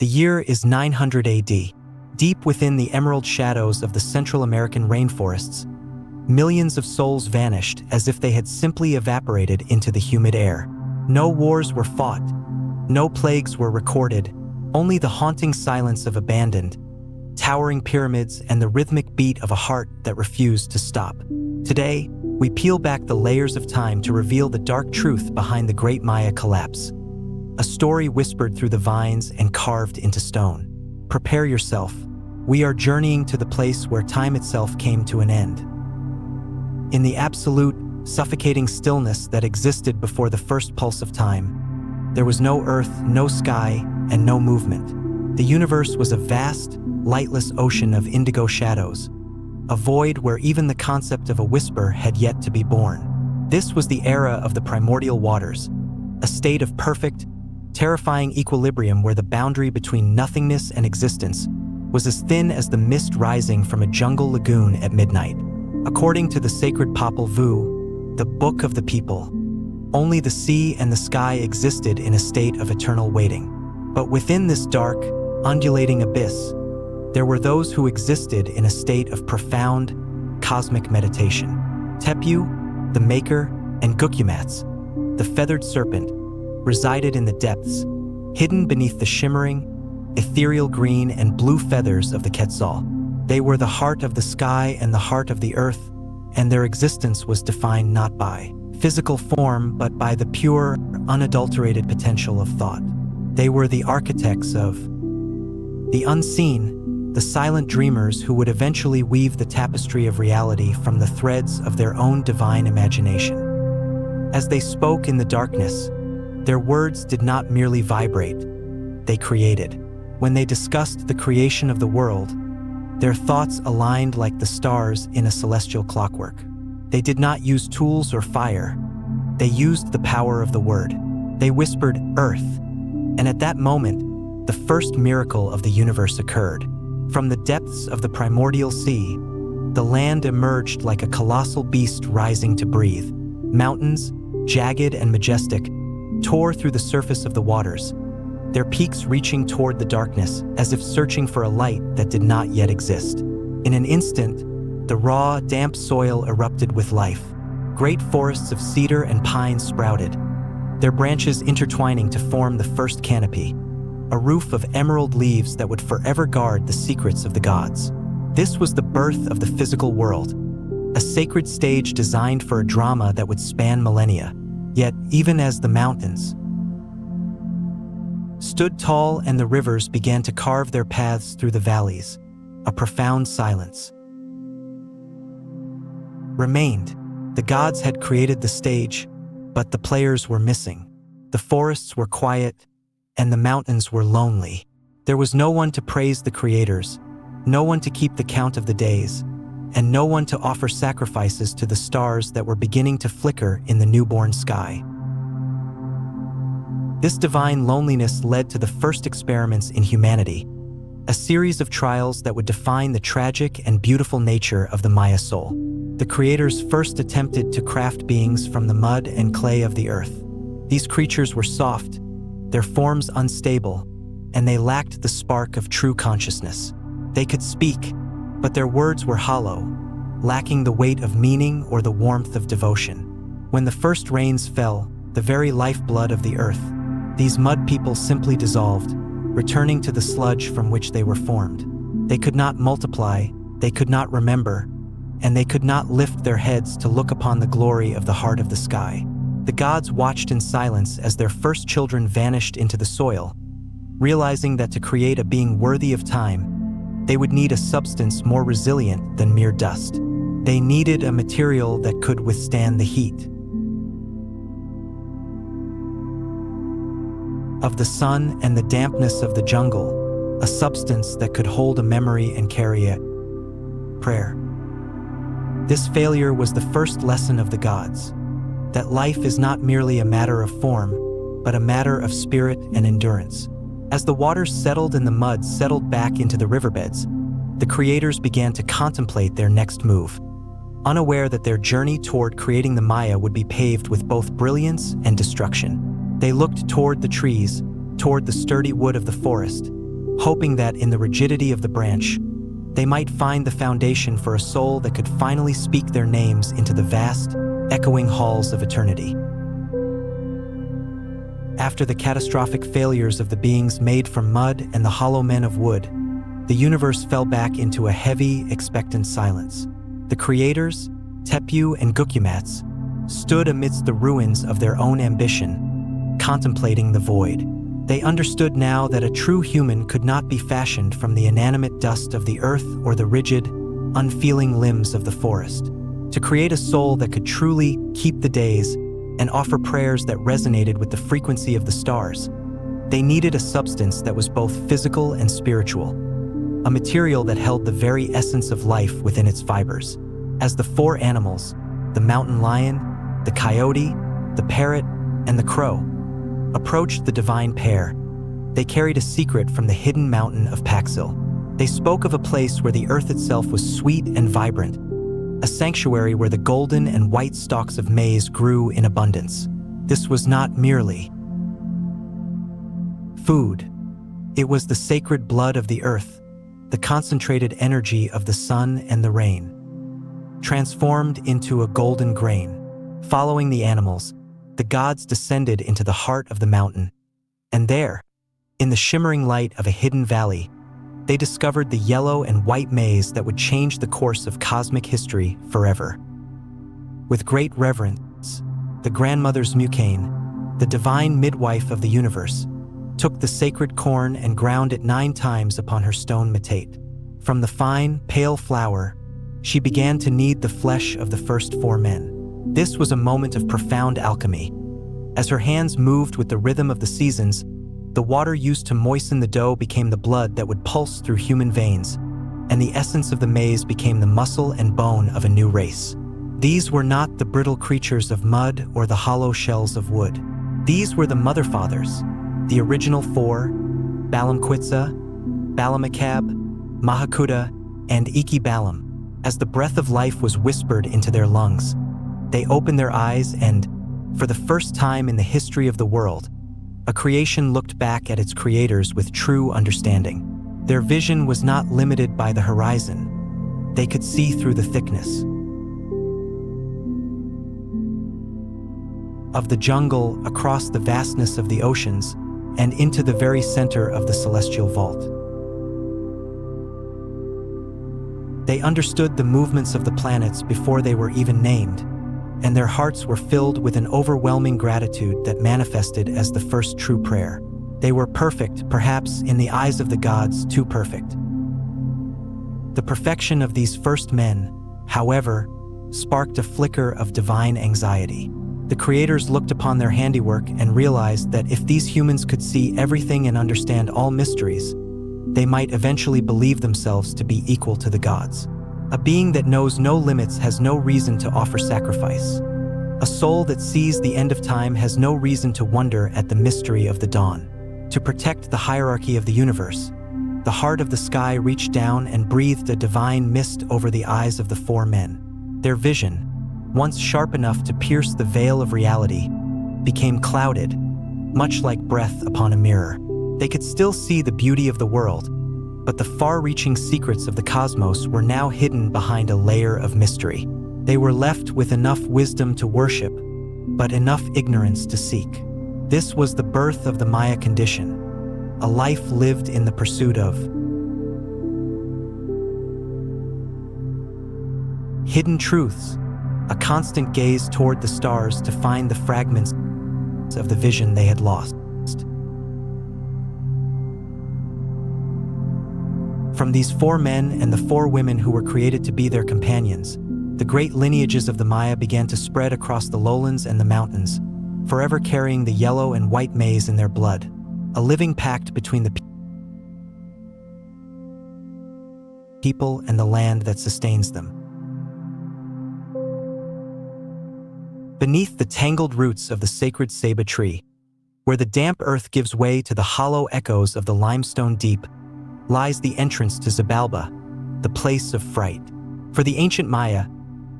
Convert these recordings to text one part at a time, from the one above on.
The year is 900 AD. Deep within the emerald shadows of the Central American rainforests, millions of souls vanished as if they had simply evaporated into the humid air. No wars were fought, no plagues were recorded, only the haunting silence of abandoned, towering pyramids and the rhythmic beat of a heart that refused to stop. Today, we peel back the layers of time to reveal the dark truth behind the Great Maya collapse. A story whispered through the vines and carved into stone. Prepare yourself. We are journeying to the place where time itself came to an end. In the absolute, suffocating stillness that existed before the first pulse of time, there was no earth, no sky, and no movement. The universe was a vast, lightless ocean of indigo shadows, a void where even the concept of a whisper had yet to be born. This was the era of the primordial waters, a state of perfect, terrifying equilibrium where the boundary between nothingness and existence was as thin as the mist rising from a jungle lagoon at midnight. According to the sacred Popol Vuh, the Book of the People, only the sea and the sky existed in a state of eternal waiting. But within this dark, undulating abyss, there were those who existed in a state of profound, cosmic meditation. Tepu, the Maker, and Gukyamats, the feathered serpent, resided in the depths, hidden beneath the shimmering, ethereal green and blue feathers of the Quetzal. They were the heart of the sky and the heart of the earth, and their existence was defined not by physical form but by the pure, unadulterated potential of thought. They were the architects of the unseen, the silent dreamers who would eventually weave the tapestry of reality from the threads of their own divine imagination. As they spoke in the darkness, their words did not merely vibrate, they created. When they discussed the creation of the world, their thoughts aligned like the stars in a celestial clockwork. They did not use tools or fire. They used the power of the word. They whispered, "Earth," and at that moment, the first miracle of the universe occurred. From the depths of the primordial sea, the land emerged like a colossal beast rising to breathe. Mountains, jagged and majestic, tore through the surface of the waters, their peaks reaching toward the darkness as if searching for a light that did not yet exist. In an instant, the raw, damp soil erupted with life. Great forests of cedar and pine sprouted, their branches intertwining to form the first canopy, a roof of emerald leaves that would forever guard the secrets of the gods. This was the birth of the physical world, a sacred stage designed for a drama that would span millennia. Yet, even as the mountains stood tall and the rivers began to carve their paths through the valleys, a profound silence remained. The gods had created the stage, but the players were missing. The forests were quiet, and the mountains were lonely. There was no one to praise the creators, no one to keep the count of the days, and no one to offer sacrifices to the stars that were beginning to flicker in the newborn sky. This divine loneliness led to the first experiments in humanity, a series of trials that would define the tragic and beautiful nature of the Maya soul. The creators first attempted to craft beings from the mud and clay of the earth. These creatures were soft, their forms unstable, and they lacked the spark of true consciousness. They could speak, but their words were hollow, lacking the weight of meaning or the warmth of devotion. When the first rains fell, the very lifeblood of the earth, these mud people simply dissolved, returning to the sludge from which they were formed. They could not multiply, they could not remember, and they could not lift their heads to look upon the glory of the heart of the sky. The gods watched in silence as their first children vanished into the soil, realizing that to create a being worthy of time, they would need a substance more resilient than mere dust. They needed a material that could withstand the heat of the sun and the dampness of the jungle, a substance that could hold a memory and carry a prayer. This failure was the first lesson of the gods, that life is not merely a matter of form, but a matter of spirit and endurance. As the waters settled and the mud settled back into the riverbeds, the creators began to contemplate their next move, unaware that their journey toward creating the Maya would be paved with both brilliance and destruction. They looked toward the trees, toward the sturdy wood of the forest, hoping that in the rigidity of the branch, they might find the foundation for a soul that could finally speak their names into the vast, echoing halls of eternity. After the catastrophic failures of the beings made from mud and the hollow men of wood, the universe fell back into a heavy, expectant silence. The creators, Tepu and Gukumats, stood amidst the ruins of their own ambition, contemplating the void. They understood now that a true human could not be fashioned from the inanimate dust of the earth or the rigid, unfeeling limbs of the forest. To create a soul that could truly keep the days and offer prayers that resonated with the frequency of the stars, they needed a substance that was both physical and spiritual, a material that held the very essence of life within its fibers. As the four animals, the mountain lion, the coyote, the parrot, and the crow, approached the divine pair, they carried a secret from the hidden mountain of Paxil. They spoke of a place where the earth itself was sweet and vibrant, a sanctuary where the golden and white stalks of maize grew in abundance. This was not merely food. It was the sacred blood of the earth, the concentrated energy of the sun and the rain, transformed into a golden grain. Following the animals, the gods descended into the heart of the mountain, and there, in the shimmering light of a hidden valley, they discovered the yellow and white maize that would change the course of cosmic history forever. With great reverence, the grandmothers Mukane, the divine midwife of the universe, took the sacred corn and ground it 9 times upon her stone metate. From the fine, pale flour, she began to knead the flesh of the first 4 men. This was a moment of profound alchemy. As her hands moved with the rhythm of the seasons, the water used to moisten the dough became the blood that would pulse through human veins, and the essence of the maize became the muscle and bone of a new race. These were not the brittle creatures of mud or the hollow shells of wood. These were the Mother Fathers, the original 4, Balamquitza, Balamakab, Mahakuta, and Iki Balam. As the breath of life was whispered into their lungs, they opened their eyes and, for the first time in the history of the world, a creation looked back at its creators with true understanding. Their vision was not limited by the horizon. They could see through the thickness of the jungle, across the vastness of the oceans, and into the very center of the celestial vault. They understood the movements of the planets before they were even named, and their hearts were filled with an overwhelming gratitude that manifested as the first true prayer. They were perfect, perhaps in the eyes of the gods, too perfect. The perfection of these first men, however, sparked a flicker of divine anxiety. The creators looked upon their handiwork and realized that if these humans could see everything and understand all mysteries, they might eventually believe themselves to be equal to the gods. A being that knows no limits has no reason to offer sacrifice. A soul that sees the end of time has no reason to wonder at the mystery of the dawn. To protect the hierarchy of the universe, the heart of the sky reached down and breathed a divine mist over the eyes of the 4 men. Their vision, once sharp enough to pierce the veil of reality, became clouded, much like breath upon a mirror. They could still see the beauty of the world, but the far-reaching secrets of the cosmos were now hidden behind a layer of mystery. They were left with enough wisdom to worship, but enough ignorance to seek. This was the birth of the Maya condition, a life lived in the pursuit of hidden truths, a constant gaze toward the stars to find the fragments of the vision they had lost. From these 4 men and the 4 women who were created to be their companions, the great lineages of the Maya began to spread across the lowlands and the mountains, forever carrying the yellow and white maize in their blood, a living pact between the people and the land that sustains them. Beneath the tangled roots of the sacred ceiba tree, where the damp earth gives way to the hollow echoes of the limestone deep, lies the entrance to Xibalba, the place of fright. For the ancient Maya,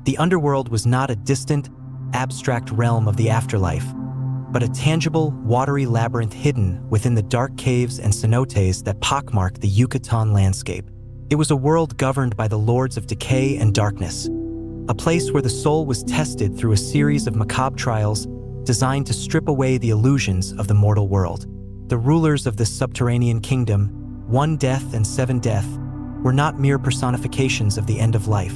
the underworld was not a distant, abstract realm of the afterlife, but a tangible, watery labyrinth hidden within the dark caves and cenotes that pockmark the Yucatan landscape. It was a world governed by the lords of decay and darkness, a place where the soul was tested through a series of macabre trials designed to strip away the illusions of the mortal world. The rulers of this subterranean kingdom, 1 death and 7 death, were not mere personifications of the end of life.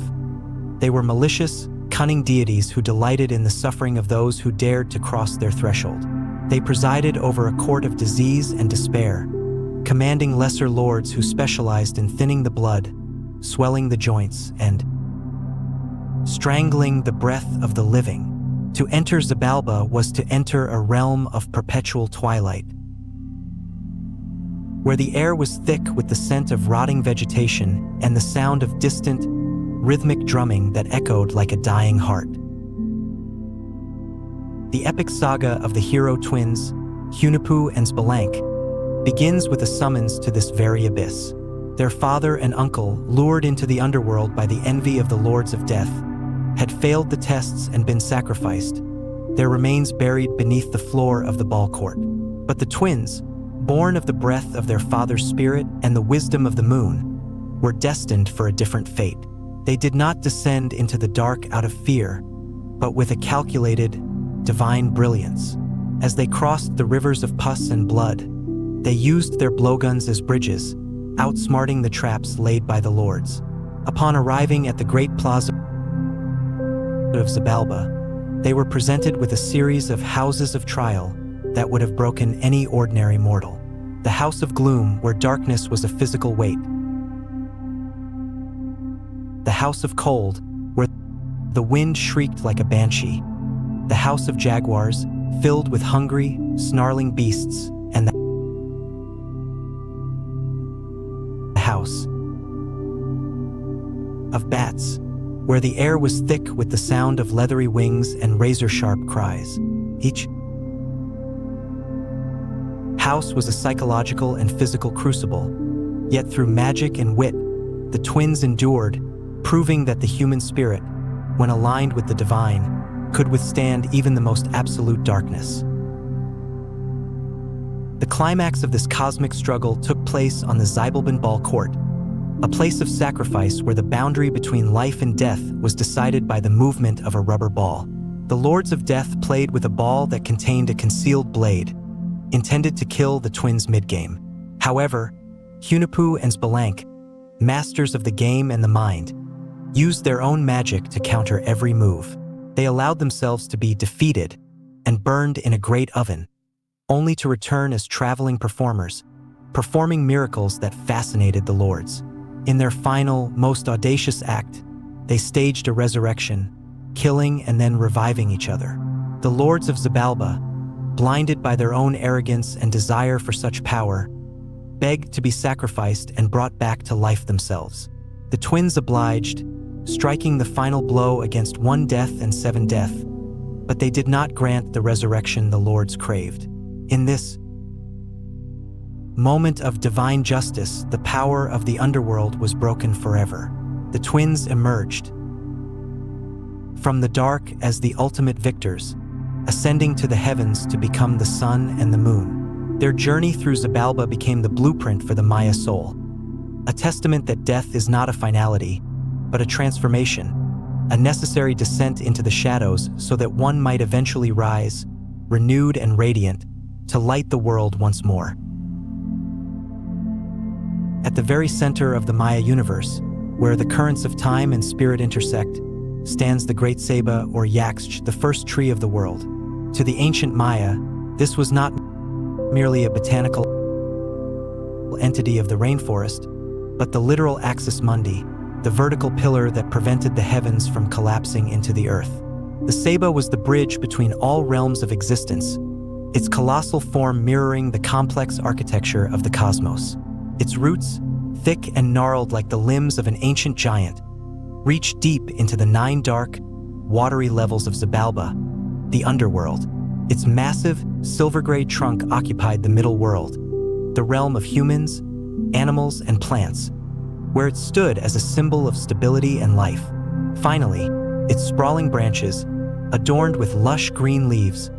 They were malicious, cunning deities who delighted in the suffering of those who dared to cross their threshold. They presided over a court of disease and despair, commanding lesser lords who specialized in thinning the blood, swelling the joints, and strangling the breath of the living. To enter Xibalba was to enter a realm of perpetual twilight, where the air was thick with the scent of rotting vegetation and the sound of distant, rhythmic drumming that echoed like a dying heart. The epic saga of the hero twins, Hunahpu and Palenque, begins with a summons to this very abyss. Their father and uncle, lured into the underworld by the envy of the Lords of Death, had failed the tests and been sacrificed, their remains buried beneath the floor of the ball court. But the twins, born of the breath of their father's spirit and the wisdom of the moon, were destined for a different fate. They did not descend into the dark out of fear, but with a calculated, divine brilliance. As they crossed the rivers of pus and blood, they used their blowguns as bridges, outsmarting the traps laid by the lords. Upon arriving at the great plaza of Xibalba, they were presented with a series of houses of trial that would have broken any ordinary mortal. The House of Gloom, where darkness was a physical weight. The House of Cold, where the wind shrieked like a banshee. The House of Jaguars, filled with hungry, snarling beasts, and the House of Bats, where the air was thick with the sound of leathery wings and razor-sharp cries. Each house was a psychological and physical crucible, yet through magic and wit, the twins endured, proving that the human spirit, when aligned with the divine, could withstand even the most absolute darkness. The climax of this cosmic struggle took place on the Xibalban Ball Court, a place of sacrifice where the boundary between life and death was decided by the movement of a rubber ball. The Lords of Death played with a ball that contained a concealed blade, intended to kill the twins mid-game. However, Hunahpu and Palenque, masters of the game and the mind, used their own magic to counter every move. They allowed themselves to be defeated and burned in a great oven, only to return as traveling performers, performing miracles that fascinated the lords. In their final, most audacious act, they staged a resurrection, killing and then reviving each other. The lords of Xibalba, blinded by their own arrogance and desire for such power, begged to be sacrificed and brought back to life themselves. The twins obliged, striking the final blow against 1 death and 7 death, but they did not grant the resurrection the lords craved. In this moment of divine justice, the power of the underworld was broken forever. The twins emerged from the dark as the ultimate victors, ascending to the heavens to become the sun and the moon. Their journey through Xibalba became the blueprint for the Maya soul, a testament that death is not a finality, but a transformation, a necessary descent into the shadows so that one might eventually rise, renewed and radiant, to light the world once more. At the very center of the Maya universe, where the currents of time and spirit intersect, stands the Great Ceiba or Yaxch, the first tree of the world. To the ancient Maya, this was not merely a botanical entity of the rainforest, but the literal axis mundi, the vertical pillar that prevented the heavens from collapsing into the earth. The Ceiba was the bridge between all realms of existence, its colossal form mirroring the complex architecture of the cosmos. Its roots, thick and gnarled like the limbs of an ancient giant, reached deep into the 9 dark, watery levels of Xibalba, the underworld. Its massive, silver-gray trunk occupied the middle world, the realm of humans, animals, and plants, where it stood as a symbol of stability and life. Finally, its sprawling branches, adorned with lush green leaves,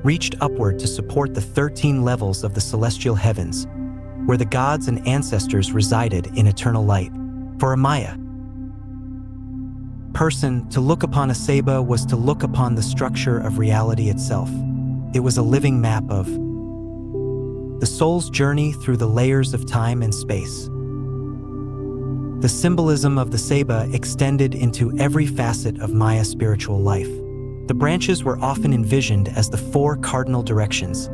reached upward to support the 13 levels of the celestial heavens, where the gods and ancestors resided in eternal light. For a Maya person, to look upon a Ceiba was to look upon the structure of reality itself. It was a living map of the soul's journey through the layers of time and space. The symbolism of the Ceiba extended into every facet of Maya spiritual life. The branches were often envisioned as the 4 cardinal directions,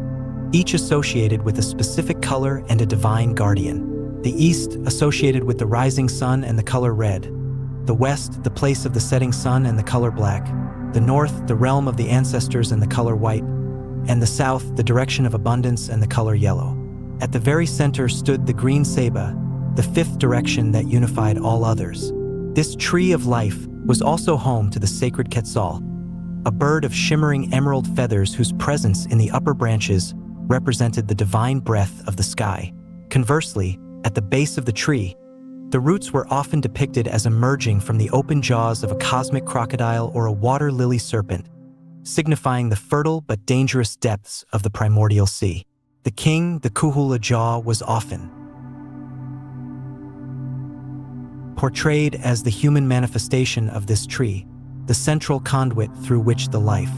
each associated with a specific color and a divine guardian. The east associated with the rising sun and the color red, the west the place of the setting sun and the color black, the north the realm of the ancestors and the color white, and the south the direction of abundance and the color yellow. At the very center stood the green Ceiba, the 5th direction that unified all others. This tree of life was also home to the sacred Quetzal, a bird of shimmering emerald feathers whose presence in the upper branches represented the divine breath of the sky. Conversely, at the base of the tree, the roots were often depicted as emerging from the open jaws of a cosmic crocodile or a water lily serpent, signifying the fertile but dangerous depths of the primordial sea. The king, the Kuhula jaw, was often portrayed as the human manifestation of this tree, the central conduit through which the life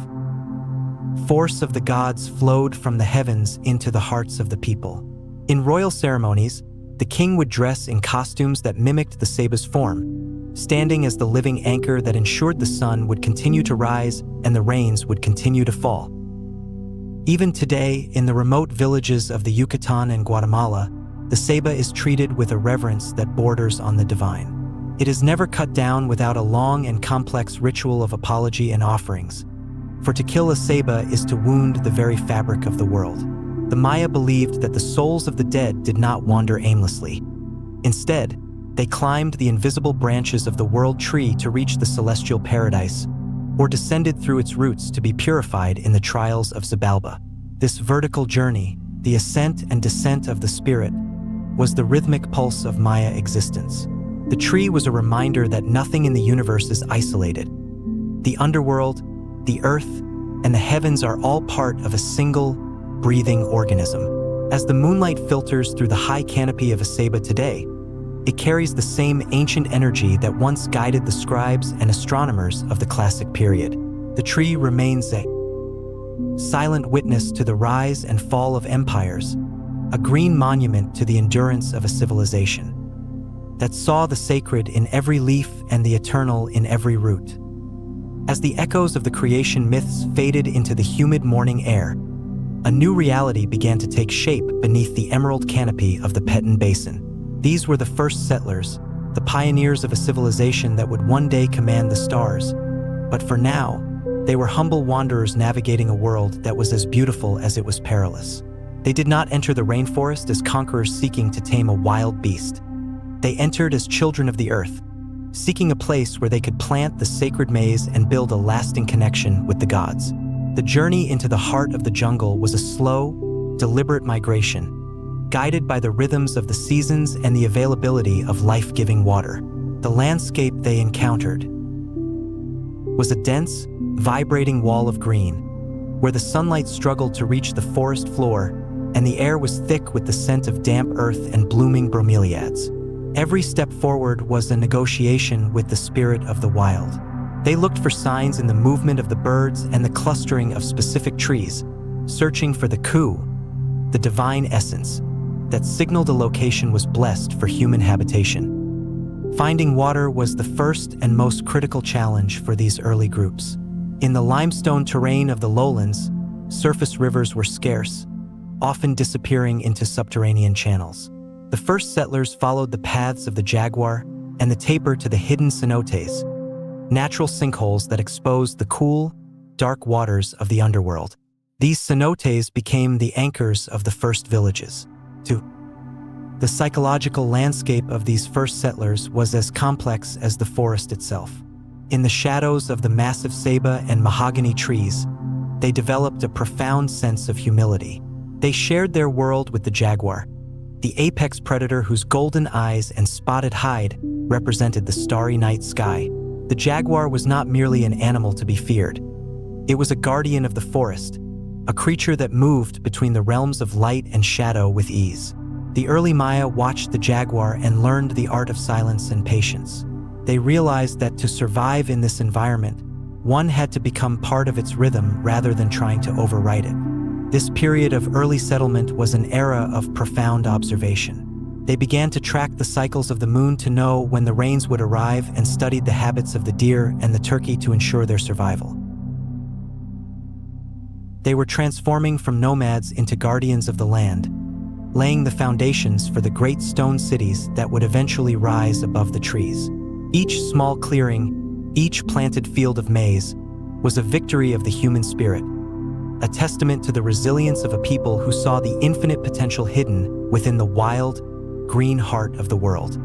force of the gods flowed from the heavens into the hearts of the people. In royal ceremonies, the king would dress in costumes that mimicked the Ceiba's form, standing as the living anchor that ensured the sun would continue to rise and the rains would continue to fall. Even today, in the remote villages of the Yucatan and Guatemala, the Ceiba is treated with a reverence that borders on the divine. It is never cut down without a long and complex ritual of apology and offerings. For to kill a Ceiba is to wound the very fabric of the world. The Maya believed that the souls of the dead did not wander aimlessly. Instead, they climbed the invisible branches of the world tree to reach the celestial paradise, or descended through its roots to be purified in the trials of Xibalba. This vertical journey, the ascent and descent of the spirit, was the rhythmic pulse of Maya existence. The tree was a reminder that nothing in the universe is isolated. The underworld, the earth, and the heavens are all part of a single, breathing organism. As the moonlight filters through the high canopy of a Ceiba today, it carries the same ancient energy that once guided the scribes and astronomers of the classic period. The tree remains a silent witness to the rise and fall of empires, a green monument to the endurance of a civilization that saw the sacred in every leaf and the eternal in every root. As the echoes of the creation myths faded into the humid morning air, a new reality began to take shape beneath the emerald canopy of the Petén Basin. These were the first settlers, the pioneers of a civilization that would one day command the stars. But for now, they were humble wanderers navigating a world that was as beautiful as it was perilous. They did not enter the rainforest as conquerors seeking to tame a wild beast. They entered as children of the earth, seeking a place where they could plant the sacred maize and build a lasting connection with the gods. The journey into the heart of the jungle was a slow, deliberate migration, guided by the rhythms of the seasons and the availability of life-giving water. The landscape they encountered was a dense, vibrating wall of green, where the sunlight struggled to reach the forest floor, and the air was thick with the scent of damp earth and blooming bromeliads. Every step forward was a negotiation with the spirit of the wild. They looked for signs in the movement of the birds and the clustering of specific trees, searching for the Q, the divine essence, that signaled a location was blessed for human habitation. Finding water was the first and most critical challenge for these early groups. In the limestone terrain of the lowlands, surface rivers were scarce, often disappearing into subterranean channels. The first settlers followed the paths of the Jaguar and the taper to the hidden cenotes, natural sinkholes that exposed the cool, dark waters of the underworld. These cenotes became the anchors of the first villages. The psychological landscape of these first settlers was as complex as the forest itself. In the shadows of the massive ceiba and mahogany trees, they developed a profound sense of humility. They shared their world with the jaguar, the apex predator whose golden eyes and spotted hide represented the starry night sky. The jaguar was not merely an animal to be feared. It was a guardian of the forest, a creature that moved between the realms of light and shadow with ease. The early Maya watched the jaguar and learned the art of silence and patience. They realized that to survive in this environment, one had to become part of its rhythm rather than trying to override it. This period of early settlement was an era of profound observation. They began to track the cycles of the moon to know when the rains would arrive and studied the habits of the deer and the turkey to ensure their survival. They were transforming from nomads into guardians of the land, laying the foundations for the great stone cities that would eventually rise above the trees. Each small clearing, each planted field of maize, was a victory of the human spirit, a testament to the resilience of a people who saw the infinite potential hidden within the wild, green heart of the world.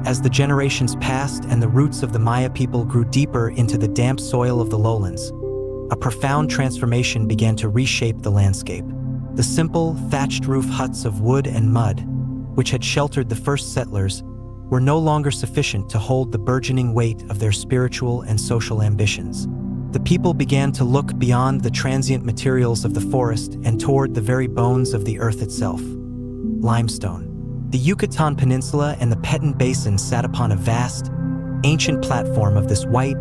As the generations passed and the roots of the Maya people grew deeper into the damp soil of the lowlands, a profound transformation began to reshape the landscape. The simple, thatched roof huts of wood and mud, which had sheltered the first settlers, were no longer sufficient to hold the burgeoning weight of their spiritual and social ambitions. The people began to look beyond the transient materials of the forest and toward the very bones of the earth itself. Limestone. The Yucatan Peninsula and the Petén Basin sat upon a vast, ancient platform of this white,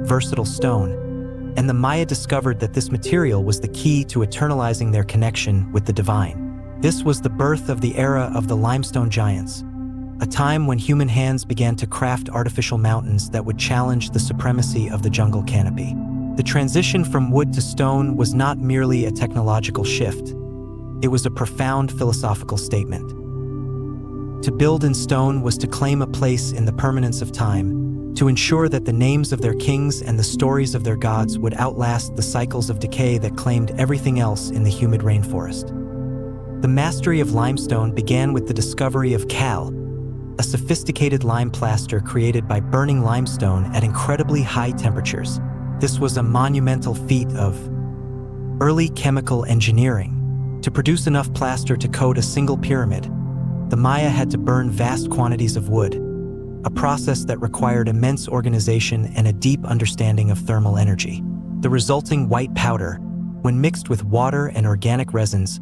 versatile stone, and the Maya discovered that this material was the key to eternalizing their connection with the divine. This was the birth of the era of the limestone giants, a time when human hands began to craft artificial mountains that would challenge the supremacy of the jungle canopy. The transition from wood to stone was not merely a technological shift. It was a profound philosophical statement. To build in stone was to claim a place in the permanence of time, to ensure that the names of their kings and the stories of their gods would outlast the cycles of decay that claimed everything else in the humid rainforest. The mastery of limestone began with the discovery of Cal, a sophisticated lime plaster created by burning limestone at incredibly high temperatures. This was a monumental feat of early chemical engineering. To produce enough plaster to coat a single pyramid, the Maya had to burn vast quantities of wood, a process that required immense organization and a deep understanding of thermal energy. The resulting white powder, when mixed with water and organic resins,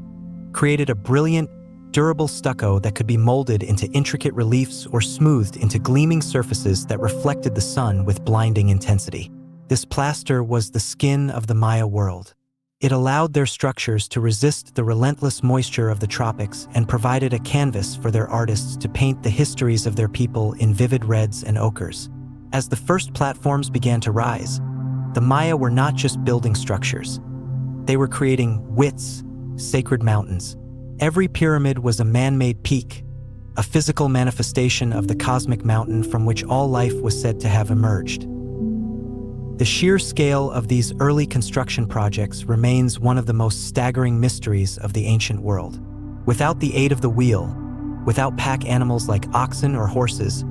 created a brilliant, durable stucco that could be molded into intricate reliefs or smoothed into gleaming surfaces that reflected the sun with blinding intensity. This plaster was the skin of the Maya world. It allowed their structures to resist the relentless moisture of the tropics and provided a canvas for their artists to paint the histories of their people in vivid reds and ochres. As the first platforms began to rise, the Maya were not just building structures. They were creating wits, sacred mountains. Every pyramid was a man-made peak, a physical manifestation of the cosmic mountain from which all life was said to have emerged. The sheer scale of these early construction projects remains one of the most staggering mysteries of the ancient world. Without the aid of the wheel, without pack animals like oxen or horses,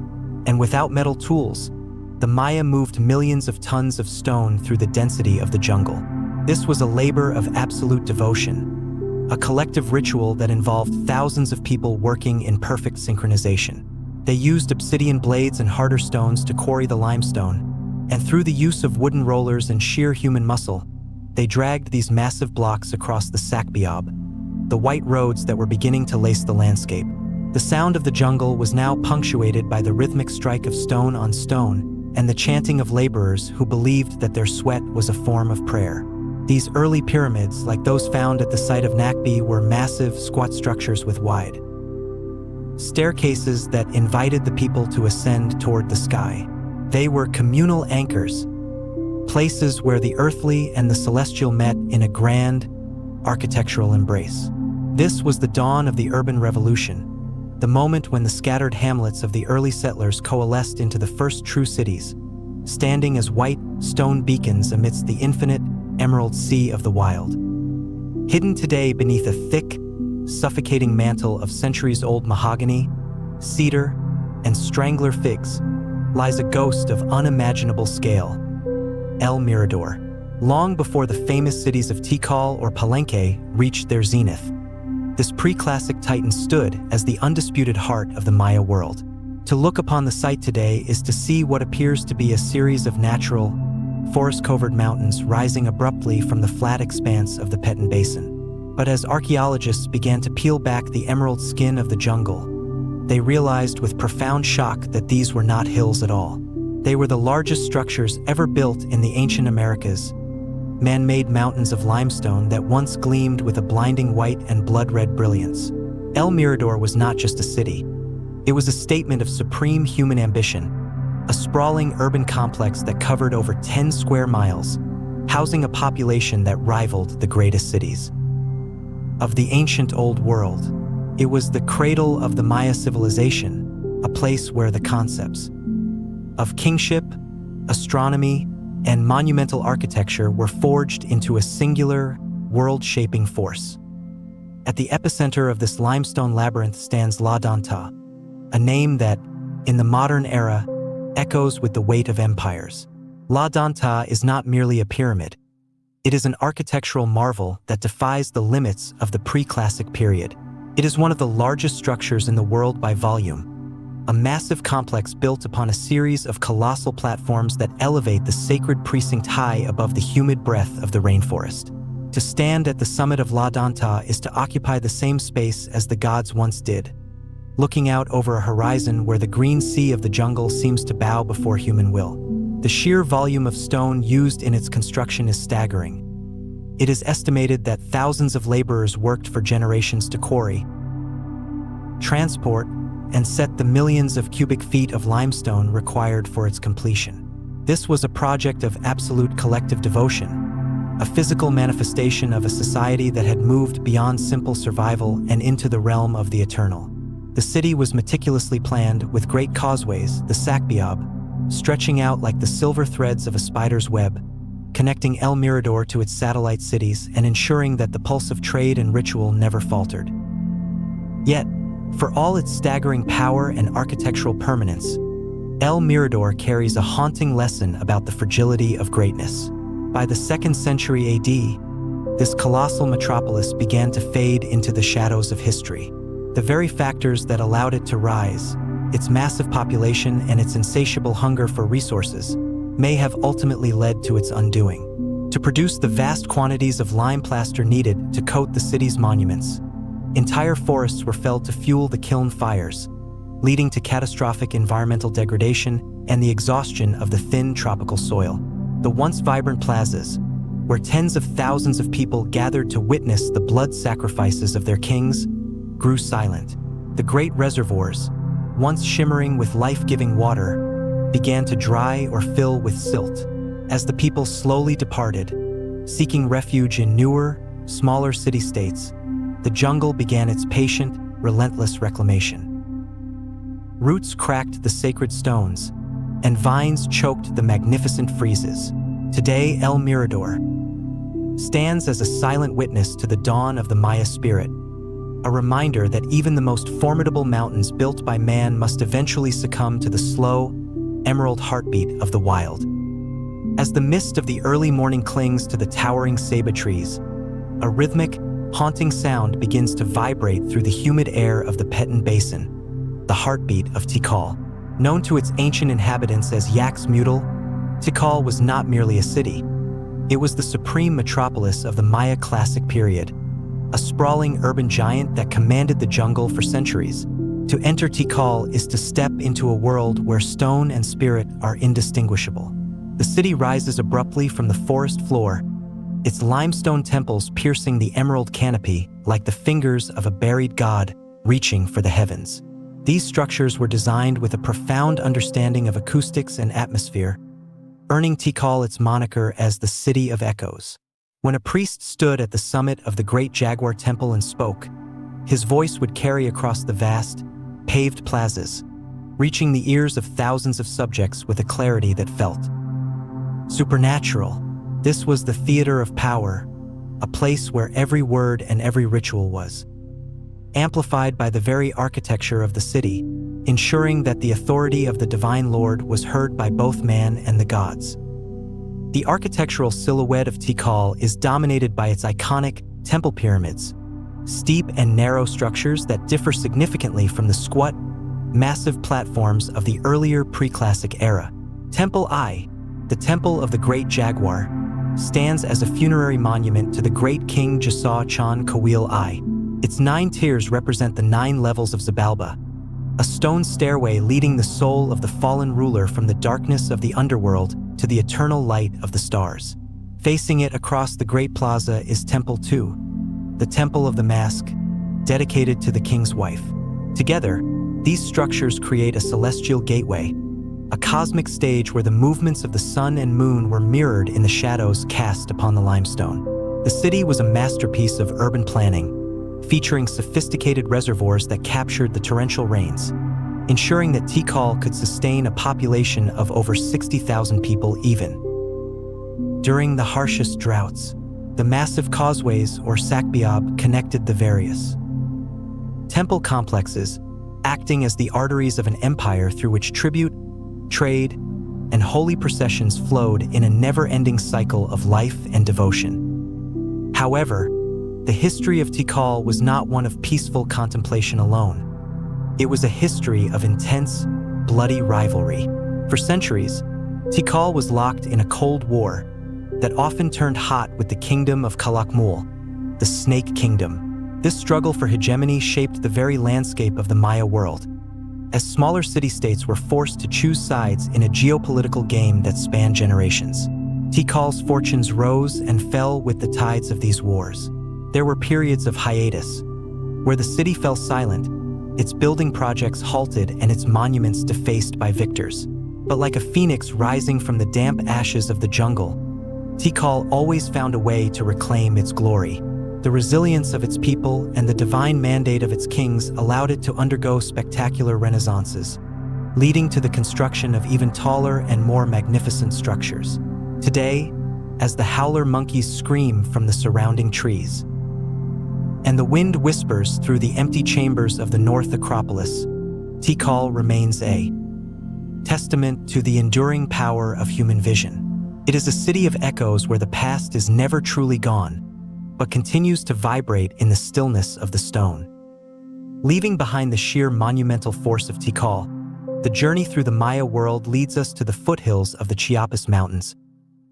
and without metal tools, the Maya moved millions of tons of stone through the density of the jungle. This was a labor of absolute devotion, a collective ritual that involved thousands of people working in perfect synchronization. They used obsidian blades and harder stones to quarry the limestone, and through the use of wooden rollers and sheer human muscle, they dragged these massive blocks across the Sakbiab, the white roads that were beginning to lace the landscape. The sound of the jungle was now punctuated by the rhythmic strike of stone on stone and the chanting of laborers who believed that their sweat was a form of prayer. These early pyramids, like those found at the site of Nakbi, were massive, squat structures with wide staircases that invited the people to ascend toward the sky. They were communal anchors, places where the earthly and the celestial met in a grand, architectural embrace. This was the dawn of the urban revolution, the moment when the scattered hamlets of the early settlers coalesced into the first true cities, standing as white stone beacons amidst the infinite, emerald sea of the wild. Hidden today beneath a thick, suffocating mantle of centuries-old mahogany, cedar, and strangler figs, lies a ghost of unimaginable scale, El Mirador. Long before the famous cities of Tikal or Palenque reached their zenith, this pre-classic titan stood as the undisputed heart of the Maya world. To look upon the site today is to see what appears to be a series of natural, forest-covered mountains rising abruptly from the flat expanse of the Palenque Basin. But as archaeologists began to peel back the emerald skin of the jungle, they realized with profound shock that these were not hills at all. They were the largest structures ever built in the ancient Americas, man-made mountains of limestone that once gleamed with a blinding white and blood-red brilliance. El Mirador was not just a city. It was a statement of supreme human ambition, a sprawling urban complex that covered over 10 square miles, housing a population that rivaled the greatest cities of the ancient old world. It was the cradle of the Maya civilization, a place where the concepts of kingship, astronomy, and monumental architecture were forged into a singular, world-shaping force. At the epicenter of this limestone labyrinth stands La Danta, a name that, in the modern era, echoes with the weight of empires. La Danta is not merely a pyramid. It is an architectural marvel that defies the limits of the pre-classic period. It is one of the largest structures in the world by volume, a massive complex built upon a series of colossal platforms that elevate the sacred precinct high above the humid breath of the rainforest. To stand at the summit of La Danta is to occupy the same space as the gods once did, looking out over a horizon where the green sea of the jungle seems to bow before human will. The sheer volume of stone used in its construction is staggering. It is estimated that thousands of laborers worked for generations to quarry, transport, and set the millions of cubic feet of limestone required for its completion. This was a project of absolute collective devotion, a physical manifestation of a society that had moved beyond simple survival and into the realm of the eternal. The city was meticulously planned with great causeways, the Sacbeob, stretching out like the silver threads of a spider's web, connecting El Mirador to its satellite cities and ensuring that the pulse of trade and ritual never faltered. Yet, for all its staggering power and architectural permanence, El Mirador carries a haunting lesson about the fragility of greatness. By the 2nd century AD, this colossal metropolis began to fade into the shadows of history. The very factors that allowed it to rise, its massive population and its insatiable hunger for resources, may have ultimately led to its undoing. To produce the vast quantities of lime plaster needed to coat the city's monuments, entire forests were felled to fuel the kiln fires, leading to catastrophic environmental degradation and the exhaustion of the thin tropical soil. The once vibrant plazas, where tens of thousands of people gathered to witness the blood sacrifices of their kings, grew silent. The great reservoirs, once shimmering with life-giving water, began to dry or fill with silt. As the people slowly departed, seeking refuge in newer, smaller city-states, the jungle began its patient, relentless reclamation. Roots cracked the sacred stones, and vines choked the magnificent friezes. Today, El Mirador stands as a silent witness to the dawn of the Maya spirit, a reminder that even the most formidable mountains built by man must eventually succumb to the slow, emerald heartbeat of the wild. As the mist of the early morning clings to the towering ceiba trees, a rhythmic, haunting sound begins to vibrate through the humid air of the Palenque Basin, the heartbeat of Tikal. Known to its ancient inhabitants as Yaxmutal, Tikal was not merely a city. It was the supreme metropolis of the Maya classic period, a sprawling urban giant that commanded the jungle for centuries. To enter Tikal is to step into a world where stone and spirit are indistinguishable. The city rises abruptly from the forest floor, its limestone temples piercing the emerald canopy like the fingers of a buried god reaching for the heavens. These structures were designed with a profound understanding of acoustics and atmosphere, earning Tikal its moniker as the City of Echoes. When a priest stood at the summit of the Great Jaguar Temple and spoke, his voice would carry across the vast, paved plazas, reaching the ears of thousands of subjects with a clarity that felt supernatural. This was the theater of power, a place where every word and every ritual was amplified by the very architecture of the city, ensuring that the authority of the Divine Lord was heard by both man and the gods. The architectural silhouette of Tikal is dominated by its iconic temple pyramids, steep and narrow structures that differ significantly from the squat, massive platforms of the earlier pre-classic era. Temple I, The Temple of the Great Jaguar stands as a funerary monument to the great King Jasa Chan Kawil I. Its 9 tiers represent the 9 levels of Xibalba, a stone stairway leading the soul of the fallen ruler from the darkness of the underworld to the eternal light of the stars. Facing it across the Great Plaza is Temple 2, the Temple of the Mask, dedicated to the king's wife. Together, these structures create a celestial gateway, a cosmic stage where the movements of the sun and moon were mirrored in the shadows cast upon the limestone. The city was a masterpiece of urban planning, featuring sophisticated reservoirs that captured the torrential rains, ensuring that Tikal could sustain a population of over 60,000 people even during the harshest droughts. The massive causeways, or sakbiab, connected the various temple complexes, acting as the arteries of an empire through which tribute, trade, and holy processions flowed in a never-ending cycle of life and devotion. However, the history of Tikal was not one of peaceful contemplation alone. It was a history of intense, bloody rivalry. For centuries, Tikal was locked in a cold war that often turned hot with the kingdom of Calakmul, the Snake Kingdom. This struggle for hegemony shaped the very landscape of the Maya world, as smaller city-states were forced to choose sides in a geopolitical game that spanned generations. Tikal's fortunes rose and fell with the tides of these wars. There were periods of hiatus, where the city fell silent, its building projects halted and its monuments defaced by victors. But like a phoenix rising from the damp ashes of the jungle, Tikal always found a way to reclaim its glory. The resilience of its people and the divine mandate of its kings allowed it to undergo spectacular renaissances, leading to the construction of even taller and more magnificent structures. Today, as the howler monkeys scream from the surrounding trees, and the wind whispers through the empty chambers of the North Acropolis, Tikal remains a testament to the enduring power of human vision. It is a city of echoes where the past is never truly gone, but continues to vibrate in the stillness of the stone. Leaving behind the sheer monumental force of Tikal, the journey through the Maya world leads us to the foothills of the Chiapas Mountains,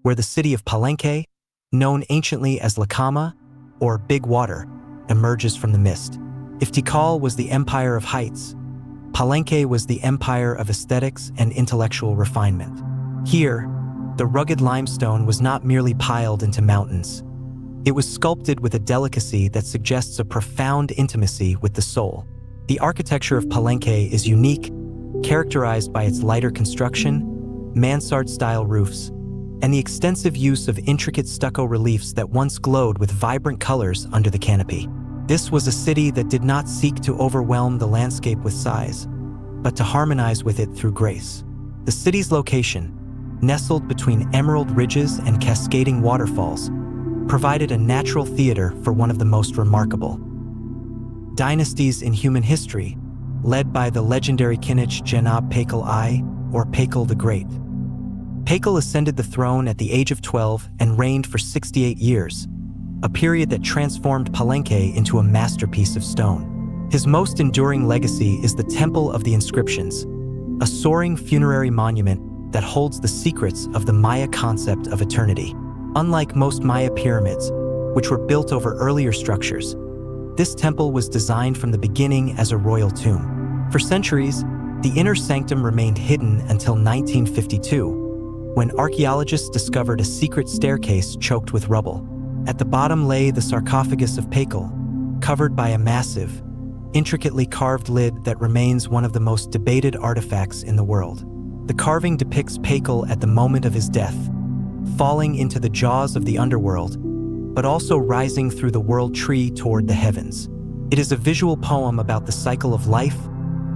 where the city of Palenque, known anciently as Lacama, or Big Water, emerges from the mist. If Tikal was the empire of heights, Palenque was the empire of aesthetics and intellectual refinement. Here, the rugged limestone was not merely piled into mountains. It was sculpted with a delicacy that suggests a profound intimacy with the soul. The architecture of Palenque is unique, characterized by its lighter construction, mansard-style roofs, and the extensive use of intricate stucco reliefs that once glowed with vibrant colors under the canopy. This was a city that did not seek to overwhelm the landscape with size, but to harmonize with it through grace. The city's location, nestled between emerald ridges and cascading waterfalls, provided a natural theater for one of the most remarkable dynasties in human history, led by the legendary Kinich Jenab Pakal I, or Pakal the Great. Pakal ascended the throne at the age of 12 and reigned for 68 years, a period that transformed Palenque into a masterpiece of stone. His most enduring legacy is the Temple of the Inscriptions, a soaring funerary monument that holds the secrets of the Maya concept of eternity. Unlike most Maya pyramids, which were built over earlier structures, this temple was designed from the beginning as a royal tomb. For centuries, the inner sanctum remained hidden until 1952, when archaeologists discovered a secret staircase choked with rubble. At the bottom lay the sarcophagus of Pakal, covered by a massive, intricately carved lid that remains one of the most debated artifacts in the world. The carving depicts Pakal at the moment of his death, falling into the jaws of the underworld, but also rising through the world tree toward the heavens. It is a visual poem about the cycle of life,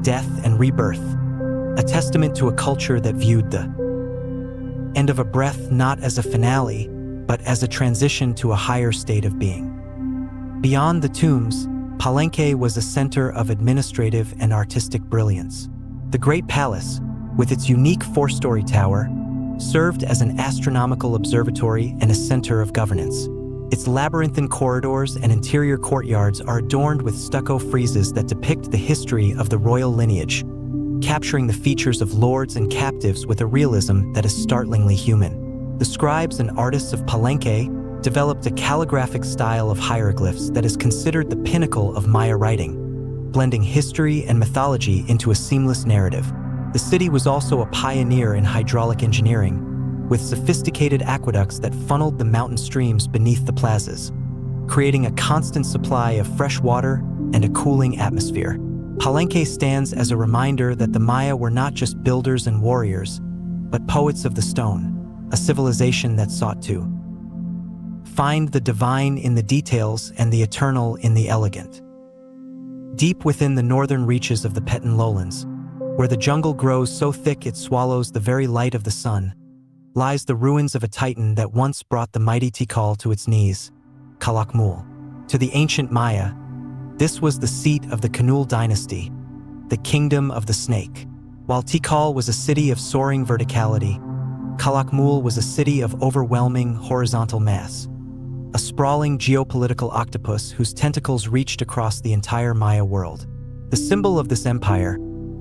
death, and rebirth, a testament to a culture that viewed the end of a breath not as a finale, but as a transition to a higher state of being. Beyond the tombs, Palenque was a center of administrative and artistic brilliance. The Great Palace, with its unique 4-story tower, served as an astronomical observatory and a center of governance. Its labyrinthine corridors and interior courtyards are adorned with stucco friezes that depict the history of the royal lineage, capturing the features of lords and captives with a realism that is startlingly human. The scribes and artists of Palenque developed a calligraphic style of hieroglyphs that is considered the pinnacle of Maya writing, blending history and mythology into a seamless narrative. The city was also a pioneer in hydraulic engineering, with sophisticated aqueducts that funneled the mountain streams beneath the plazas, creating a constant supply of fresh water and a cooling atmosphere. Palenque stands as a reminder that the Maya were not just builders and warriors, but poets of the stone, a civilization that sought to find the divine in the details and the eternal in the elegant. Deep within the northern reaches of the Petan lowlands, where the jungle grows so thick it swallows the very light of the sun, lies the ruins of a titan that once brought the mighty Tikal to its knees, Calakmul. To the ancient Maya, this was the seat of the Canul dynasty, the kingdom of the snake. While Tikal was a city of soaring verticality, Calakmul was a city of overwhelming horizontal mass, a sprawling geopolitical octopus whose tentacles reached across the entire Maya world. The symbol of this empire,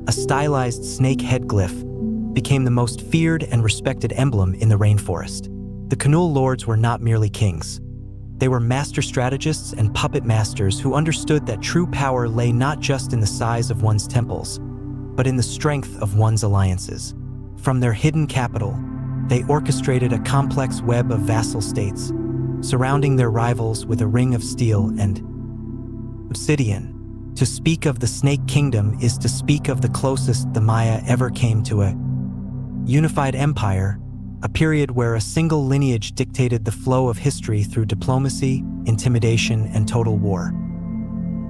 a stylized snake head glyph, became the most feared and respected emblem in the rainforest. The Canul lords were not merely kings. They were master strategists and puppet masters who understood that true power lay not just in the size of one's temples, but in the strength of one's alliances. From their hidden capital, they orchestrated a complex web of vassal states, surrounding their rivals with a ring of steel and obsidian. To speak of the Snake Kingdom is to speak of the closest the Maya ever came to a unified empire, a period where a single lineage dictated the flow of history through diplomacy, intimidation, and total war.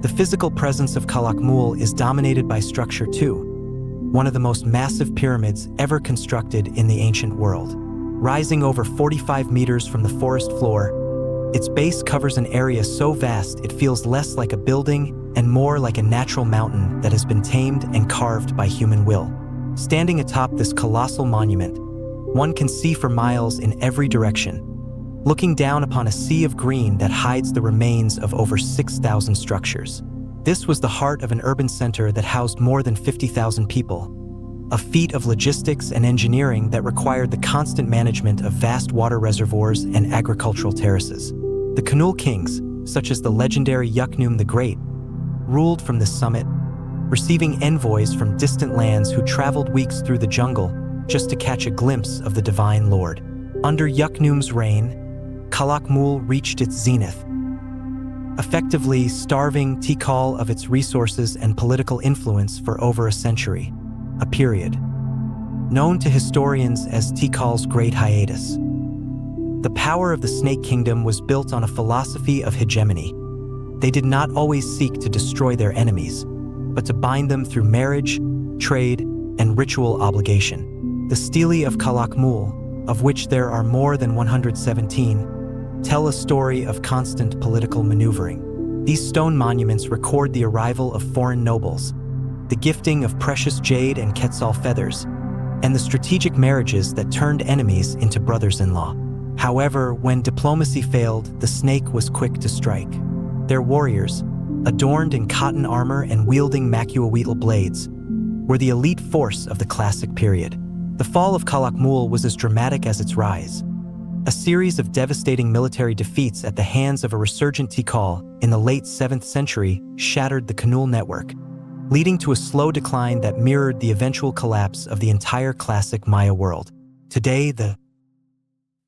The physical presence of Calakmul is dominated by structure too, one of the most massive pyramids ever constructed in the ancient world. Rising over 45 meters from the forest floor, its base covers an area so vast it feels less like a building and more like a natural mountain that has been tamed and carved by human will. Standing atop this colossal monument, one can see for miles in every direction, looking down upon a sea of green that hides the remains of over 6,000 structures. This was the heart of an urban center that housed more than 50,000 people, a feat of logistics and engineering that required the constant management of vast water reservoirs and agricultural terraces. The Canul kings, such as the legendary Yucnum the Great, ruled from this summit, receiving envoys from distant lands who traveled weeks through the jungle just to catch a glimpse of the divine lord. Under Yucnum's reign, Calakmul reached its zenith, effectively starving Tikal of its resources and political influence for over a century, a period known to historians as Tikal's Great Hiatus. The power of the Snake Kingdom was built on a philosophy of hegemony. They did not always seek to destroy their enemies, but to bind them through marriage, trade, and ritual obligation. The Stelae of Calakmul, of which there are more than 117, tell a story of constant political maneuvering. These stone monuments record the arrival of foreign nobles, the gifting of precious jade and quetzal feathers, and the strategic marriages that turned enemies into brothers-in-law. However, when diplomacy failed, the snake was quick to strike. Their warriors, adorned in cotton armor and wielding macuahuitl blades, were the elite force of the classic period. The fall of Calakmul was as dramatic as its rise. A series of devastating military defeats at the hands of a resurgent Tikal in the late 7th century shattered the Canul network, leading to a slow decline that mirrored the eventual collapse of the entire classic Maya world. Today, the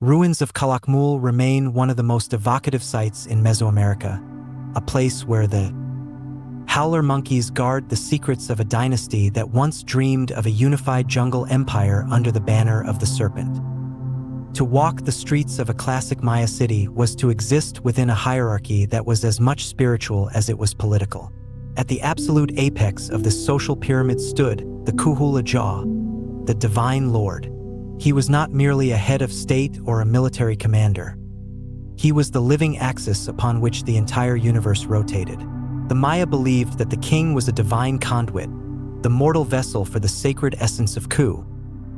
ruins of Calakmul remain one of the most evocative sights in Mesoamerica, a place where the howler monkeys guard the secrets of a dynasty that once dreamed of a unified jungle empire under the banner of the serpent. To walk the streets of a classic Maya city was to exist within a hierarchy that was as much spiritual as it was political. At the absolute apex of this social pyramid stood the Kuhula Jaw, the Divine Lord. He was not merely a head of state or a military commander. He was the living axis upon which the entire universe rotated. The Maya believed that the king was a divine conduit, the mortal vessel for the sacred essence of Ku,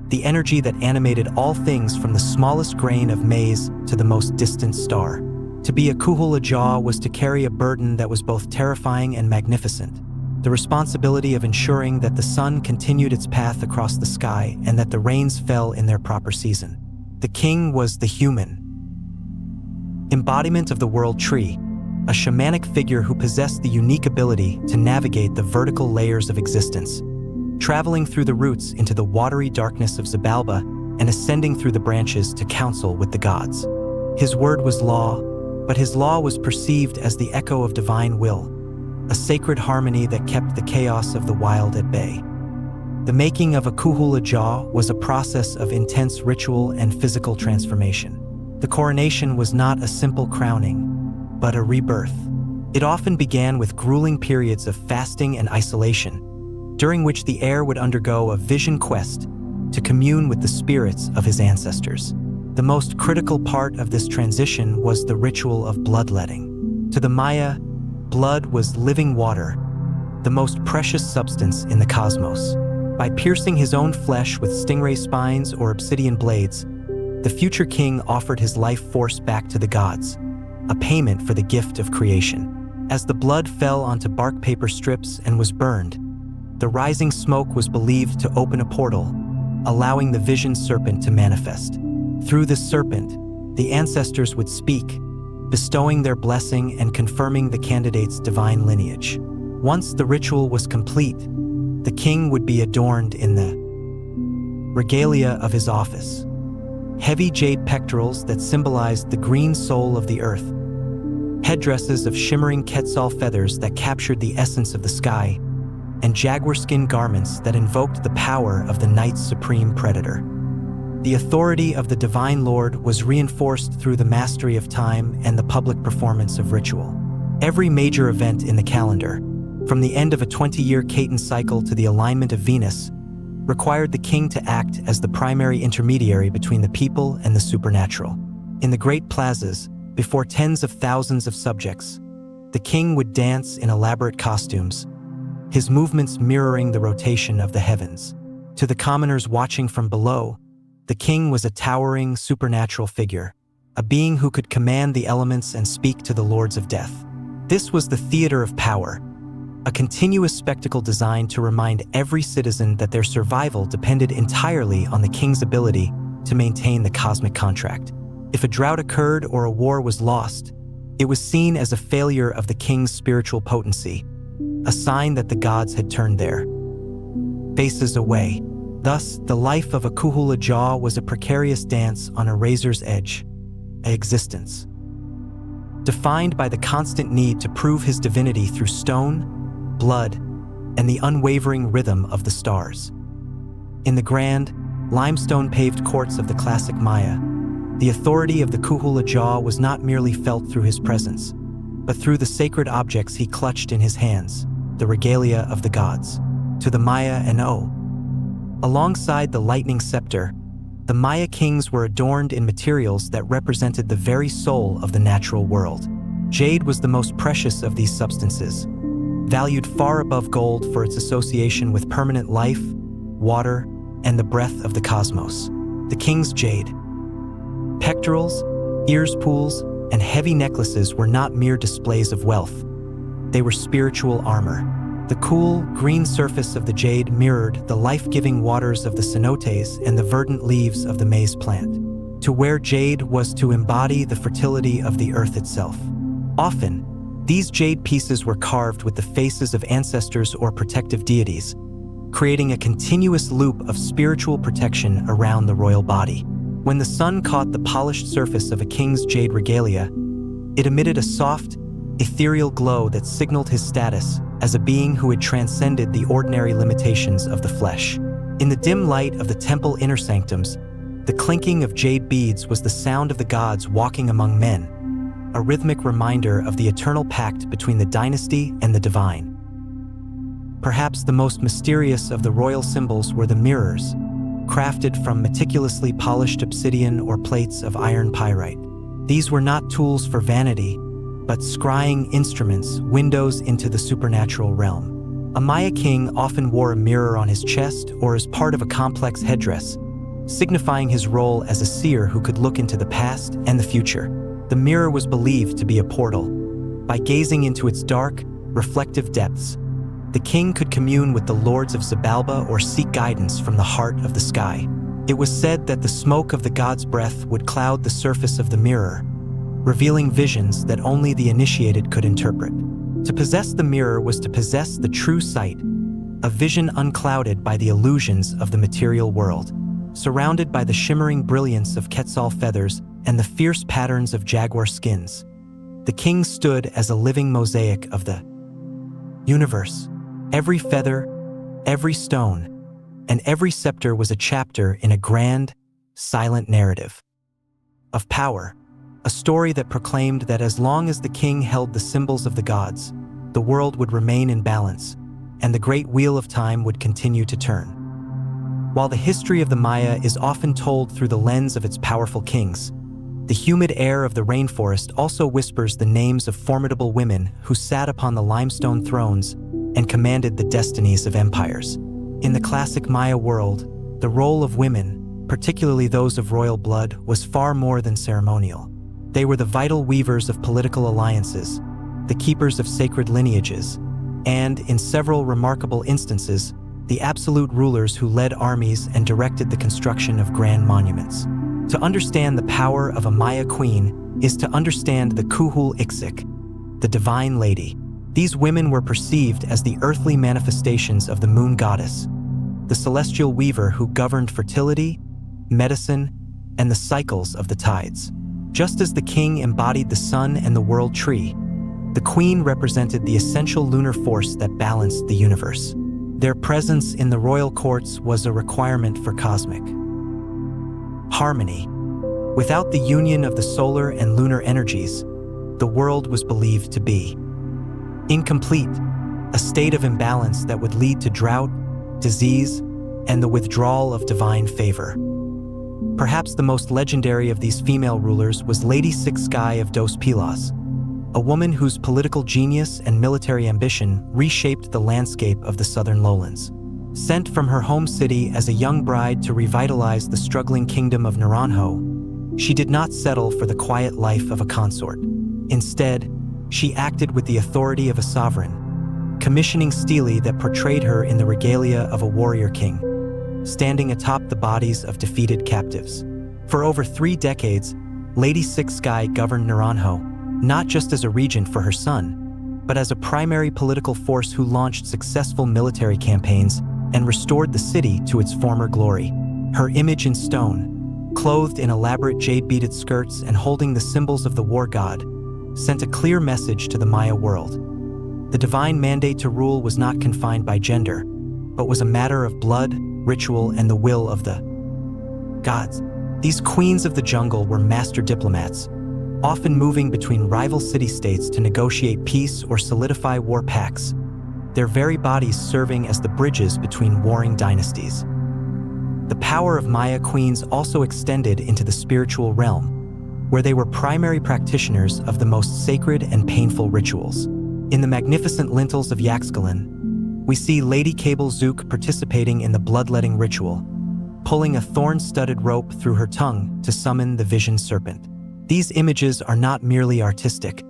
the energy that animated all things from the smallest grain of maize to the most distant star. To be a Kuhula Jaw was to carry a burden that was both terrifying and magnificent, the responsibility of ensuring that the sun continued its path across the sky and that the rains fell in their proper season. The king was the human embodiment of the world tree, a shamanic figure who possessed the unique ability to navigate the vertical layers of existence, traveling through the roots into the watery darkness of Xibalba and ascending through the branches to counsel with the gods. His word was law, but his law was perceived as the echo of divine will, a sacred harmony that kept the chaos of the wild at bay. The making of a Kuhula jaw was a process of intense ritual and physical transformation. The coronation was not a simple crowning, but a rebirth. It often began with grueling periods of fasting and isolation, during which the heir would undergo a vision quest to commune with the spirits of his ancestors. The most critical part of this transition was the ritual of bloodletting. To the Maya, blood was living water, the most precious substance in the cosmos. By piercing his own flesh with stingray spines or obsidian blades, the future king offered his life force back to the gods, a payment for the gift of creation. As the blood fell onto bark paper strips and was burned, the rising smoke was believed to open a portal, allowing the vision serpent to manifest. Through this serpent, the ancestors would speak, bestowing their blessing and confirming the candidate's divine lineage. Once the ritual was complete, the king would be adorned in the regalia of his office. Heavy jade pectorals that symbolized the green soul of the earth, headdresses of shimmering quetzal feathers that captured the essence of the sky, and jaguar skin garments that invoked the power of the night's supreme predator. The authority of the Divine Lord was reinforced through the mastery of time and the public performance of ritual. Every major event in the calendar, from the end of a 20-year Caton cycle to the alignment of Venus, required the king to act as the primary intermediary between the people and the supernatural. In the great plazas, before tens of thousands of subjects, the king would dance in elaborate costumes, his movements mirroring the rotation of the heavens. To the commoners watching from below, the king was a towering, supernatural figure, a being who could command the elements and speak to the lords of death. This was the theater of power, a continuous spectacle designed to remind every citizen that their survival depended entirely on the king's ability to maintain the cosmic contract. If a drought occurred or a war was lost, it was seen as a failure of the king's spiritual potency, a sign that the gods had turned their faces away. Thus, the life of a Kuhula jaw was a precarious dance on a razor's edge, an existence defined by the constant need to prove his divinity through stone, blood, and the unwavering rhythm of the stars. In the grand, limestone-paved courts of the classic Maya, the authority of the Kuhula jaw was not merely felt through his presence, but through the sacred objects he clutched in his hands, the regalia of the gods. To the Maya and alongside the lightning scepter, the Maya kings were adorned in materials that represented the very soul of the natural world. Jade was the most precious of these substances, valued far above gold for its association with permanent life, water, and the breath of the cosmos. The king's jade pectorals, ears pools, and heavy necklaces were not mere displays of wealth. They were spiritual armor. The cool, green surface of the jade mirrored the life-giving waters of the cenotes and the verdant leaves of the maize plant. To wear jade was to embody the fertility of the earth itself. Often, these jade pieces were carved with the faces of ancestors or protective deities, creating a continuous loop of spiritual protection around the royal body. When the sun caught the polished surface of a king's jade regalia, it emitted a soft, ethereal glow that signaled his status as a being who had transcended the ordinary limitations of the flesh. In the dim light of the temple inner sanctums, the clinking of jade beads was the sound of the gods walking among men, a rhythmic reminder of the eternal pact between the dynasty and the divine. Perhaps the most mysterious of the royal symbols were the mirrors, crafted from meticulously polished obsidian or plates of iron pyrite. These were not tools for vanity, but scrying instruments, windows into the supernatural realm. A Maya king often wore a mirror on his chest or as part of a complex headdress, signifying his role as a seer who could look into the past and the future. The mirror was believed to be a portal. By gazing into its dark, reflective depths, The king could commune with the lords of Xibalba or seek guidance from the heart of the sky. It was said that the smoke of the god's breath would cloud the surface of the mirror, revealing visions that only the initiated could interpret. To possess the mirror was to possess the true sight, a vision unclouded by the illusions of the material world. Surrounded by the shimmering brilliance of Quetzal feathers and the fierce patterns of jaguar skins, the king stood as a living mosaic of the universe. Every feather, every stone, and every scepter was a chapter in a grand, silent narrative of power, a story that proclaimed that as long as the king held the symbols of the gods, the world would remain in balance, and the great wheel of time would continue to turn. While the history of the Maya is often told through the lens of its powerful kings, the humid air of the rainforest also whispers the names of formidable women who sat upon the limestone thrones and commanded the destinies of empires. In the classic Maya world, the role of women, particularly those of royal blood, was far more than ceremonial. They were the vital weavers of political alliances, the keepers of sacred lineages, and, in several remarkable instances, the absolute rulers who led armies and directed the construction of grand monuments. To understand the power of a Maya queen is to understand the Kuhul Ixik, the divine lady. These women were perceived as the earthly manifestations of the moon goddess, the celestial weaver who governed fertility, medicine, and the cycles of the tides. Just as the king embodied the sun and the world tree, the queen represented the essential lunar force that balanced the universe. Their presence in the royal courts was a requirement for cosmic harmony. Without the union of the solar and lunar energies, the world was believed to be incomplete, a state of imbalance that would lead to drought, disease, and the withdrawal of divine favor. Perhaps the most legendary of these female rulers was Lady Six Sky of Dos Pilas, a woman whose political genius and military ambition reshaped the landscape of the southern lowlands. Sent from her home city as a young bride to revitalize the struggling kingdom of Naranjo, she did not settle for the quiet life of a consort. Instead, she acted with the authority of a sovereign, commissioning stelae that portrayed her in the regalia of a warrior king, standing atop the bodies of defeated captives. For over 3 decades, Lady Six Sky governed Naranjo, not just as a regent for her son, but as a primary political force who launched successful military campaigns and restored the city to its former glory. Her image in stone, clothed in elaborate jade-beaded skirts and holding the symbols of the war god, sent a clear message to the Maya world. The divine mandate to rule was not confined by gender, but was a matter of blood, ritual, and the will of the gods. These queens of the jungle were master diplomats, often moving between rival city-states to negotiate peace or solidify war pacts, their very bodies serving as the bridges between warring dynasties. The power of Maya queens also extended into the spiritual realm, where they were primary practitioners of the most sacred and painful rituals. In the magnificent lintels of Yaxchilan, we see Lady Cable Zook participating in the bloodletting ritual, pulling a thorn-studded rope through her tongue to summon the vision serpent. These images are not merely artistic.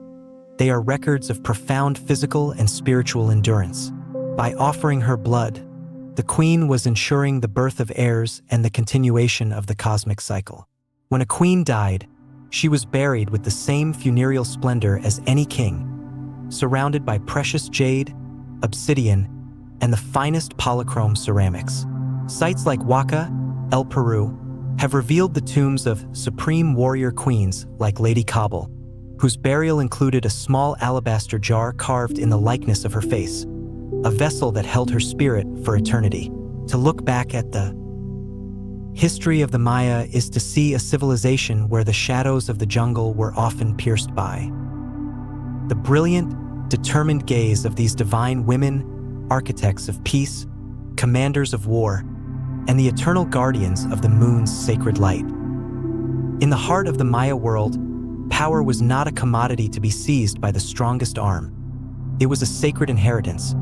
They are records of profound physical and spiritual endurance. By offering her blood, the queen was ensuring the birth of heirs and the continuation of the cosmic cycle. When a queen died, she was buried with the same funereal splendor as any king, surrounded by precious jade, obsidian, and the finest polychrome ceramics. Sites like Waka, El Peru, have revealed the tombs of supreme warrior queens like Lady Cobbel, whose burial included a small alabaster jar carved in the likeness of her face, a vessel that held her spirit for eternity. To look back at the history of the Maya is to see a civilization where the shadows of the jungle were often pierced by the brilliant, determined gaze of these divine women, architects of peace, commanders of war, and the eternal guardians of the moon's sacred light. In the heart of the Maya world, power was not a commodity to be seized by the strongest arm. It was a sacred inheritance,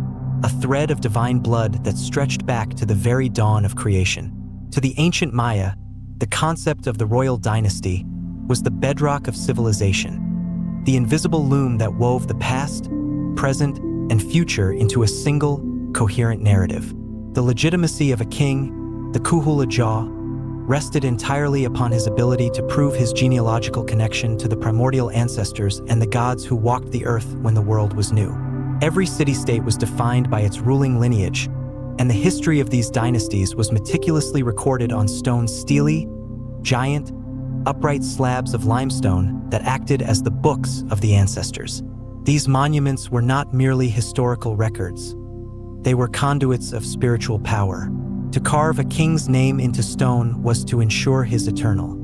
a thread of divine blood that stretched back to the very dawn of creation. To the ancient Maya, the concept of the royal dynasty was the bedrock of civilization, the invisible loom that wove the past, present, and future into a single, coherent narrative. The legitimacy of a king, the Kuhula Jaw, rested entirely upon his ability to prove his genealogical connection to the primordial ancestors and the gods who walked the earth when the world was new. Every city-state was defined by its ruling lineage, and the history of these dynasties was meticulously recorded on stone stelae, giant, upright slabs of limestone that acted as the books of the ancestors. These monuments were not merely historical records. They were conduits of spiritual power. To carve a king's name into stone was to ensure his eternal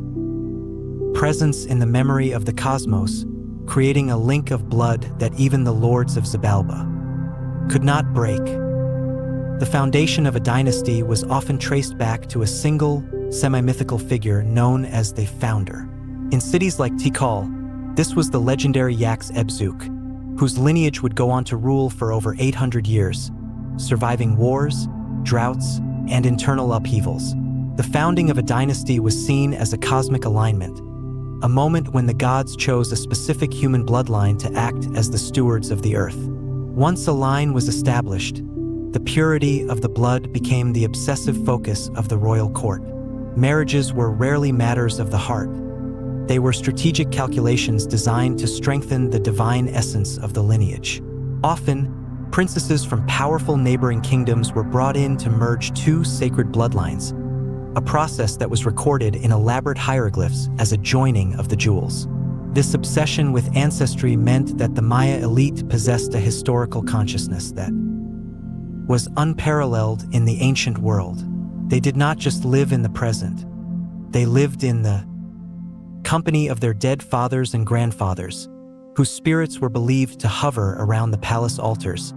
presence in the memory of the cosmos, creating a link of blood that even the lords of Xibalba could not break. The foundation of a dynasty was often traced back to a single, semi-mythical figure known as the founder. In cities like Tikal, this was the legendary Yax Ebzuk, whose lineage would go on to rule for over 800 years, surviving wars, droughts, and internal upheavals. The founding of a dynasty was seen as a cosmic alignment, a moment when the gods chose a specific human bloodline to act as the stewards of the earth. Once a line was established, the purity of the blood became the obsessive focus of the royal court. Marriages were rarely matters of the heart. They were strategic calculations designed to strengthen the divine essence of the lineage. Often, princesses from powerful neighboring kingdoms were brought in to merge two sacred bloodlines, a process that was recorded in elaborate hieroglyphs as a joining of the jewels. This obsession with ancestry meant that the Maya elite possessed a historical consciousness that was unparalleled in the ancient world. They did not just live in the present, they lived in the company of their dead fathers and grandfathers, whose spirits were believed to hover around the palace altars,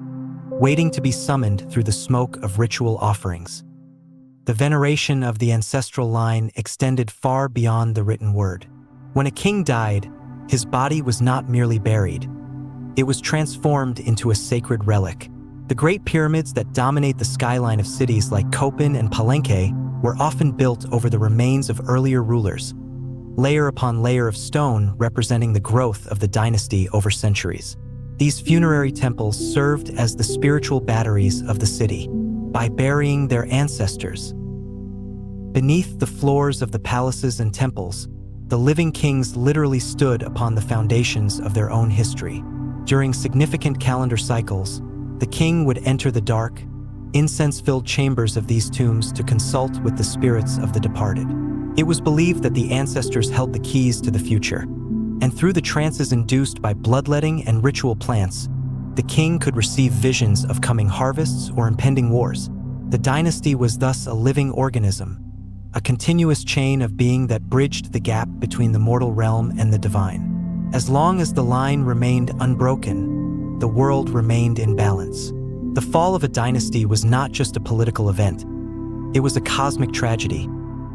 waiting to be summoned through the smoke of ritual offerings. The veneration of the ancestral line extended far beyond the written word. When a king died, his body was not merely buried. It was transformed into a sacred relic. The great pyramids that dominate the skyline of cities like Copan and Palenque were often built over the remains of earlier rulers, layer upon layer of stone representing the growth of the dynasty over centuries. These funerary temples served as the spiritual batteries of the city. By burying their ancestors beneath the floors of the palaces and temples, the living kings literally stood upon the foundations of their own history. During significant calendar cycles, the king would enter the dark, incense-filled chambers of these tombs to consult with the spirits of the departed. It was believed that the ancestors held the keys to the future, and through the trances induced by bloodletting and ritual plants, the king could receive visions of coming harvests or impending wars. The dynasty was thus a living organism, a continuous chain of being that bridged the gap between the mortal realm and the divine. As long as the line remained unbroken, the world remained in balance. The fall of a dynasty was not just a political event. It was a cosmic tragedy,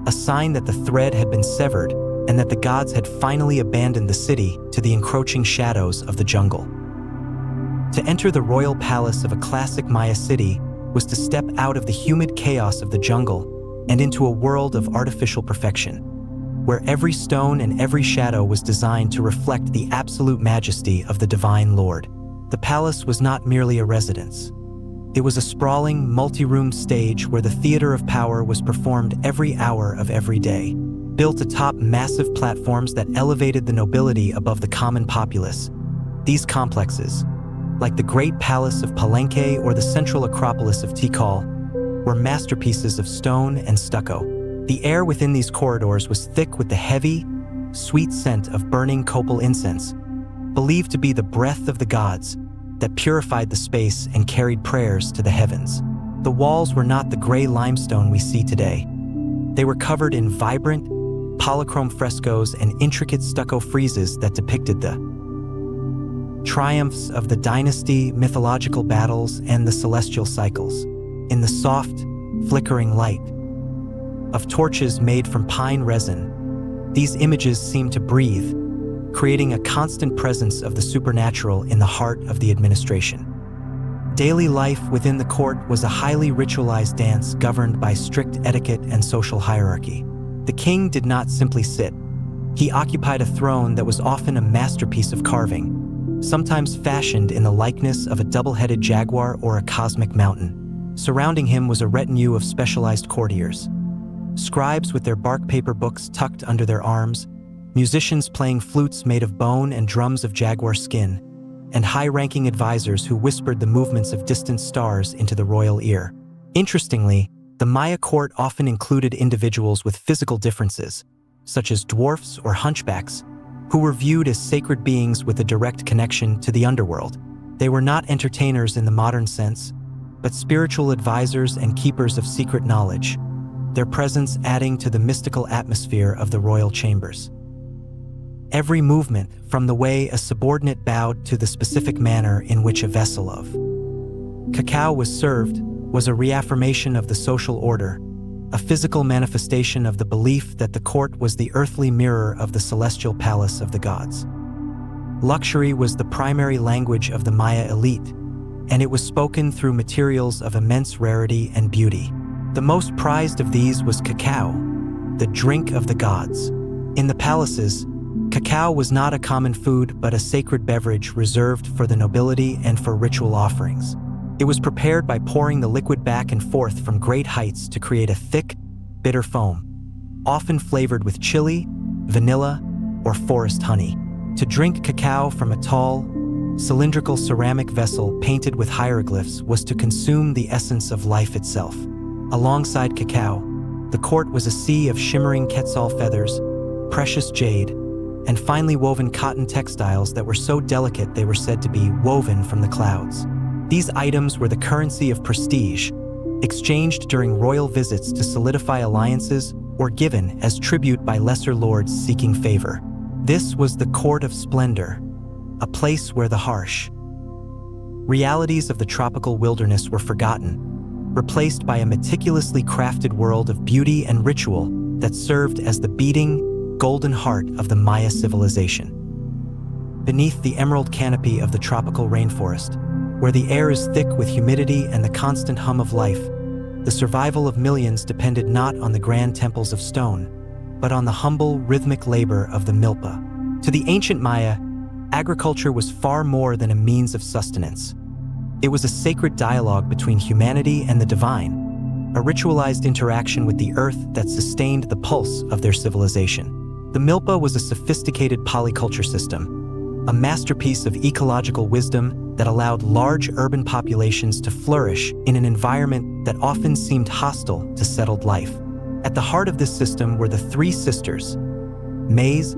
a sign that the thread had been severed and that the gods had finally abandoned the city to the encroaching shadows of the jungle. To enter the royal palace of a classic Maya city was to step out of the humid chaos of the jungle and into a world of artificial perfection, where every stone and every shadow was designed to reflect the absolute majesty of the divine Lord. The palace was not merely a residence. It was a sprawling, multi-room stage where the theater of power was performed every hour of every day. Built atop massive platforms that elevated the nobility above the common populace, these complexes, like the Great Palace of Palenque or the Central Acropolis of Tikal, were masterpieces of stone and stucco. The air within these corridors was thick with the heavy, sweet scent of burning copal incense, believed to be the breath of the gods that purified the space and carried prayers to the heavens. The walls were not the gray limestone we see today. They were covered in vibrant, polychrome frescoes and intricate stucco friezes that depicted the triumphs of the dynasty, mythological battles, and the celestial cycles. In the soft, flickering light of torches made from pine resin, these images seemed to breathe, creating a constant presence of the supernatural in the heart of the administration. Daily life within the court was a highly ritualized dance governed by strict etiquette and social hierarchy. The king did not simply sit. He occupied a throne that was often a masterpiece of carving, sometimes fashioned in the likeness of a double-headed jaguar or a cosmic mountain. Surrounding him was a retinue of specialized courtiers. Scribes with their bark paper books tucked under their arms, musicians playing flutes made of bone and drums of jaguar skin, and high-ranking advisors who whispered the movements of distant stars into the royal ear. Interestingly, the Maya court often included individuals with physical differences, such as dwarfs or hunchbacks, who were viewed as sacred beings with a direct connection to the underworld. They were not entertainers in the modern sense, but spiritual advisors and keepers of secret knowledge, their presence adding to the mystical atmosphere of the royal chambers. Every movement, from the way a subordinate bowed to the specific manner in which a vessel of cacao was served, was a reaffirmation of the social order, a physical manifestation of the belief that the court was the earthly mirror of the celestial palace of the gods. Luxury was the primary language of the Maya elite, and it was spoken through materials of immense rarity and beauty. The most prized of these was cacao, the drink of the gods. In the palaces, cacao was not a common food but a sacred beverage reserved for the nobility and for ritual offerings. It was prepared by pouring the liquid back and forth from great heights to create a thick, bitter foam, often flavored with chili, vanilla, or forest honey. To drink cacao from a tall, cylindrical ceramic vessel painted with hieroglyphs was to consume the essence of life itself. Alongside cacao, the court was a sea of shimmering quetzal feathers, precious jade, and finely woven cotton textiles that were so delicate they were said to be woven from the clouds. These items were the currency of prestige, exchanged during royal visits to solidify alliances or given as tribute by lesser lords seeking favor. This was the court of splendor, a place where the harsh realities of the tropical wilderness were forgotten, replaced by a meticulously crafted world of beauty and ritual that served as the beating, golden heart of the Maya civilization. Beneath the emerald canopy of the tropical rainforest, where the air is thick with humidity and the constant hum of life, the survival of millions depended not on the grand temples of stone, but on the humble, rhythmic labor of the Milpa. To the ancient Maya, agriculture was far more than a means of sustenance. It was a sacred dialogue between humanity and the divine, a ritualized interaction with the earth that sustained the pulse of their civilization. The Milpa was a sophisticated polyculture system, a masterpiece of ecological wisdom that allowed large urban populations to flourish in an environment that often seemed hostile to settled life. At the heart of this system were the three sisters: maize,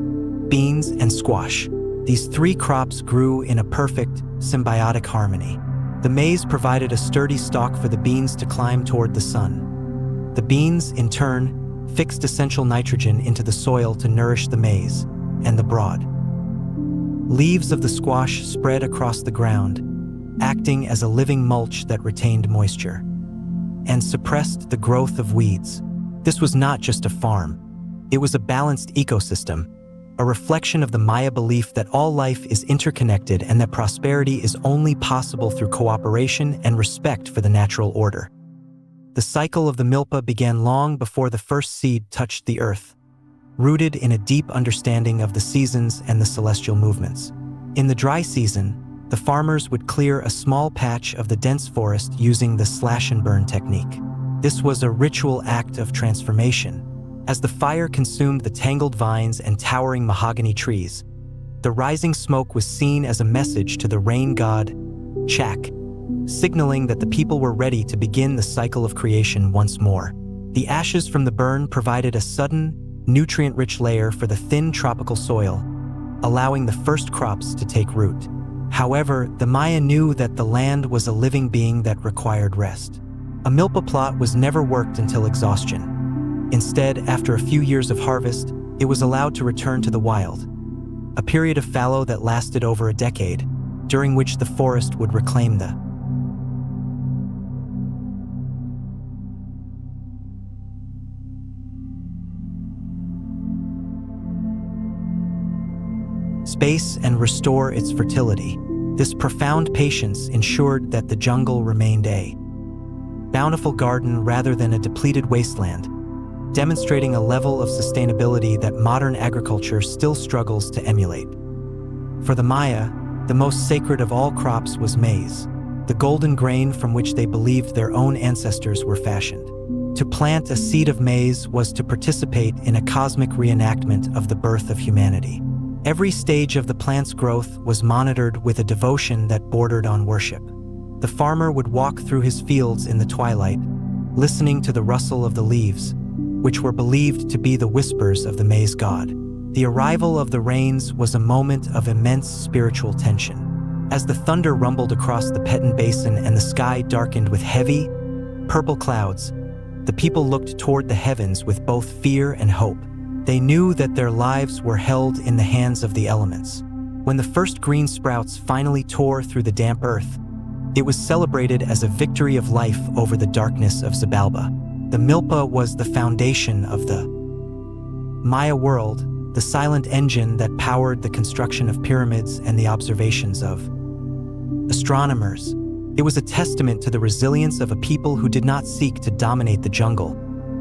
beans, and squash. These three crops grew in a perfect, symbiotic harmony. The maize provided a sturdy stalk for the beans to climb toward the sun. The beans, in turn, fixed essential nitrogen into the soil to nourish the maize, and the broad leaves of the squash spread across the ground, acting as a living mulch that retained moisture and suppressed the growth of weeds. This was not just a farm. It was a balanced ecosystem, a reflection of the Maya belief that all life is interconnected and that prosperity is only possible through cooperation and respect for the natural order. The cycle of the Milpa began long before the first seed touched the earth, rooted in a deep understanding of the seasons and the celestial movements. In the dry season, the farmers would clear a small patch of the dense forest using the slash-and-burn technique. This was a ritual act of transformation. As the fire consumed the tangled vines and towering mahogany trees, the rising smoke was seen as a message to the rain god, Chak, signaling that the people were ready to begin the cycle of creation once more. The ashes from the burn provided a sudden, nutrient-rich layer for the thin tropical soil, allowing the first crops to take root. However, the Maya knew that the land was a living being that required rest. A milpa plot was never worked until exhaustion. Instead, after a few years of harvest, it was allowed to return to the wild, a period of fallow that lasted over a decade, during which the forest would reclaim the space and restore its fertility. This profound patience ensured that the jungle remained a bountiful garden rather than a depleted wasteland, demonstrating a level of sustainability that modern agriculture still struggles to emulate. For the Maya, the most sacred of all crops was maize. the golden grain from which they believed their own ancestors were fashioned. To plant a seed of maize was to participate in a cosmic reenactment of the birth of humanity. Every stage of the plant's growth was monitored with a devotion that bordered on worship. The farmer would walk through his fields in the twilight, listening to the rustle of the leaves, which were believed to be the whispers of the maize god. The arrival of the rains was a moment of immense spiritual tension. As the thunder rumbled across the Petén Basin and the sky darkened with heavy, purple clouds, the people looked toward the heavens with both fear and hope. They knew that their lives were held in the hands of the elements. When the first green sprouts finally tore through the damp earth, it was celebrated as a victory of life over the darkness of Xibalba. The Milpa was the foundation of the Maya world, the silent engine that powered the construction of pyramids and the observations of astronomers. It was a testament to the resilience of a people who did not seek to dominate the jungle,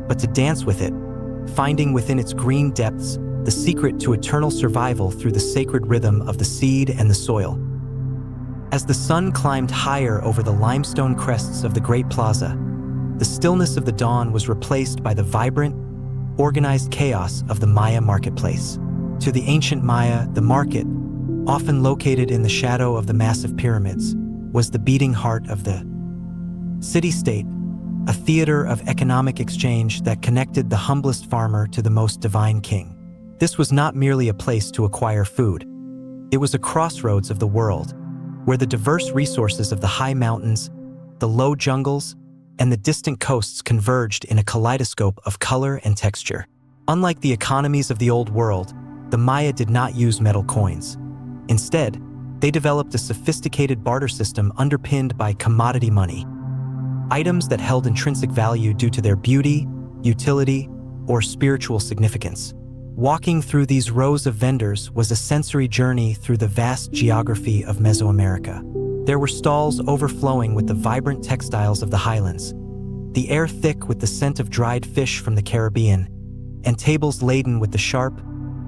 but to dance with it, finding within its green depths the secret to eternal survival through the sacred rhythm of the seed and the soil. As the sun climbed higher over the limestone crests of the Great Plaza, the stillness of the dawn was replaced by the vibrant, organized chaos of the Maya marketplace. To the ancient Maya, the market, often located in the shadow of the massive pyramids, was the beating heart of the city-state, a theater of economic exchange that connected the humblest farmer to the most divine king. This was not merely a place to acquire food. It was a crossroads of the world, where the diverse resources of the high mountains, the low jungles, and the distant coasts converged in a kaleidoscope of color and texture. Unlike the economies of the Old World, the Maya did not use metal coins. Instead, they developed a sophisticated barter system underpinned by commodity money, items that held intrinsic value due to their beauty, utility, or spiritual significance. Walking through these rows of vendors was a sensory journey through the vast geography of Mesoamerica. There were stalls overflowing with the vibrant textiles of the highlands, the air thick with the scent of dried fish from the Caribbean, and tables laden with the sharp,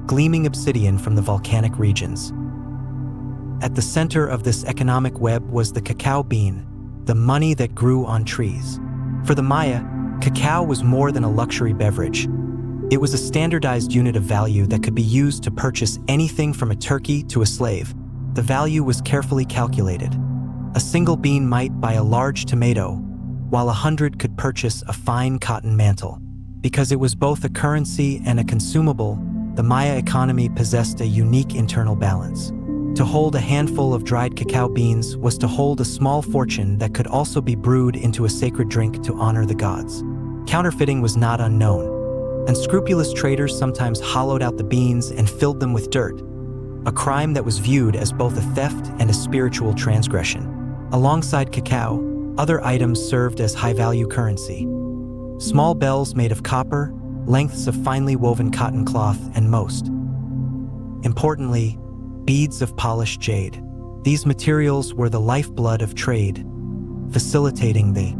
gleaming obsidian from the volcanic regions. At the center of this economic web was the cacao bean, the money that grew on trees. For the Maya, cacao was more than a luxury beverage. It was a standardized unit of value that could be used to purchase anything from a turkey to a slave. The value was carefully calculated. A single bean might buy a large tomato, while 100 could purchase a fine cotton mantle. Because it was both a currency and a consumable, the Maya economy possessed a unique internal balance. To hold a handful of dried cacao beans was to hold a small fortune that could also be brewed into a sacred drink to honor the gods. Counterfeiting was not unknown. Unscrupulous traders sometimes hollowed out the beans and filled them with dirt, a crime that was viewed as both a theft and a spiritual transgression. Alongside cacao, other items served as high-value currency. Small bells made of copper, lengths of finely woven cotton cloth, and most importantly, beads of polished jade. These materials were the lifeblood of trade, facilitating the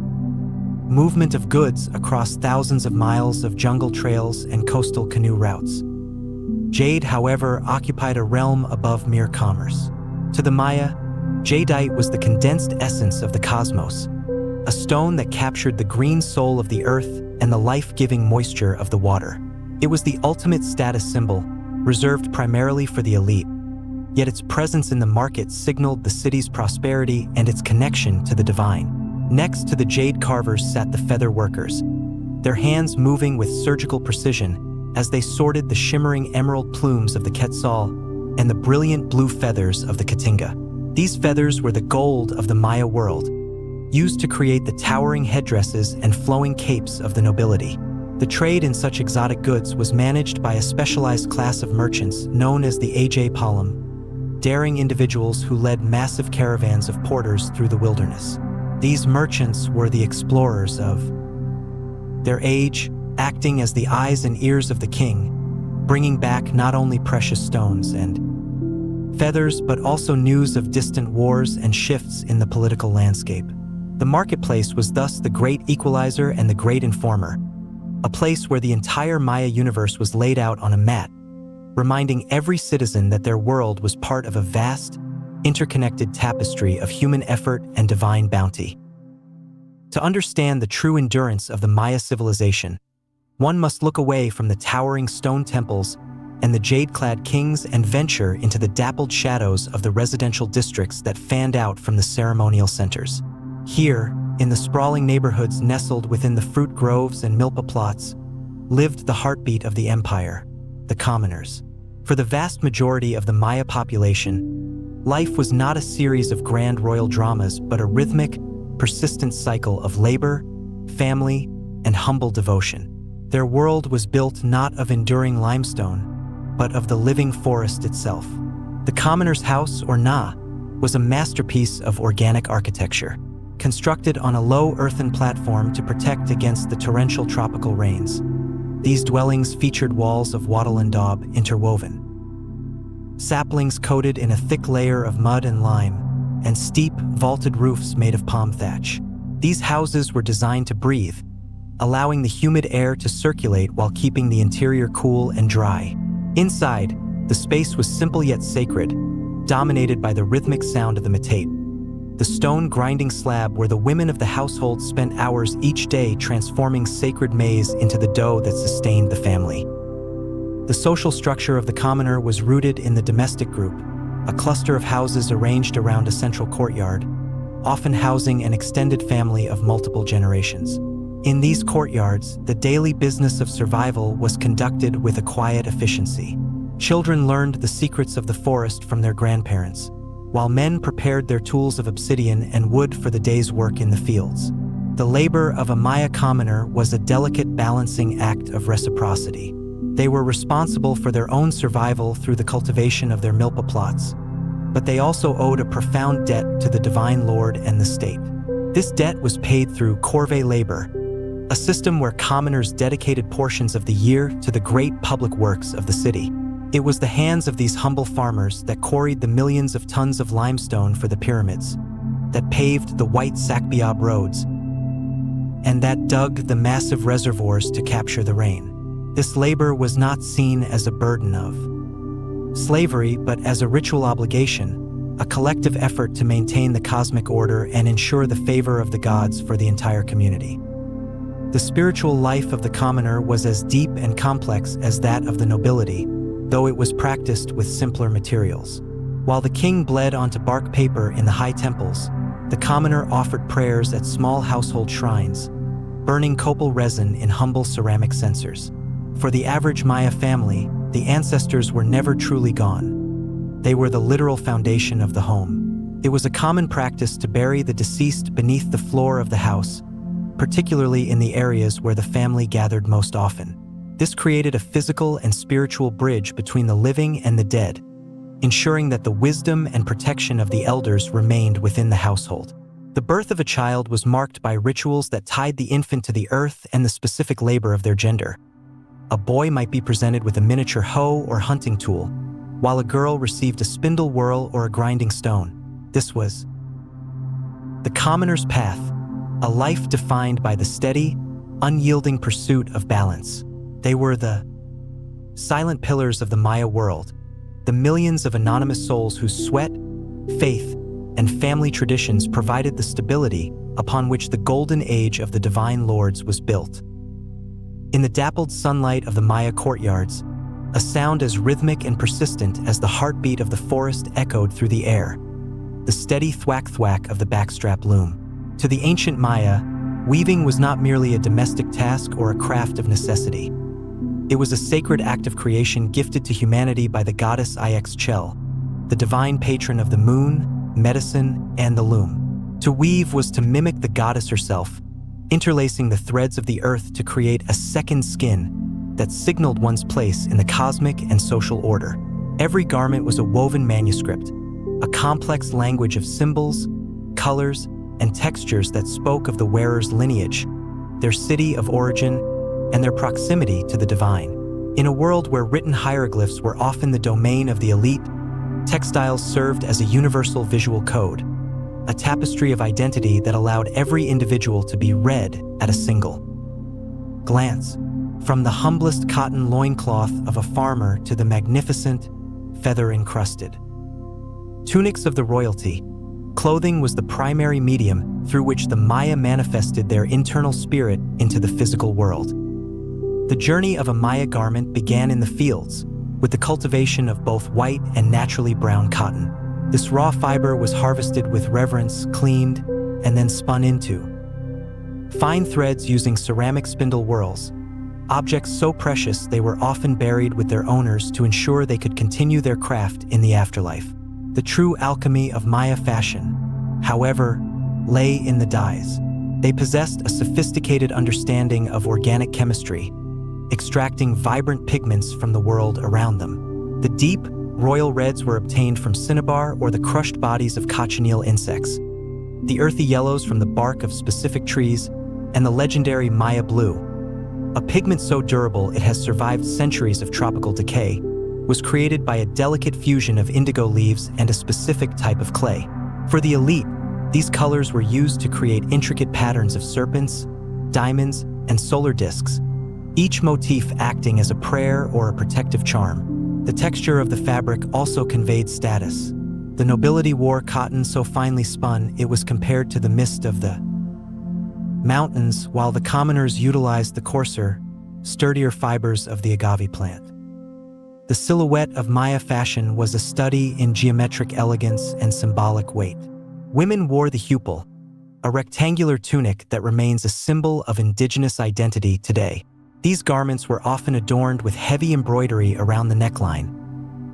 movement of goods across thousands of miles of jungle trails and coastal canoe routes. Jade, however, occupied a realm above mere commerce. To the Maya, jadeite was the condensed essence of the cosmos, a stone that captured the green soul of the earth and the life-giving moisture of the water. It was the ultimate status symbol, reserved primarily for the elite. Yet its presence in the market signaled the city's prosperity and its connection to the divine. Next to the jade carvers sat the feather workers, their hands moving with surgical precision as they sorted the shimmering emerald plumes of the quetzal and the brilliant blue feathers of the cotinga. These feathers were the gold of the Maya world, used to create the towering headdresses and flowing capes of the nobility. The trade in such exotic goods was managed by a specialized class of merchants known as the Aj Palom, daring individuals who led massive caravans of porters through the wilderness. These merchants were the explorers of their age, acting as the eyes and ears of the king, bringing back not only precious stones and feathers, but also news of distant wars and shifts in the political landscape. The marketplace was thus the great equalizer and the great informer, a place where the entire Maya universe was laid out on a mat, reminding every citizen that their world was part of a vast, interconnected tapestry of human effort and divine bounty. To understand the true endurance of the Maya civilization, one must look away from the towering stone temples and the jade-clad kings and venture into the dappled shadows of the residential districts that fanned out from the ceremonial centers. Here, in the sprawling neighborhoods nestled within the fruit groves and milpa plots, lived the heartbeat of the empire, the commoners. For the vast majority of the Maya population, life was not a series of grand royal dramas but a rhythmic, persistent cycle of labor, family, and humble devotion. Their world was built not of enduring limestone, but of the living forest itself. The commoner's house, or na, was a masterpiece of organic architecture, constructed on a low earthen platform to protect against the torrential tropical rains. These dwellings featured walls of wattle and daub interwoven, saplings coated in a thick layer of mud and lime, and steep, vaulted roofs made of palm thatch. These houses were designed to breathe, allowing the humid air to circulate while keeping the interior cool and dry. Inside, the space was simple yet sacred, dominated by the rhythmic sound of the metate, the stone grinding slab where the women of the household spent hours each day transforming sacred maize into the dough that sustained the family. The social structure of the commoner was rooted in the domestic group, a cluster of houses arranged around a central courtyard, often housing an extended family of multiple generations. In these courtyards, the daily business of survival was conducted with a quiet efficiency. Children learned the secrets of the forest from their grandparents, while men prepared their tools of obsidian and wood for the day's work in the fields. The labor of a Maya commoner was a delicate balancing act of reciprocity. They were responsible for their own survival through the cultivation of their milpa plots, but they also owed a profound debt to the divine lord and the state. This debt was paid through corvée labor, a system where commoners dedicated portions of the year to the great public works of the city. It was the hands of these humble farmers that quarried the millions of tons of limestone for the pyramids, that paved the white Sakbiab roads, and that dug the massive reservoirs to capture the rain. This labor was not seen as a burden of slavery, but as a ritual obligation, a collective effort to maintain the cosmic order and ensure the favor of the gods for the entire community. The spiritual life of the commoner was as deep and complex as that of the nobility, though it was practiced with simpler materials. While the king bled onto bark paper in the high temples, the commoner offered prayers at small household shrines, burning copal resin in humble ceramic censers. For the average Maya family, the ancestors were never truly gone. They were the literal foundation of the home. It was a common practice to bury the deceased beneath the floor of the house, particularly in the areas where the family gathered most often. This created a physical and spiritual bridge between the living and the dead, ensuring that the wisdom and protection of the elders remained within the household. The birth of a child was marked by rituals that tied the infant to the earth and the specific labor of their gender. A boy might be presented with a miniature hoe or hunting tool, while a girl received a spindle whorl or a grinding stone. This was the commoner's path, a life defined by the steady, unyielding pursuit of balance. They were the silent pillars of the Maya world, the millions of anonymous souls whose sweat, faith, and family traditions provided the stability upon which the golden age of the divine lords was built. In the dappled sunlight of the Maya courtyards, a sound as rhythmic and persistent as the heartbeat of the forest echoed through the air, the steady thwack-thwack of the backstrap loom. To the ancient Maya, weaving was not merely a domestic task or a craft of necessity. It was a sacred act of creation gifted to humanity by the goddess Ixchel, the divine patron of the moon, medicine, and the loom. To weave was to mimic the goddess herself, interlacing the threads of the earth to create a second skin that signaled one's place in the cosmic and social order. Every garment was a woven manuscript, a complex language of symbols, colors, and textures that spoke of the wearer's lineage, their city of origin, and their proximity to the divine. In a world where written hieroglyphs were often the domain of the elite, textiles served as a universal visual code, a tapestry of identity that allowed every individual to be read at a single glance. From the humblest cotton loincloth of a farmer to the magnificent, feather-encrusted Tunics of the royalty. Clothing was the primary medium through which the Maya manifested their internal spirit into the physical world. The journey of a Maya garment began in the fields, with the cultivation of both white and naturally brown cotton. This raw fiber was harvested with reverence, cleaned, and then spun into fine threads using ceramic spindle whorls, objects so precious they were often buried with their owners to ensure they could continue their craft in the afterlife. The true alchemy of Maya fashion, however, lay in the dyes. They possessed a sophisticated understanding of organic chemistry, extracting vibrant pigments from the world around them. The deep, royal reds were obtained from cinnabar or the crushed bodies of cochineal insects, the earthy yellows from the bark of specific trees, and the legendary Maya blue, a pigment so durable it has survived centuries of tropical decay, was created by a delicate fusion of indigo leaves and a specific type of clay. For the elite, these colors were used to create intricate patterns of serpents, diamonds, and solar discs, each motif acting as a prayer or a protective charm. The texture of the fabric also conveyed status. The nobility wore cotton so finely spun it was compared to the mist of the mountains, while the commoners utilized the coarser, sturdier fibers of the agave plant. The silhouette of Maya fashion was a study in geometric elegance and symbolic weight. Women wore the hupil, a rectangular tunic that remains a symbol of indigenous identity today. These garments were often adorned with heavy embroidery around the neckline,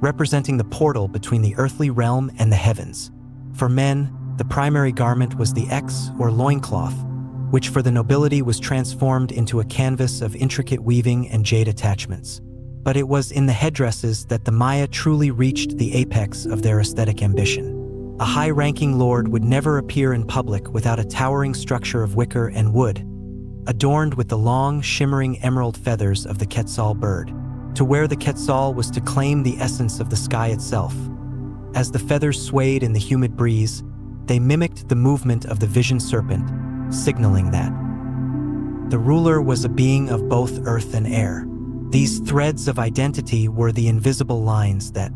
representing the portal between the earthly realm and the heavens. For men, the primary garment was the ex or loincloth, which for the nobility was transformed into a canvas of intricate weaving and jade attachments. But it was in the headdresses that the Maya truly reached the apex of their aesthetic ambition. A high-ranking lord would never appear in public without a towering structure of wicker and wood, adorned with the long, shimmering emerald feathers of the quetzal bird. To wear the quetzal was to claim the essence of the sky itself. As the feathers swayed in the humid breeze, they mimicked the movement of the vision serpent, signaling that the ruler was a being of both earth and air. These threads of identity were the invisible lines that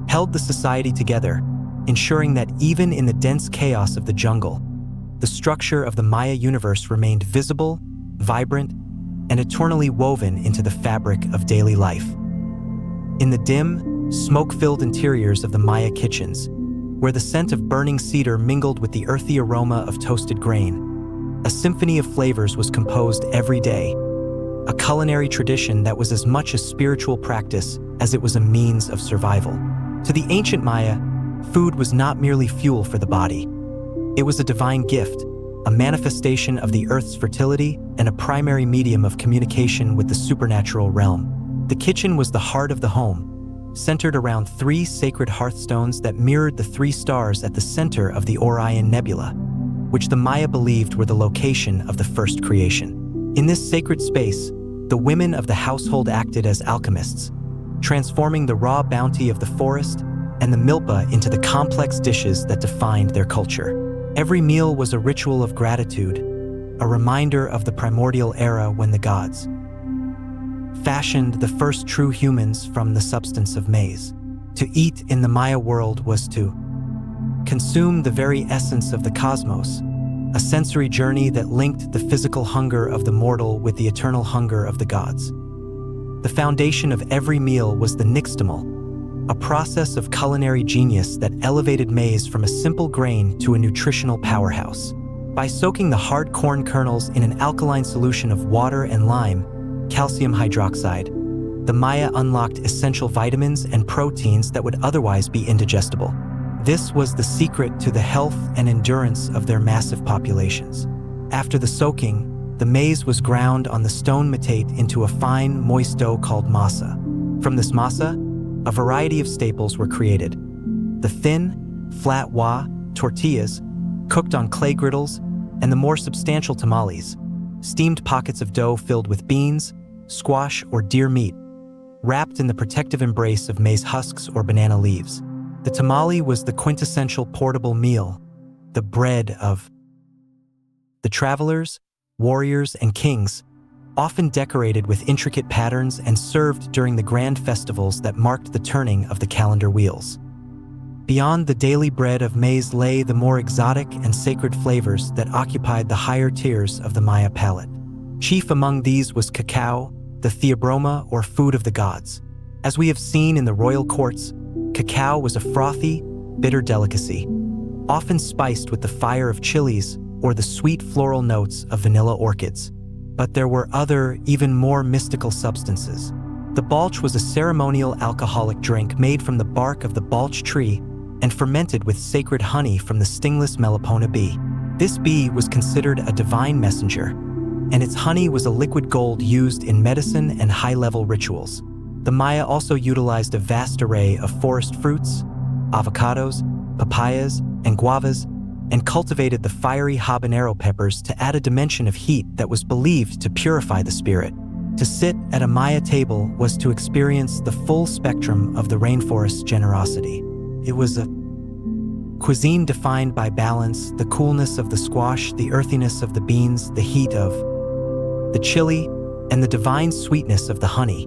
held the society together, ensuring that even in the dense chaos of the jungle, the structure of the Maya universe remained visible, vibrant, and eternally woven into the fabric of daily life. In the dim, smoke-filled interiors of the Maya kitchens, where the scent of burning cedar mingled with the earthy aroma of toasted grain, a symphony of flavors was composed every day, a culinary tradition that was as much a spiritual practice as it was a means of survival. To the ancient Maya, food was not merely fuel for the body. It was a divine gift, a manifestation of the earth's fertility and a primary medium of communication with the supernatural realm. The kitchen was the heart of the home, centered around 3 sacred hearthstones that mirrored the 3 stars at the center of the Orion Nebula, which the Maya believed were the location of the first creation. In this sacred space, the women of the household acted as alchemists, transforming the raw bounty of the forest and the milpa into the complex dishes that defined their culture. Every meal was a ritual of gratitude, a reminder of the primordial era when the gods fashioned the first true humans from the substance of maize. To eat in the Maya world was to consume the very essence of the cosmos, a sensory journey that linked the physical hunger of the mortal with the eternal hunger of the gods. The foundation of every meal was the nixtamal, a process of culinary genius that elevated maize from a simple grain to a nutritional powerhouse. By soaking the hard corn kernels in an alkaline solution of water and lime, calcium hydroxide, the Maya unlocked essential vitamins and proteins that would otherwise be indigestible. This was the secret to the health and endurance of their massive populations. After the soaking, the maize was ground on the stone metate into a fine, moist dough called masa. From this masa, a variety of staples were created. The thin, flat wa, tortillas, cooked on clay griddles, and the more substantial tamales, steamed pockets of dough filled with beans, squash, or deer meat, wrapped in the protective embrace of maize husks or banana leaves. The tamale was the quintessential portable meal, the bread of the travelers, warriors, and kings, often decorated with intricate patterns and served during the grand festivals that marked the turning of the calendar wheels. Beyond the daily bread of maize lay the more exotic and sacred flavors that occupied the higher tiers of the Maya palate. Chief among these was cacao, the theobroma or food of the gods. As we have seen in the royal courts, cacao was a frothy, bitter delicacy, often spiced with the fire of chilies or the sweet floral notes of vanilla orchids. But there were other, even more mystical substances. The balch was a ceremonial alcoholic drink made from the bark of the balch tree and fermented with sacred honey from the stingless Melipona bee. This bee was considered a divine messenger, and its honey was a liquid gold used in medicine and high-level rituals. The Maya also utilized a vast array of forest fruits, avocados, papayas, and guavas, and cultivated the fiery habanero peppers to add a dimension of heat that was believed to purify the spirit. To sit at a Maya table was to experience the full spectrum of the rainforest's generosity. It was a cuisine defined by balance, the coolness of the squash, the earthiness of the beans, the heat of the chili, and the divine sweetness of the honey.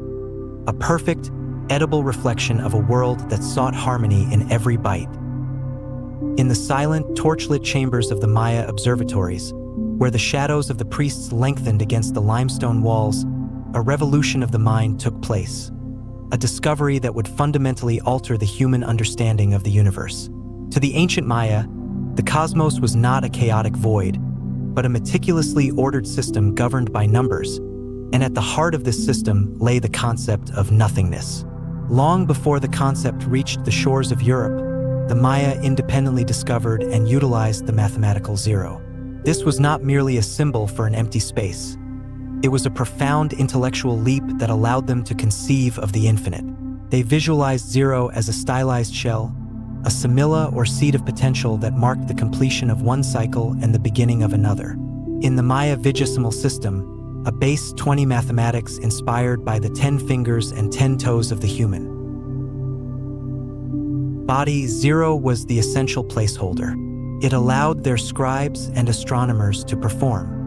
A perfect, edible reflection of a world that sought harmony in every bite. In the silent, torchlit chambers of the Maya observatories, where the shadows of the priests lengthened against the limestone walls, a revolution of the mind took place. A discovery that would fundamentally alter the human understanding of the universe. To the ancient Maya, the cosmos was not a chaotic void, but a meticulously ordered system governed by numbers, and at the heart of this system lay the concept of nothingness. Long before the concept reached the shores of Europe, the Maya independently discovered and utilized the mathematical zero. This was not merely a symbol for an empty space. It was a profound intellectual leap that allowed them to conceive of the infinite. They visualized zero as a stylized shell, a semilla or seed of potential that marked the completion of one cycle and the beginning of another. In the Maya vigesimal system, a base 20 mathematics inspired by the 10 fingers and 10 toes of the human body, zero was the essential placeholder. It allowed their scribes and astronomers to perform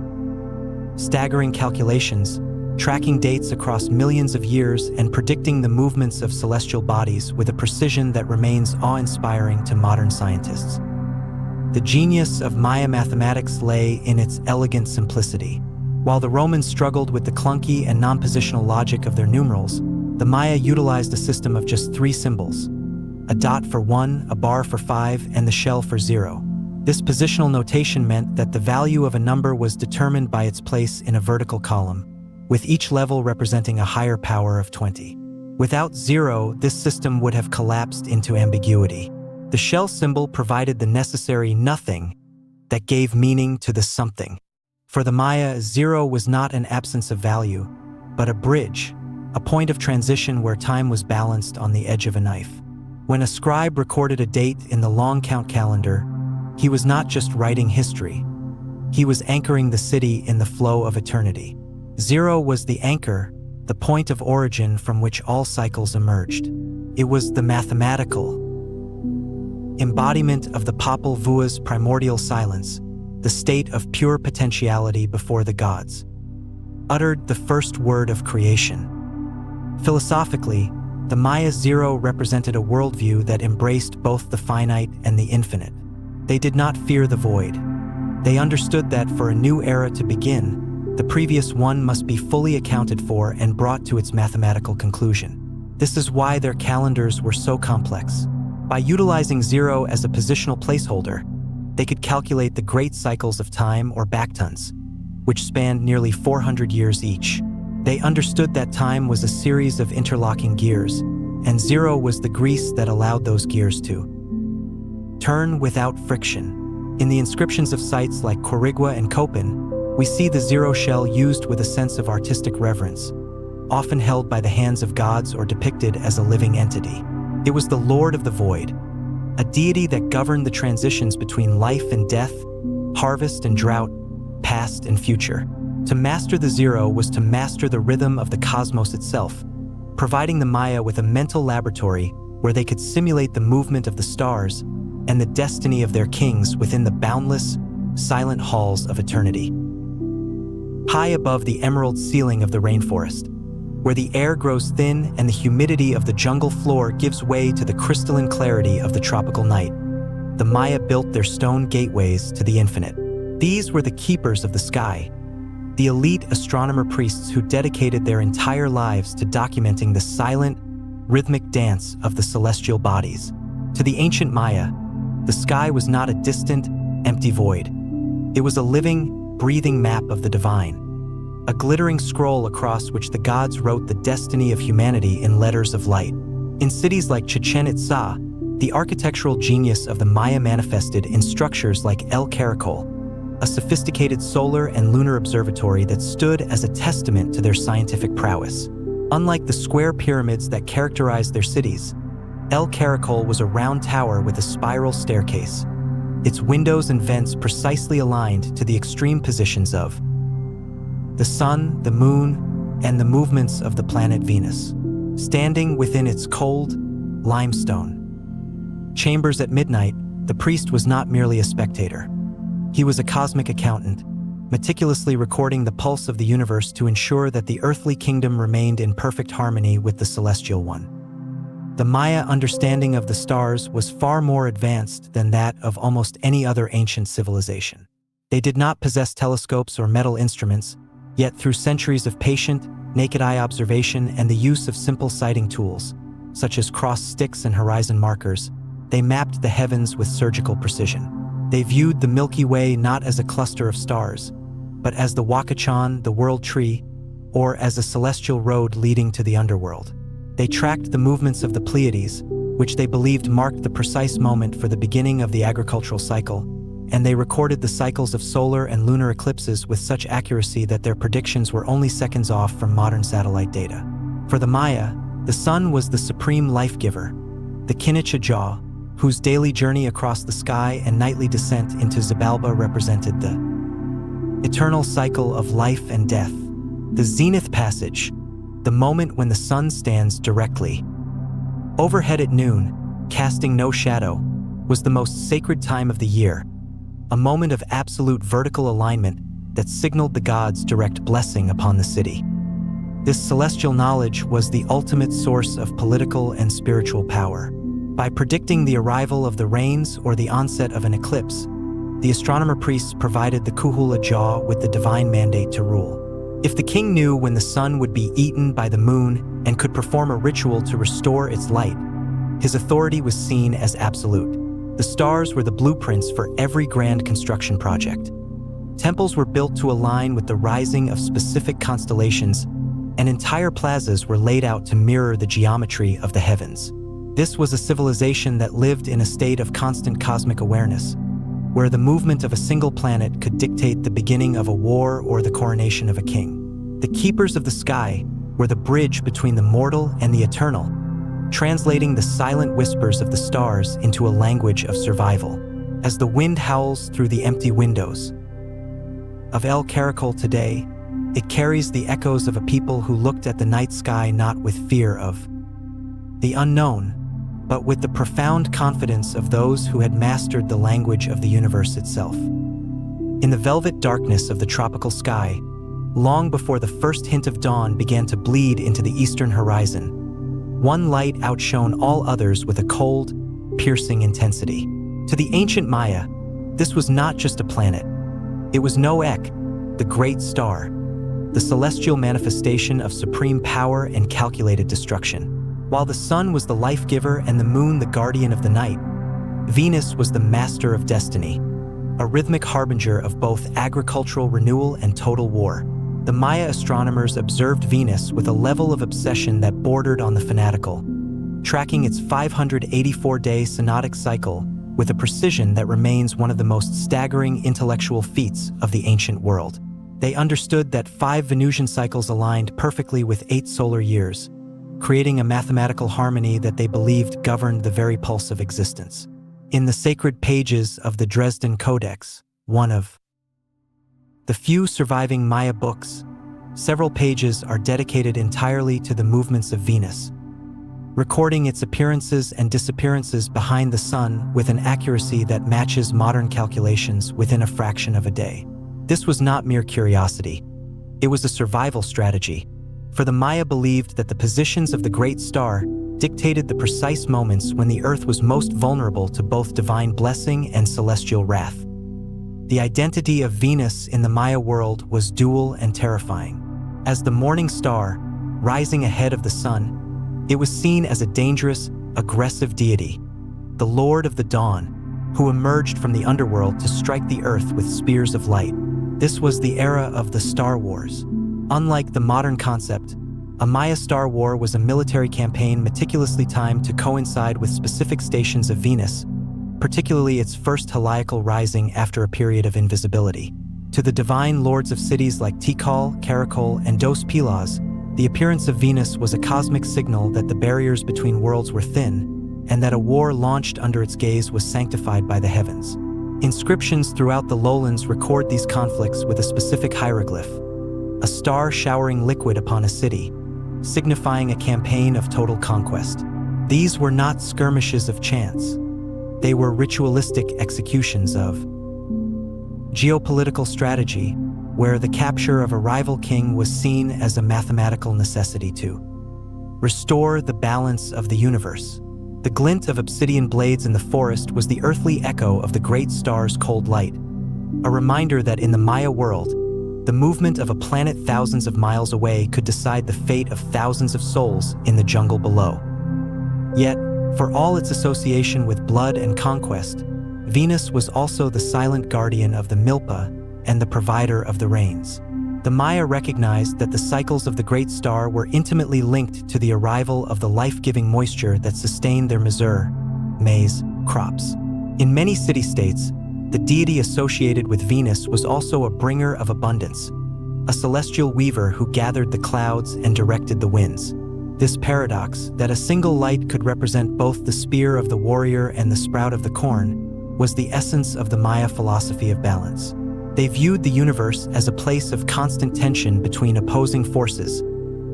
staggering calculations, tracking dates across millions of years and predicting the movements of celestial bodies with a precision that remains awe-inspiring to modern scientists. The genius of Maya mathematics lay in its elegant simplicity. While the Romans struggled with the clunky and non-positional logic of their numerals, the Maya utilized a system of just 3 symbols: a dot for 1, a bar for 5, and the shell for 0. This positional notation meant that the value of a number was determined by its place in a vertical column, with each level representing a higher power of 20. Without 0, this system would have collapsed into ambiguity. The shell symbol provided the necessary nothing that gave meaning to the something. For the Maya, 0 was not an absence of value, but a bridge, a point of transition where time was balanced on the edge of a knife. When a scribe recorded a date in the long count calendar, he was not just writing history. He was anchoring the city in the flow of eternity. 0 was the anchor, the point of origin from which all cycles emerged. It was the mathematical embodiment of the Popol Vuh's primordial silence, the state of pure potentiality before the gods, uttered the first word of creation. Philosophically, the Maya 0 represented a worldview that embraced both the finite and the infinite. They did not fear the void. They understood that for a new era to begin, the previous one must be fully accounted for and brought to its mathematical conclusion. This is why their calendars were so complex. By utilizing 0 as a positional placeholder, they could calculate the great cycles of time or backtons, which spanned nearly 400 years each. They understood that time was a series of interlocking gears, and 0 was the grease that allowed those gears to turn without friction. In the inscriptions of sites like Quirigua and Copan, we see the 0 shell used with a sense of artistic reverence, often held by the hands of gods or depicted as a living entity. It was the Lord of the Void, a deity that governed the transitions between life and death, harvest and drought, past and future. To master the 0 was to master the rhythm of the cosmos itself, providing the Maya with a mental laboratory where they could simulate the movement of the stars and the destiny of their kings within the boundless, silent halls of eternity. High above the emerald ceiling of the rainforest, where the air grows thin and the humidity of the jungle floor gives way to the crystalline clarity of the tropical night. The Maya built their stone gateways to the infinite. These were the keepers of the sky, the elite astronomer priests who dedicated their entire lives to documenting the silent, rhythmic dance of the celestial bodies. To the ancient Maya, the sky was not a distant, empty void. It was a living, breathing map of the divine, a glittering scroll across which the gods wrote the destiny of humanity in letters of light. In cities like Chichen Itza, the architectural genius of the Maya manifested in structures like El Caracol, a sophisticated solar and lunar observatory that stood as a testament to their scientific prowess. Unlike the square pyramids that characterized their cities, El Caracol was a round tower with a spiral staircase, its windows and vents precisely aligned to the extreme positions of the sun, the moon, and the movements of the planet Venus. Standing within its cold, limestone chambers at midnight, the priest was not merely a spectator. He was a cosmic accountant, meticulously recording the pulse of the universe to ensure that the earthly kingdom remained in perfect harmony with the celestial one. The Maya understanding of the stars was far more advanced than that of almost any other ancient civilization. They did not possess telescopes or metal instruments, yet through centuries of patient, naked-eye observation and the use of simple sighting tools, such as cross sticks and horizon markers, they mapped the heavens with surgical precision. They viewed the Milky Way not as a cluster of stars, but as the Wakachan, the World Tree, or as a celestial road leading to the underworld. They tracked the movements of the Pleiades, which they believed marked the precise moment for the beginning of the agricultural cycle, and they recorded the cycles of solar and lunar eclipses with such accuracy that their predictions were only seconds off from modern satellite data. For the Maya, the sun was the supreme life-giver, the Kinicha, whose daily journey across the sky and nightly descent into Xibalba represented the eternal cycle of life and death. The zenith passage, the moment when the sun stands directly overhead at noon, casting no shadow, was the most sacred time of the year, a moment of absolute vertical alignment that signaled the gods' direct blessing upon the city. This celestial knowledge was the ultimate source of political and spiritual power. By predicting the arrival of the rains or the onset of an eclipse, the astronomer priests provided the Kuhula Jaw with the divine mandate to rule. If the king knew when the sun would be eaten by the moon and could perform a ritual to restore its light, his authority was seen as absolute. The stars were the blueprints for every grand construction project. Temples were built to align with the rising of specific constellations, and entire plazas were laid out to mirror the geometry of the heavens. This was a civilization that lived in a state of constant cosmic awareness, where the movement of a single planet could dictate the beginning of a war or the coronation of a king. The keepers of the sky were the bridge between the mortal and the eternal, translating the silent whispers of the stars into a language of survival. As the wind howls through the empty windows of El Caracol today, it carries the echoes of a people who looked at the night sky not with fear of the unknown, but with the profound confidence of those who had mastered the language of the universe itself. In the velvet darkness of the tropical sky, long before the first hint of dawn began to bleed into the eastern horizon, one light outshone all others with a cold, piercing intensity. To the ancient Maya, this was not just a planet. It was Noek, the great star, the celestial manifestation of supreme power and calculated destruction. While the sun was the life-giver and the moon the guardian of the night, Venus was the master of destiny, a rhythmic harbinger of both agricultural renewal and total war. The Maya astronomers observed Venus with a level of obsession that bordered on the fanatical, tracking its 584-day synodic cycle with a precision that remains one of the most staggering intellectual feats of the ancient world. They understood that 5 Venusian cycles aligned perfectly with 8 solar years, creating a mathematical harmony that they believed governed the very pulse of existence. In the sacred pages of the Dresden Codex, one of the few surviving Maya books, several pages are dedicated entirely to the movements of Venus, recording its appearances and disappearances behind the sun with an accuracy that matches modern calculations within a fraction of a day. This was not mere curiosity. It was a survival strategy, for the Maya believed that the positions of the great star dictated the precise moments when the Earth was most vulnerable to both divine blessing and celestial wrath. The identity of Venus in the Maya world was dual and terrifying. As the morning star, rising ahead of the sun, it was seen as a dangerous, aggressive deity, the Lord of the Dawn, who emerged from the underworld to strike the Earth with spears of light. This was the era of the Star Wars. Unlike the modern concept, a Maya Star War was a military campaign meticulously timed to coincide with specific stations of Venus, particularly its first heliacal rising after a period of invisibility. To the divine lords of cities like Tikal, Calakmul, and Dos Pilas, the appearance of Venus was a cosmic signal that the barriers between worlds were thin, and that a war launched under its gaze was sanctified by the heavens. Inscriptions throughout the lowlands record these conflicts with a specific hieroglyph, a star showering liquid upon a city, signifying a campaign of total conquest. These were not skirmishes of chance. They were ritualistic executions of geopolitical strategy, where the capture of a rival king was seen as a mathematical necessity to restore the balance of the universe. The glint of obsidian blades in the forest was the earthly echo of the great star's cold light, a reminder that in the Maya world, the movement of a planet thousands of miles away could decide the fate of thousands of souls in the jungle below. Yet, for all its association with blood and conquest, Venus was also the silent guardian of the Milpa and the provider of the rains. The Maya recognized that the cycles of the great star were intimately linked to the arrival of the life-giving moisture that sustained their maize crops. In many city-states, the deity associated with Venus was also a bringer of abundance, a celestial weaver who gathered the clouds and directed the winds. This paradox, that a single light could represent both the spear of the warrior and the sprout of the corn, was the essence of the Maya philosophy of balance. They viewed the universe as a place of constant tension between opposing forces,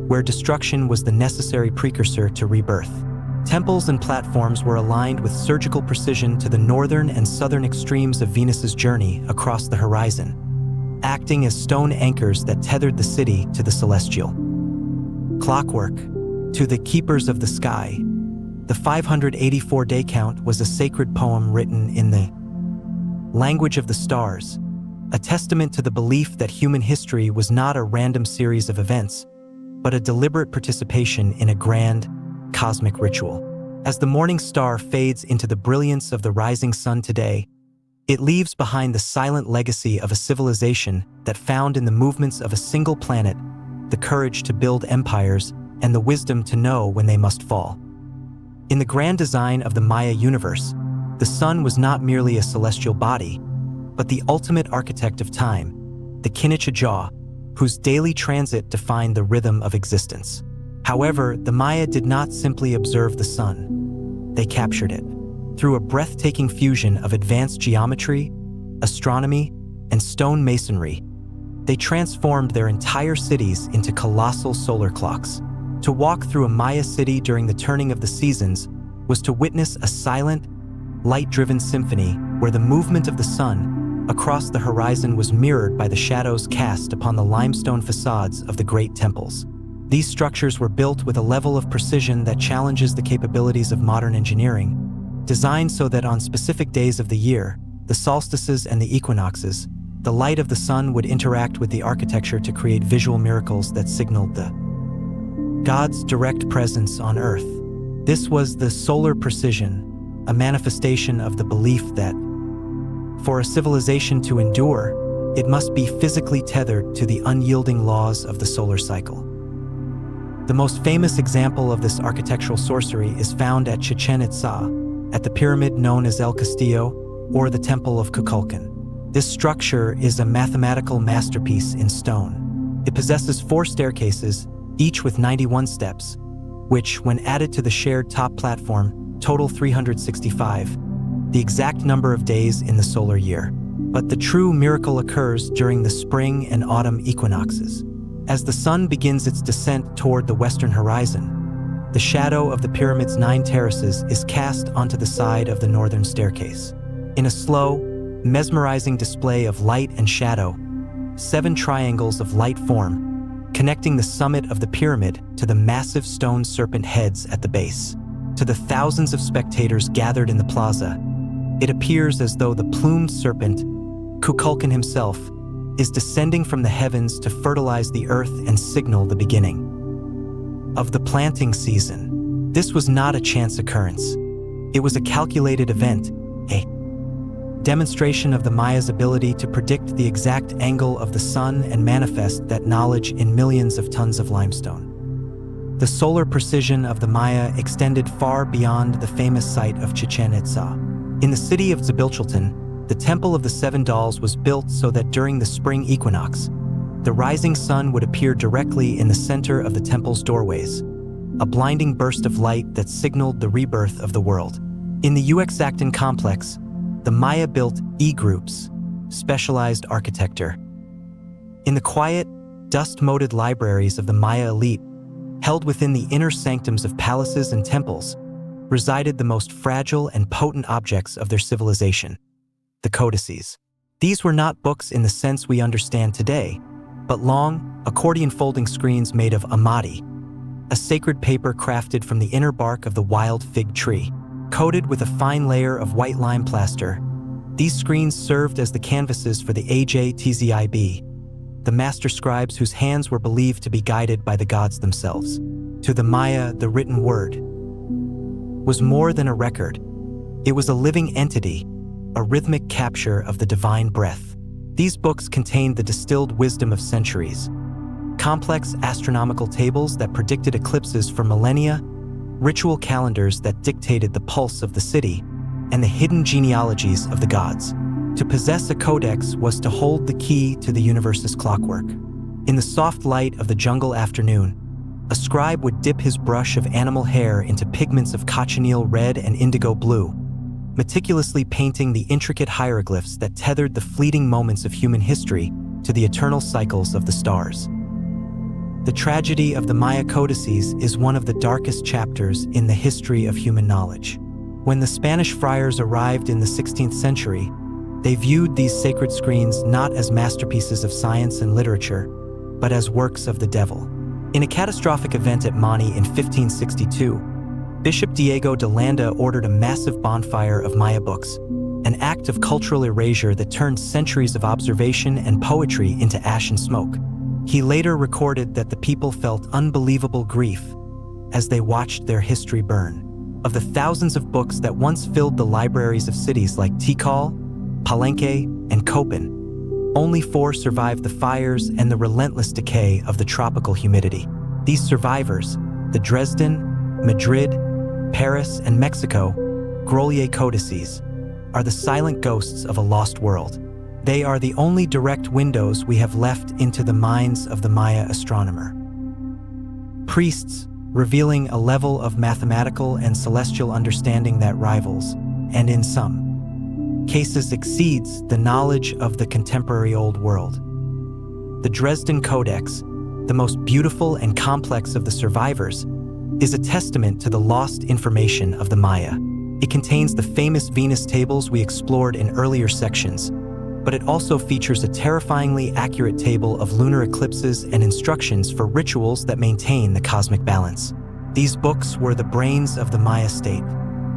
where destruction was the necessary precursor to rebirth. Temples and platforms were aligned with surgical precision to the northern and southern extremes of Venus's journey across the horizon, acting as stone anchors that tethered the city to the celestial. Clockwork, to the keepers of the sky, the 584-day count was a sacred poem written in the language of the stars, a testament to the belief that human history was not a random series of events, but a deliberate participation in a grand, cosmic ritual. As the morning star fades into the brilliance of the rising sun today, it leaves behind the silent legacy of a civilization that found in the movements of a single planet the courage to build empires and the wisdom to know when they must fall. In the grand design of the Maya universe, the sun was not merely a celestial body, but the ultimate architect of time, the Kaminaljuyu, whose daily transit defined the rhythm of existence. However, the Maya did not simply observe the sun. They captured it. Through a breathtaking fusion of advanced geometry, astronomy, and stone masonry, they transformed their entire cities into colossal solar clocks. To walk through a Maya city during the turning of the seasons was to witness a silent, light-driven symphony where the movement of the sun across the horizon was mirrored by the shadows cast upon the limestone facades of the great temples. These structures were built with a level of precision that challenges the capabilities of modern engineering, designed so that on specific days of the year, the solstices and the equinoxes, the light of the sun would interact with the architecture to create visual miracles that signaled the God's direct presence on Earth. This was the solar precision, a manifestation of the belief that for a civilization to endure, it must be physically tethered to the unyielding laws of the solar cycle. The most famous example of this architectural sorcery is found at Chichen Itza, at the pyramid known as El Castillo, or the Temple of Kukulkan. This structure is a mathematical masterpiece in stone. It possesses 4 staircases, each with 91 steps, which, when added to the shared top platform, total 365, the exact number of days in the solar year. But the true miracle occurs during the spring and autumn equinoxes. As the sun begins its descent toward the western horizon, the shadow of the pyramid's 9 terraces is cast onto the side of the northern staircase. In a slow, mesmerizing display of light and shadow, 7 triangles of light form, connecting the summit of the pyramid to the massive stone serpent heads at the base. To the thousands of spectators gathered in the plaza, it appears as though the plumed serpent, Kukulkan himself, is descending from the heavens to fertilize the earth and signal the beginning of the planting season. This was not a chance occurrence. It was a calculated event, a demonstration of the Maya's ability to predict the exact angle of the sun and manifest that knowledge in millions of tons of limestone. The solar precision of the Maya extended far beyond the famous site of Chichen Itza. In the city of Zabilchaltan, the Temple of the Seven Dolls was built so that during the spring equinox, the rising sun would appear directly in the center of the temple's doorways, a blinding burst of light that signaled the rebirth of the world. In the Uxmal complex, the Maya built E-groups, specialized architecture. In the quiet, dust-moated libraries of the Maya elite, held within the inner sanctums of palaces and temples, resided the most fragile and potent objects of their civilization, the codices. These were not books in the sense we understand today, but long, accordion-folding screens made of amati, a sacred paper crafted from the inner bark of the wild fig tree. Coated with a fine layer of white lime plaster, these screens served as the canvases for the Ajtzib, the master scribes whose hands were believed to be guided by the gods themselves. To the Maya, the written word was more than a record. It was a living entity, a rhythmic capture of the divine breath. These books contained the distilled wisdom of centuries, complex astronomical tables that predicted eclipses for millennia, ritual calendars that dictated the pulse of the city, and the hidden genealogies of the gods. To possess a codex was to hold the key to the universe's clockwork. In the soft light of the jungle afternoon, a scribe would dip his brush of animal hair into pigments of cochineal red and indigo blue, meticulously painting the intricate hieroglyphs that tethered the fleeting moments of human history to the eternal cycles of the stars. The tragedy of the Maya codices is one of the darkest chapters in the history of human knowledge. When the Spanish friars arrived in the 16th century, they viewed these sacred screens not as masterpieces of science and literature, but as works of the devil. In a catastrophic event at Mani in 1562, Bishop Diego de Landa ordered a massive bonfire of Maya books, an act of cultural erasure that turned centuries of observation and poetry into ash and smoke. He later recorded that the people felt unbelievable grief as they watched their history burn. Of the thousands of books that once filled the libraries of cities like Tikal, Palenque, and Copan, only 4 survived the fires and the relentless decay of the tropical humidity. These survivors, the Dresden, Madrid, Paris, and Mexico Grolier codices, are the silent ghosts of a lost world. They are the only direct windows we have left into the minds of the Maya astronomer. Priests, revealing a level of mathematical and celestial understanding that rivals, and in some cases exceeds, the knowledge of the contemporary Old World. The Dresden Codex, the most beautiful and complex of the survivors, is a testament to the lost information of the Maya. It contains the famous Venus tables we explored in earlier sections, but it also features a terrifyingly accurate table of lunar eclipses and instructions for rituals that maintain the cosmic balance. These books were the brains of the Maya state.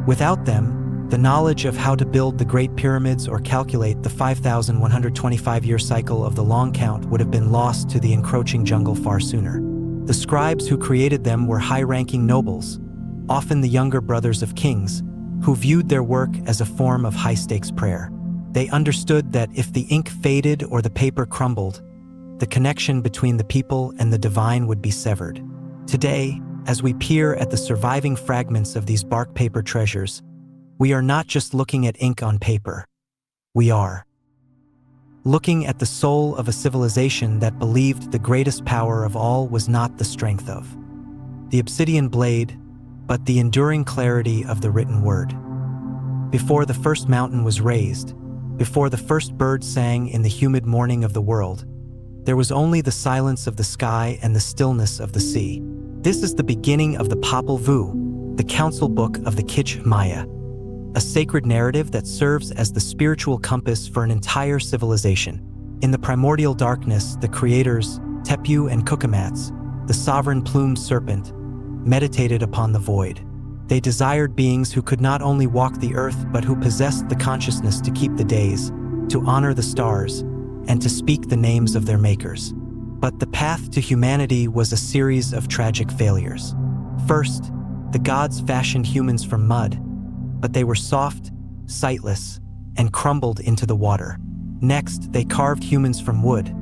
Without them, the knowledge of how to build the Great Pyramids or calculate the 5,125-year cycle of the long count would have been lost to the encroaching jungle far sooner. The scribes who created them were high-ranking nobles, often the younger brothers of kings, who viewed their work as a form of high-stakes prayer. They understood that if the ink faded or the paper crumbled, the connection between the people and the divine would be severed. Today, as we peer at the surviving fragments of these bark paper treasures, we are not just looking at ink on paper. We are looking at the soul of a civilization that believed the greatest power of all was not the strength of the obsidian blade, but the enduring clarity of the written word. Before the first mountain was raised, before the first bird sang in the humid morning of the world, there was only the silence of the sky and the stillness of the sea. This is the beginning of the Popol Vuh, the council book of the Kich Maya, a sacred narrative that serves as the spiritual compass for an entire civilization. In the primordial darkness, the creators, Tepu and Cucumats, the sovereign plumed serpent, meditated upon the void. They desired beings who could not only walk the earth but who possessed the consciousness to keep the days, to honor the stars, and to speak the names of their makers. But the path to humanity was a series of tragic failures. First, the gods fashioned humans from mud, but they were soft, sightless, and crumbled into the water. Next, they carved humans from wood.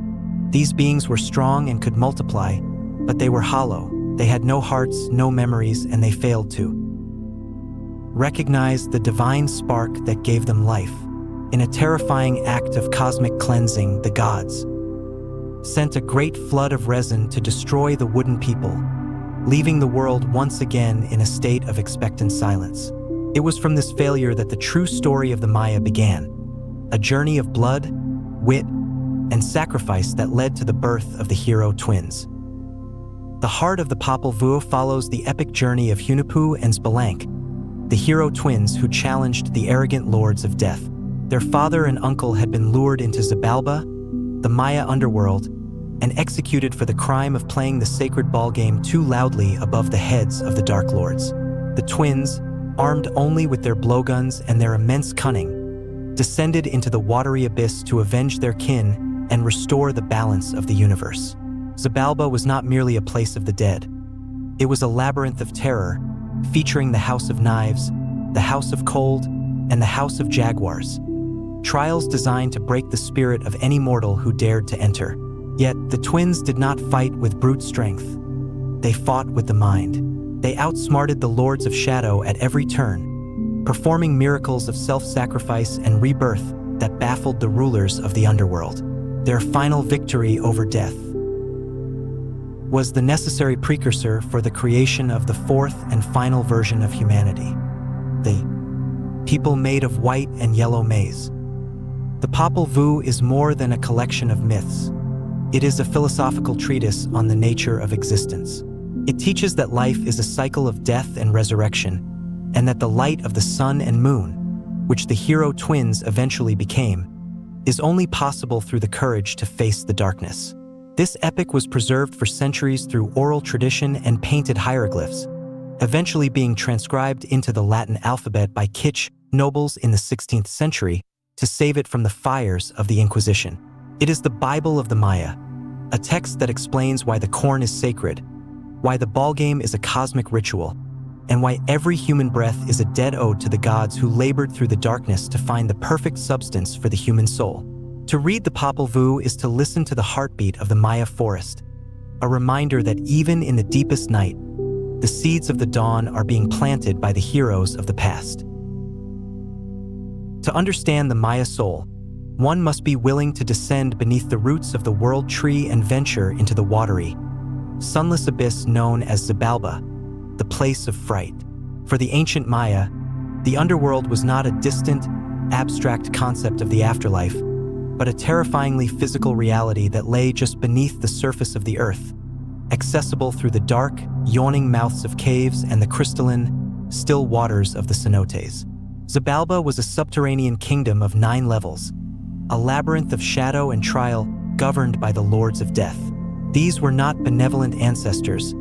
These beings were strong and could multiply, but they were hollow. They had no hearts, no memories, and they failed to recognize the divine spark that gave them life. In a terrifying act of cosmic cleansing, the gods sent a great flood of resin to destroy the wooden people, leaving the world once again in a state of expectant silence. It was from this failure that the true story of the Maya began, a journey of blood, wit, and sacrifice that led to the birth of the hero twins. The heart of the Popol Vuh follows the epic journey of Hunahpu and Spelunky, the hero twins who challenged the arrogant lords of death. Their father and uncle had been lured into Xibalba, the Maya underworld, and executed for the crime of playing the sacred ball game too loudly above the heads of the Dark Lords. The twins, armed only with their blowguns and their immense cunning, descended into the watery abyss to avenge their kin and restore the balance of the universe. Xibalba was not merely a place of the dead. It was a labyrinth of terror, featuring the House of Knives, the House of Cold, and the House of Jaguars. Trials designed to break the spirit of any mortal who dared to enter. Yet, the twins did not fight with brute strength. They fought with the mind. They outsmarted the Lords of Shadow at every turn, performing miracles of self-sacrifice and rebirth that baffled the rulers of the underworld. Their final victory over death was the necessary precursor for the creation of the fourth and final version of humanity, the people made of white and yellow maize. The Popol Vuh is more than a collection of myths. It is a philosophical treatise on the nature of existence. It teaches that life is a cycle of death and resurrection, and that the light of the sun and moon, which the hero twins eventually became, is only possible through the courage to face the darkness. This epic was preserved for centuries through oral tradition and painted hieroglyphs, eventually being transcribed into the Latin alphabet by kitsch nobles in the 16th century to save it from the fires of the Inquisition. It is the Bible of the Maya, a text that explains why the corn is sacred, why the ballgame is a cosmic ritual, and why every human breath is a dead ode to the gods who labored through the darkness to find the perfect substance for the human soul. To read the Popol Vuh is to listen to the heartbeat of the Maya forest, a reminder that even in the deepest night, the seeds of the dawn are being planted by the heroes of the past. To understand the Maya soul, one must be willing to descend beneath the roots of the world tree and venture into the watery, sunless abyss known as Xibalba, the place of fright. For the ancient Maya, the underworld was not a distant, abstract concept of the afterlife, but a terrifyingly physical reality that lay just beneath the surface of the earth, accessible through the dark, yawning mouths of caves and the crystalline, still waters of the cenotes. Xibalba was a subterranean kingdom of 9 levels, a labyrinth of shadow and trial governed by the Lords of Death. These were not benevolent ancestors,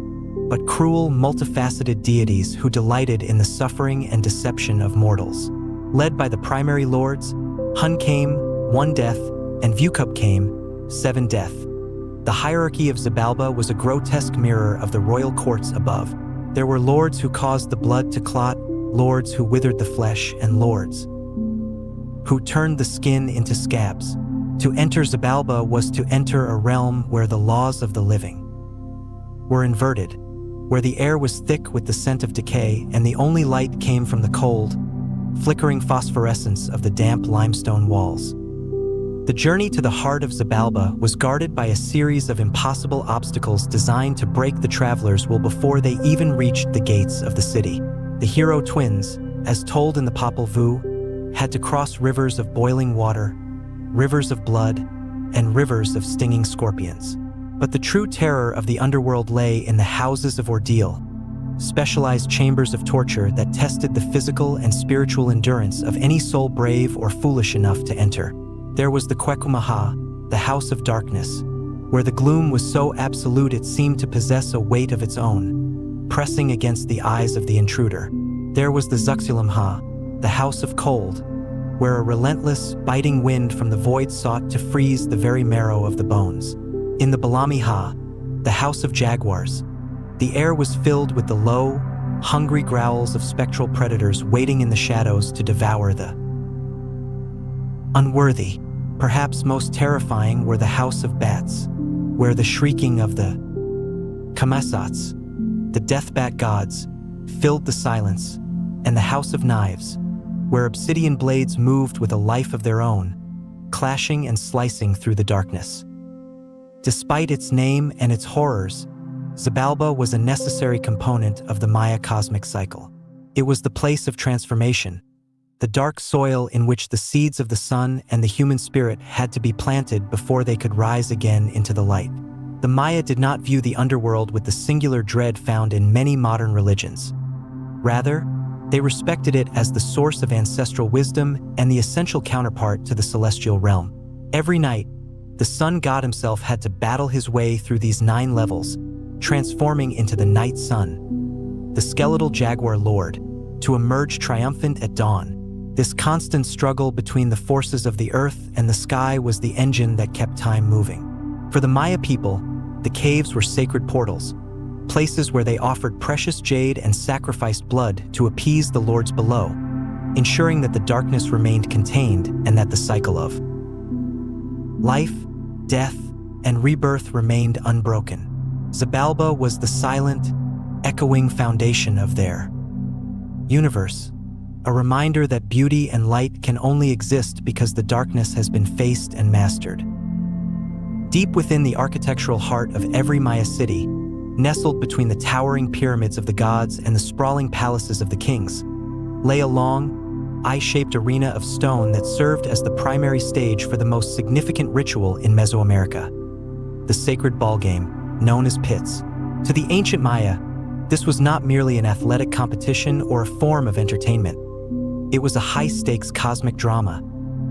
but cruel, multifaceted deities who delighted in the suffering and deception of mortals. Led by the primary lords, Hun came, 1 death, and Vucub came, 7 death. The hierarchy of Xibalba was a grotesque mirror of the royal courts above. There were lords who caused the blood to clot, lords who withered the flesh, and lords who turned the skin into scabs. To enter Xibalba was to enter a realm where the laws of the living were inverted, where the air was thick with the scent of decay and the only light came from the cold, flickering phosphorescence of the damp limestone walls. The journey to the heart of Xibalba was guarded by a series of impossible obstacles designed to break the traveler's will before they even reached the gates of the city. The hero twins, as told in the Popol Vuh, had to cross rivers of boiling water, rivers of blood, and rivers of stinging scorpions. But the true terror of the underworld lay in the houses of ordeal, specialized chambers of torture that tested the physical and spiritual endurance of any soul brave or foolish enough to enter. There was the Quekumaha, the House of Darkness, where the gloom was so absolute it seemed to possess a weight of its own, pressing against the eyes of the intruder. There was the Zuxulam, the House of Cold, where a relentless, biting wind from the void sought to freeze the very marrow of the bones. In the Balami, the House of Jaguars, the air was filled with the low, hungry growls of spectral predators waiting in the shadows to devour the unworthy. Perhaps most terrifying were the House of Bats, where the shrieking of the Kamesats, the death bat gods, filled the silence, and the House of Knives, where obsidian blades moved with a life of their own, clashing and slicing through the darkness. Despite its name and its horrors, Xibalba was a necessary component of the Maya cosmic cycle. It was the place of transformation, the dark soil in which the seeds of the sun and the human spirit had to be planted before they could rise again into the light. The Maya did not view the underworld with the singular dread found in many modern religions. Rather, they respected it as the source of ancestral wisdom and the essential counterpart to the celestial realm. Every night, the sun god himself had to battle his way through these 9 levels, transforming into the night sun, the skeletal jaguar lord, to emerge triumphant at dawn. This constant struggle between the forces of the earth and the sky was the engine that kept time moving. For the Maya people, the caves were sacred portals, places where they offered precious jade and sacrificed blood to appease the lords below, ensuring that the darkness remained contained and that the cycle of life, death, and rebirth remained unbroken. Xibalba was the silent, echoing foundation of their universe, a reminder that beauty and light can only exist because the darkness has been faced and mastered. Deep within the architectural heart of every Maya city, nestled between the towering pyramids of the gods and the sprawling palaces of the kings, lay a long, eye-shaped arena of stone that served as the primary stage for the most significant ritual in Mesoamerica, the sacred ballgame, known as Pitz. To the ancient Maya, this was not merely an athletic competition or a form of entertainment. It was a high-stakes cosmic drama,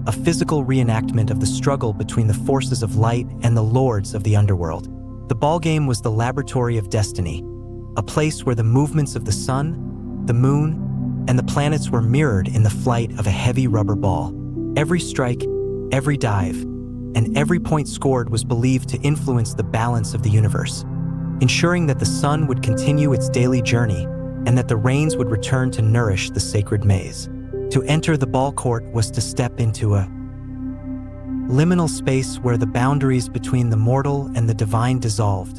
a physical reenactment of the struggle between the forces of light and the lords of the underworld. The ballgame was the laboratory of destiny, a place where the movements of the sun, the moon, and the planets were mirrored in the flight of a heavy rubber ball. Every strike, every dive, and every point scored was believed to influence the balance of the universe, ensuring that the sun would continue its daily journey and that the rains would return to nourish the sacred maize. To enter the ball court was to step into a liminal space where the boundaries between the mortal and the divine dissolved,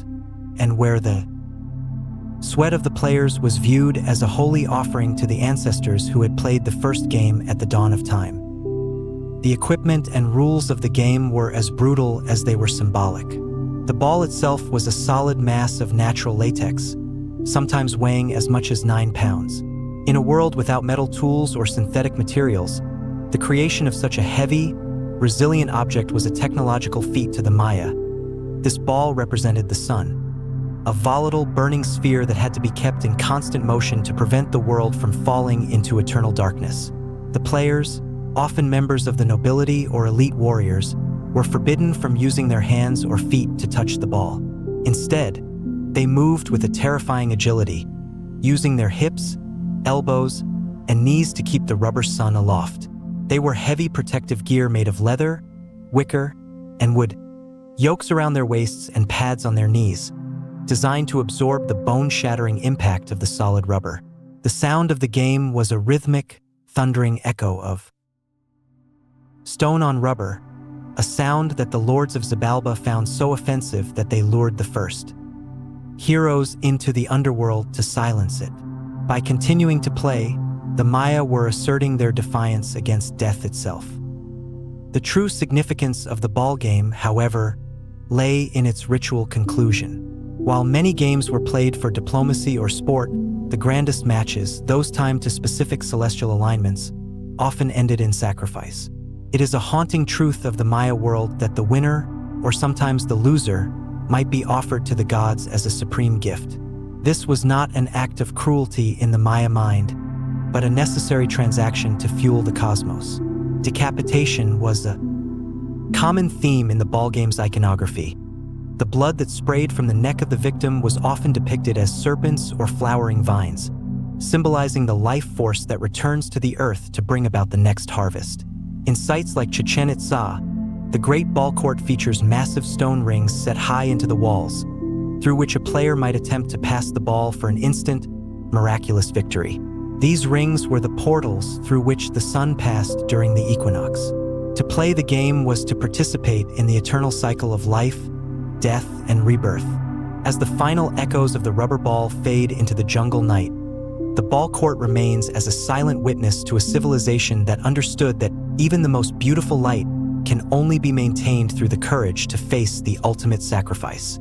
and where the sweat of the players was viewed as a holy offering to the ancestors who had played the first game at the dawn of time. The equipment and rules of the game were as brutal as they were symbolic. The ball itself was a solid mass of natural latex, sometimes weighing as much as 9 pounds. In a world without metal tools or synthetic materials, the creation of such a heavy, resilient object was a technological feat to the Maya. This ball represented the sun, a volatile, burning sphere that had to be kept in constant motion to prevent the world from falling into eternal darkness. The players, often members of the nobility or elite warriors, were forbidden from using their hands or feet to touch the ball. Instead, they moved with a terrifying agility, using their hips, elbows, and knees to keep the rubber sun aloft. They wore heavy protective gear made of leather, wicker, and wood, yokes around their waists and pads on their knees, designed to absorb the bone-shattering impact of the solid rubber. The sound of the game was a rhythmic, thundering echo of stone on rubber, a sound that the lords of Xibalba found so offensive that they lured the first heroes into the underworld to silence it. By continuing to play, the Maya were asserting their defiance against death itself. The true significance of the ball game, however, lay in its ritual conclusion. While many games were played for diplomacy or sport, the grandest matches, those timed to specific celestial alignments, often ended in sacrifice. It is a haunting truth of the Maya world that the winner, or sometimes the loser, might be offered to the gods as a supreme gift. This was not an act of cruelty in the Maya mind, but a necessary transaction to fuel the cosmos. Decapitation was a common theme in the ballgame's iconography. The blood that sprayed from the neck of the victim was often depicted as serpents or flowering vines, symbolizing the life force that returns to the earth to bring about the next harvest. In sites like Chichen Itza, the Great Ball Court features massive stone rings set high into the walls, through which a player might attempt to pass the ball for an instant, miraculous victory. These rings were the portals through which the sun passed during the equinox. To play the game was to participate in the eternal cycle of life, death, and rebirth. As the final echoes of the rubber ball fade into the jungle night, the ball court remains as a silent witness to a civilization that understood that even the most beautiful light can only be maintained through the courage to face the ultimate sacrifice.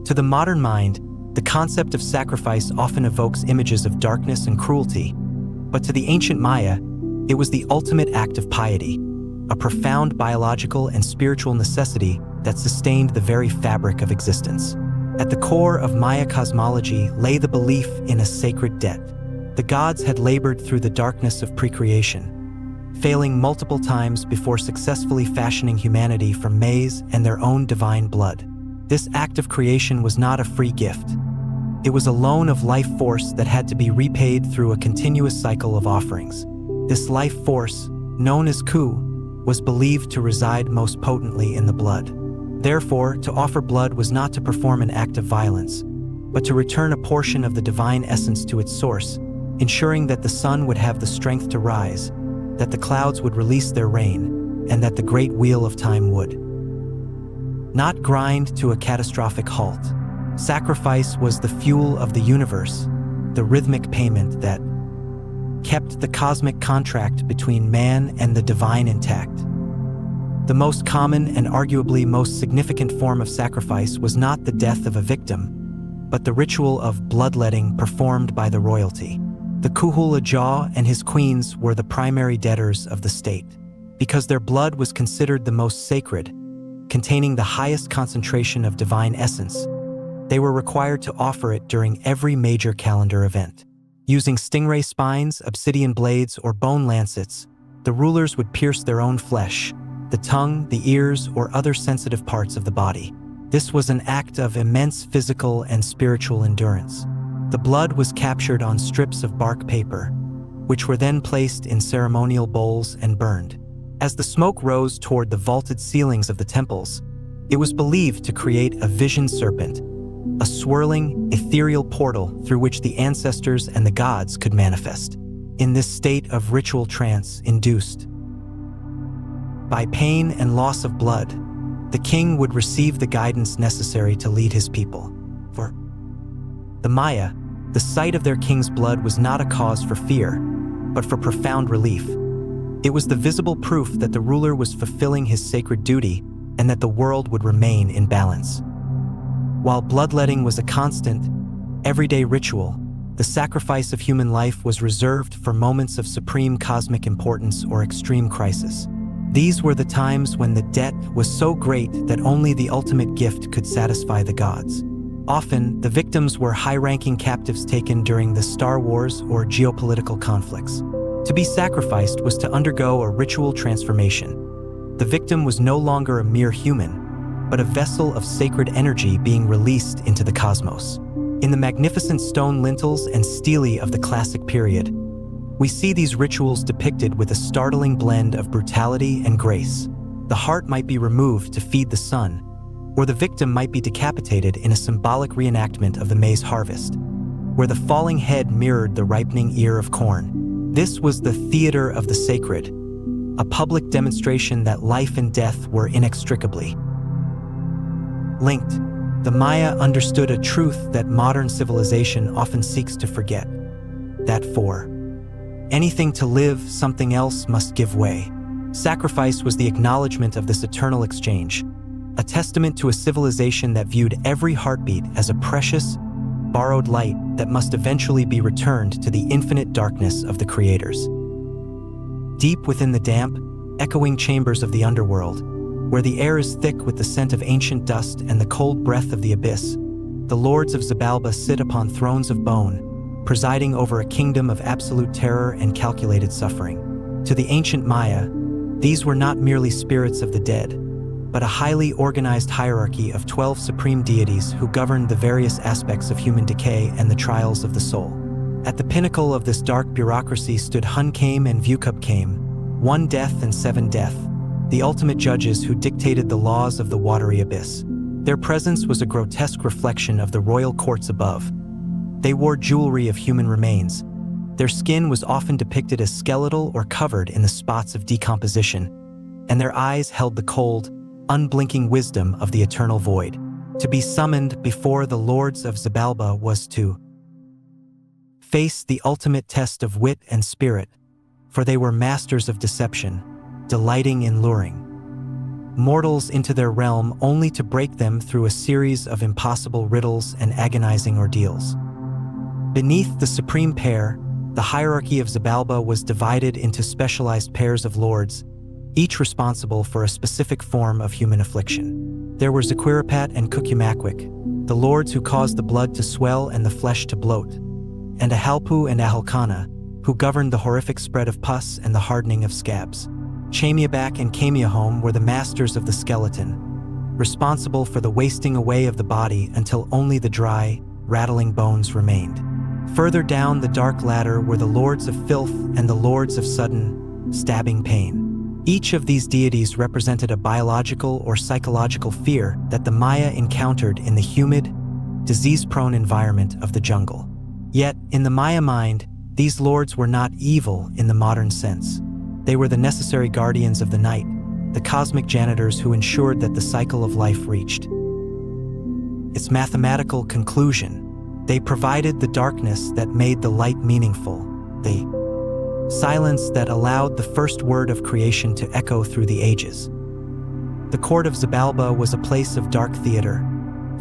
To the modern mind, the concept of sacrifice often evokes images of darkness and cruelty, but to the ancient Maya, it was the ultimate act of piety, a profound biological and spiritual necessity that sustained the very fabric of existence. At the core of Maya cosmology lay the belief in a sacred debt. The gods had labored through the darkness of precreation, failing multiple times before successfully fashioning humanity from maize and their own divine blood. This act of creation was not a free gift. It was a loan of life force that had to be repaid through a continuous cycle of offerings. This life force, known as Q, was believed to reside most potently in the blood. Therefore, to offer blood was not to perform an act of violence, but to return a portion of the divine essence to its source, ensuring that the sun would have the strength to rise, that the clouds would release their rain, and that the great wheel of time would not grind to a catastrophic halt. Sacrifice was the fuel of the universe, the rhythmic payment that kept the cosmic contract between man and the divine intact. The most common and arguably most significant form of sacrifice was not the death of a victim, but the ritual of bloodletting performed by the royalty. The Kuhula Jaw and his queens were the primary debtors of the state. Because their blood was considered the most sacred, containing the highest concentration of divine essence, they were required to offer it during every major calendar event. Using stingray spines, obsidian blades, or bone lancets, the rulers would pierce their own flesh, the tongue, the ears, or other sensitive parts of the body. This was an act of immense physical and spiritual endurance. The blood was captured on strips of bark paper, which were then placed in ceremonial bowls and burned. As the smoke rose toward the vaulted ceilings of the temples, it was believed to create a vision serpent, a swirling, ethereal portal through which the ancestors and the gods could manifest. In this state of ritual trance induced by pain and loss of blood, the king would receive the guidance necessary to lead his people. For the Maya, the sight of their king's blood was not a cause for fear, but for profound relief. It was the visible proof that the ruler was fulfilling his sacred duty and that the world would remain in balance. While bloodletting was a constant, everyday ritual, the sacrifice of human life was reserved for moments of supreme cosmic importance or extreme crisis. These were the times when the debt was so great that only the ultimate gift could satisfy the gods. Often, the victims were high-ranking captives taken during the Star Wars or geopolitical conflicts. To be sacrificed was to undergo a ritual transformation. The victim was no longer a mere human, but a vessel of sacred energy being released into the cosmos. In the magnificent stone lintels and stelae of the classic period, we see these rituals depicted with a startling blend of brutality and grace. The heart might be removed to feed the sun, or the victim might be decapitated in a symbolic reenactment of the maize harvest, where the falling head mirrored the ripening ear of corn. This was the theater of the sacred, a public demonstration that life and death were inextricably linked. The Maya understood a truth that modern civilization often seeks to forget, that for anything to live, something else must give way. Sacrifice was the acknowledgement of this eternal exchange, a testament to a civilization that viewed every heartbeat as a precious, borrowed light that must eventually be returned to the infinite darkness of the creators. Deep within the damp, echoing chambers of the underworld, where the air is thick with the scent of ancient dust and the cold breath of the abyss, the lords of Xibalba sit upon thrones of bone, presiding over a kingdom of absolute terror and calculated suffering. To the ancient Maya, these were not merely spirits of the dead, but a highly organized hierarchy of 12 supreme deities who governed the various aspects of human decay and the trials of the soul. At the pinnacle of this dark bureaucracy stood Hun Kame and Vukub Kame, 1 death and 7 death, the ultimate judges who dictated the laws of the watery abyss. Their presence was a grotesque reflection of the royal courts above. They wore jewelry of human remains. Their skin was often depicted as skeletal or covered in the spots of decomposition, and their eyes held the cold, unblinking wisdom of the eternal void. To be summoned before the lords of Xibalba was to face the ultimate test of wit and spirit, for they were masters of deception, delighting in luring mortals into their realm only to break them through a series of impossible riddles and agonizing ordeals. Beneath the supreme pair, the hierarchy of Xibalba was divided into specialized pairs of lords, each responsible for a specific form of human affliction. There were Zaquirapat and Kukumakwik, the lords who caused the blood to swell and the flesh to bloat, and Ahalpu and Ahalkana, who governed the horrific spread of pus and the hardening of scabs. Chamiabak and Kamiahome were the masters of the skeleton, responsible for the wasting away of the body until only the dry, rattling bones remained. Further down the dark ladder were the lords of filth and the lords of sudden, stabbing pain. Each of these deities represented a biological or psychological fear that the Maya encountered in the humid, disease-prone environment of the jungle. Yet, in the Maya mind, these lords were not evil in the modern sense. They were the necessary guardians of the night, the cosmic janitors who ensured that the cycle of life reached its mathematical conclusion. They provided the darkness that made the light meaningful, the silence that allowed the first word of creation to echo through the ages. The court of Xibalba was a place of dark theater,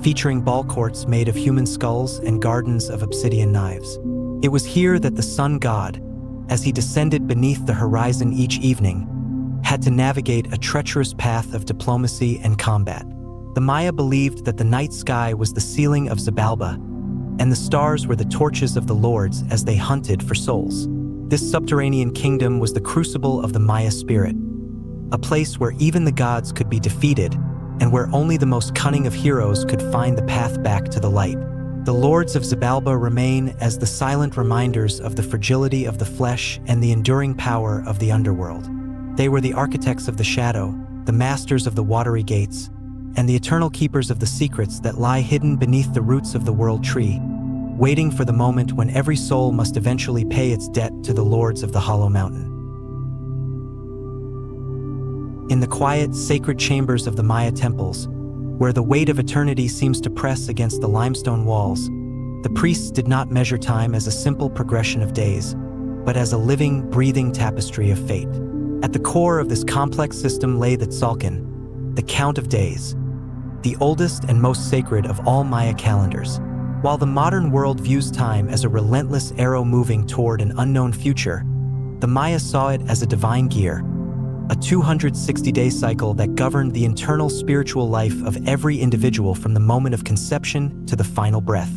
featuring ball courts made of human skulls and gardens of obsidian knives. It was here that the sun god, as he descended beneath the horizon each evening, had to navigate a treacherous path of diplomacy and combat. The Maya believed that the night sky was the ceiling of Xibalba, and the stars were the torches of the lords as they hunted for souls. This subterranean kingdom was the crucible of the Maya spirit, a place where even the gods could be defeated and where only the most cunning of heroes could find the path back to the light. The lords of Xibalba remain as the silent reminders of the fragility of the flesh and the enduring power of the underworld. They were the architects of the shadow, the masters of the watery gates, and the eternal keepers of the secrets that lie hidden beneath the roots of the world tree, waiting for the moment when every soul must eventually pay its debt to the lords of the Hollow Mountain. In the quiet, sacred chambers of the Maya temples, where the weight of eternity seems to press against the limestone walls, the priests did not measure time as a simple progression of days, but as a living, breathing tapestry of fate. At the core of this complex system lay the Tzolk'in, the count of days, the oldest and most sacred of all Maya calendars. While the modern world views time as a relentless arrow moving toward an unknown future, the Maya saw it as a divine gear, a 260-day cycle that governed the internal spiritual life of every individual from the moment of conception to the final breath.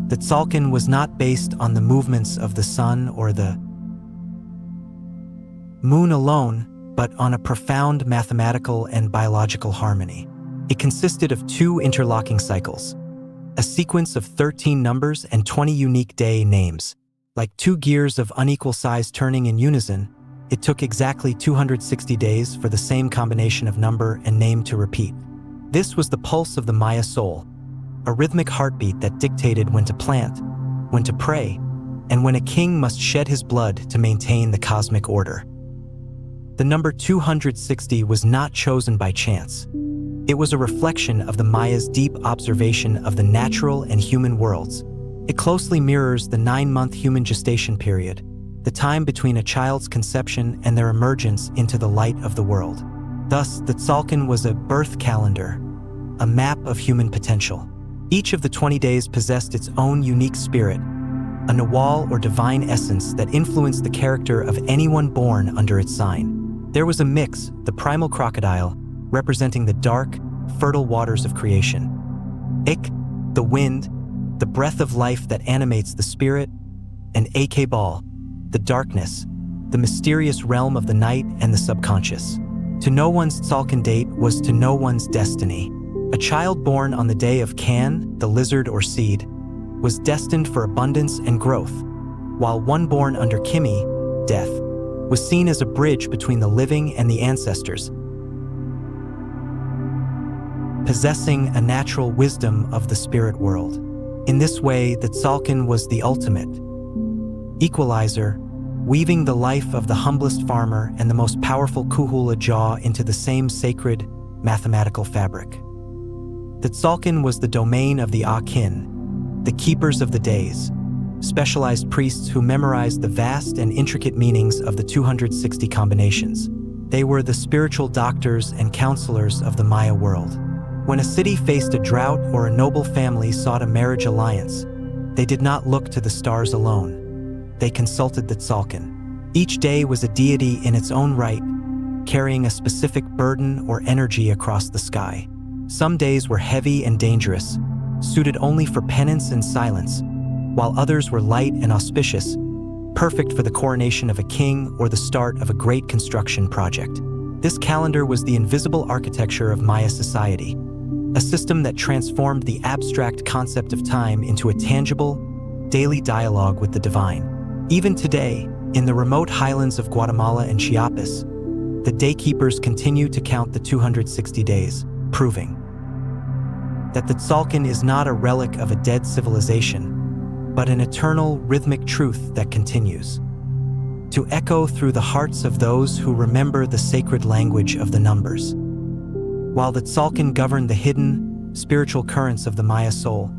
The Tzolk'in was not based on the movements of the sun or the moon alone, but on a profound mathematical and biological harmony. It consisted of 2 interlocking cycles, a sequence of 13 numbers and 20 unique day names. Like 2 gears of unequal size turning in unison, it took exactly 260 days for the same combination of number and name to repeat. This was the pulse of the Maya soul, a rhythmic heartbeat that dictated when to plant, when to pray, and when a king must shed his blood to maintain the cosmic order. The number 260 was not chosen by chance. It was a reflection of the Maya's deep observation of the natural and human worlds. It closely mirrors the 9-month human gestation period, the time between a child's conception and their emergence into the light of the world. Thus, the Tzolk'in was a birth calendar, a map of human potential. Each of the 20 days possessed its own unique spirit, a nawal or divine essence that influenced the character of anyone born under its sign. There was a mix, the primal crocodile, representing the dark, fertile waters of creation. Ik, the wind, the breath of life that animates the spirit, and Akbal, the darkness, the mysterious realm of the night and the subconscious. To know one's Tzolk'in date was to know one's destiny. A child born on the day of Can, the lizard or seed, was destined for abundance and growth, while one born under Kimi, death, was seen as a bridge between the living and the ancestors, possessing a natural wisdom of the spirit world. In this way, the Tzolk'in was the ultimate equalizer, weaving the life of the humblest farmer and the most powerful Kuhula jaw into the same sacred, mathematical fabric. The Tzolk'in was the domain of the Akin, the keepers of the days, specialized priests who memorized the vast and intricate meanings of the 260 combinations. They were the spiritual doctors and counselors of the Maya world. When a city faced a drought or a noble family sought a marriage alliance, they did not look to the stars alone. They consulted the Tzolk'in. Each day was a deity in its own right, carrying a specific burden or energy across the sky. Some days were heavy and dangerous, suited only for penance and silence, while others were light and auspicious, perfect for the coronation of a king or the start of a great construction project. This calendar was the invisible architecture of Maya society, a system that transformed the abstract concept of time into a tangible, daily dialogue with the divine. Even today, in the remote highlands of Guatemala and Chiapas, the daykeepers continue to count the 260 days, proving that the Tzolk'in is not a relic of a dead civilization, but an eternal, rhythmic truth that continues to echo through the hearts of those who remember the sacred language of the numbers. While the Tzolk'in governed the hidden, spiritual currents of the Maya soul,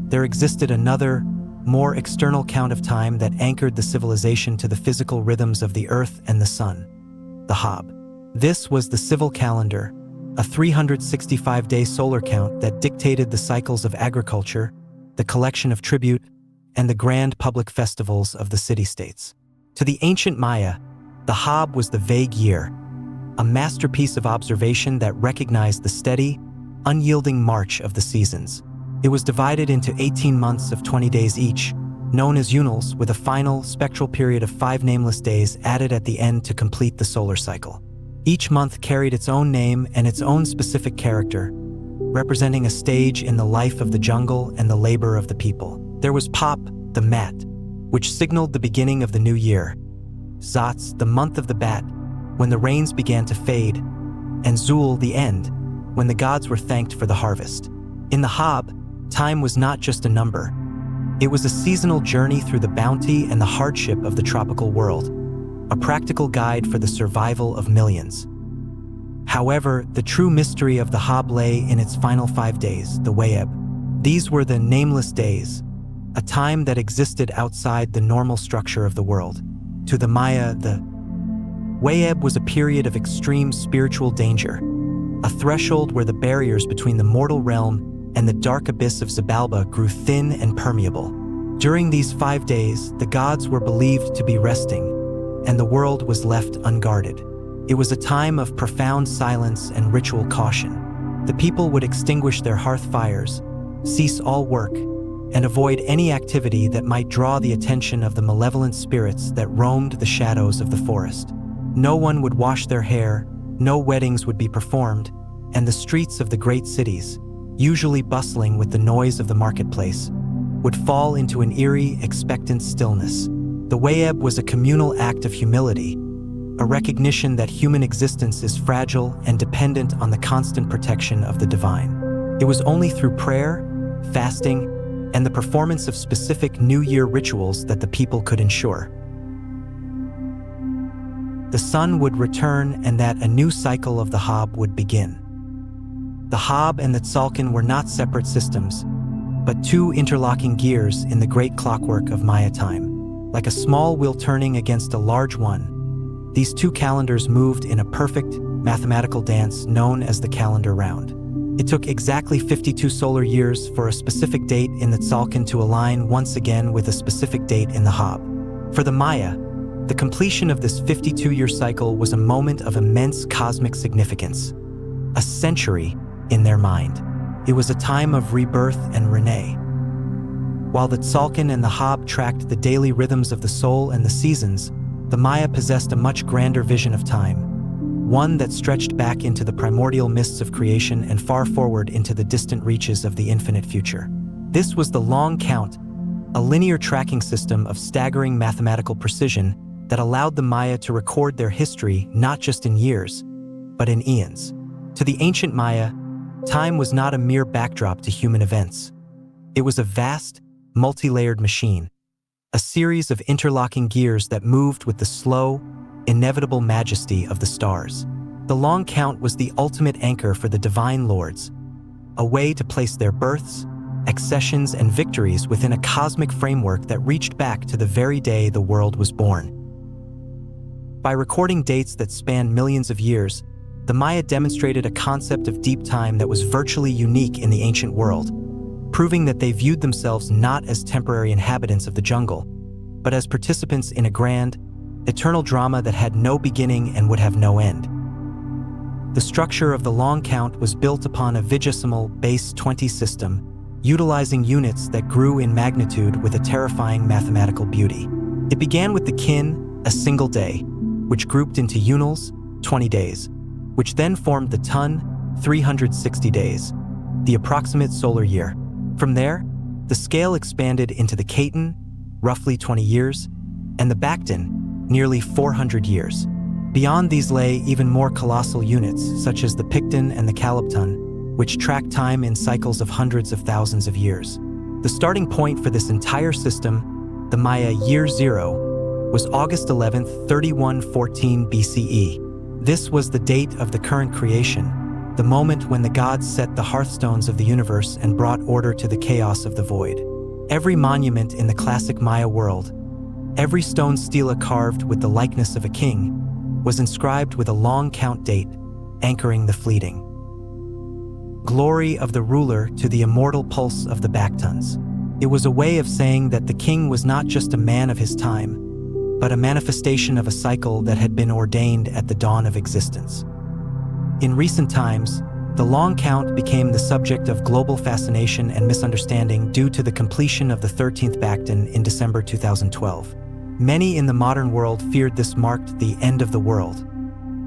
there existed another, more external count of time that anchored the civilization to the physical rhythms of the earth and the sun, the Hab. This was the civil calendar, a 365-day solar count that dictated the cycles of agriculture, the collection of tribute, and the grand public festivals of the city-states. To the ancient Maya, the Hab was the vague year, a masterpiece of observation that recognized the steady, unyielding march of the seasons. It was divided into 18 months of 20 days each, known as Unals, with a final, spectral period of 5 nameless days added at the end to complete the solar cycle. Each month carried its own name and its own specific character, representing a stage in the life of the jungle and the labor of the people. There was Pop, the mat, which signaled the beginning of the new year, Zats, the month of the bat, when the rains began to fade, and Zul, the end, when the gods were thanked for the harvest. In the Hab, time was not just a number. It was a seasonal journey through the bounty and the hardship of the tropical world, a practical guide for the survival of millions. However, the true mystery of the Hab lay in its final 5 days, the Wayeb. These were the nameless days, a time that existed outside the normal structure of the world. To the Maya, the Wayeb was a period of extreme spiritual danger, a threshold where the barriers between the mortal realm and the dark abyss of Xibalba grew thin and permeable. During these 5 days, the gods were believed to be resting, and the world was left unguarded. It was a time of profound silence and ritual caution. The people would extinguish their hearth fires, cease all work, and avoid any activity that might draw the attention of the malevolent spirits that roamed the shadows of the forest. No one would wash their hair, no weddings would be performed, and the streets of the great cities, usually bustling with the noise of the marketplace, would fall into an eerie, expectant stillness. The Wayeb was a communal act of humility, a recognition that human existence is fragile and dependent on the constant protection of the divine. It was only through prayer, fasting, and the performance of specific New Year rituals that the people could ensure the sun would return and that a new cycle of the Hab would begin. The Hab and the Tzolk'in were not separate systems, but two interlocking gears in the great clockwork of Maya time. Like a small wheel turning against a large one, these two calendars moved in a perfect mathematical dance known as the calendar round. It took exactly 52 solar years for a specific date in the Tzolk'in to align once again with a specific date in the Hab. For the Maya, the completion of this 52-year cycle was a moment of immense cosmic significance, a century in their mind. It was a time of rebirth and renewal. While the Tzolk'in and the Hab tracked the daily rhythms of the soul and the seasons, the Maya possessed a much grander vision of time, one that stretched back into the primordial mists of creation and far forward into the distant reaches of the infinite future. This was the long count, a linear tracking system of staggering mathematical precision that allowed the Maya to record their history not just in years, but in eons. To the ancient Maya, time was not a mere backdrop to human events. It was a vast, multi-layered machine, a series of interlocking gears that moved with the slow, inevitable majesty of the stars. The long count was the ultimate anchor for the divine lords, a way to place their births, accessions, and victories within a cosmic framework that reached back to the very day the world was born. By recording dates that spanned millions of years, the Maya demonstrated a concept of deep time that was virtually unique in the ancient world, proving that they viewed themselves not as temporary inhabitants of the jungle, but as participants in a grand, eternal drama that had no beginning and would have no end. The structure of the long count was built upon a vigesimal base 20 system, utilizing units that grew in magnitude with a terrifying mathematical beauty. It began with the kin, a single day, which grouped into unals, 20 days, which then formed the ton, 360 days, the approximate solar year. From there, the scale expanded into the Caton, roughly 20 years, and the Bacton, nearly 400 years. Beyond these lay even more colossal units, such as the Picton and the Calipton, which track time in cycles of hundreds of thousands of years. The starting point for this entire system, the Maya Year Zero, was August 11th, 3114 BCE. This was the date of the current creation, the moment when the gods set the hearthstones of the universe and brought order to the chaos of the void. Every monument in the classic Maya world, every stone stela carved with the likeness of a king, was inscribed with a long count date, anchoring the fleeting glory of the ruler to the immortal pulse of the Bactons. It was a way of saying that the king was not just a man of his time, but a manifestation of a cycle that had been ordained at the dawn of existence. In recent times, the long count became the subject of global fascination and misunderstanding due to the completion of the 13th Bacton in December 2012. Many in the modern world feared this marked the end of the world.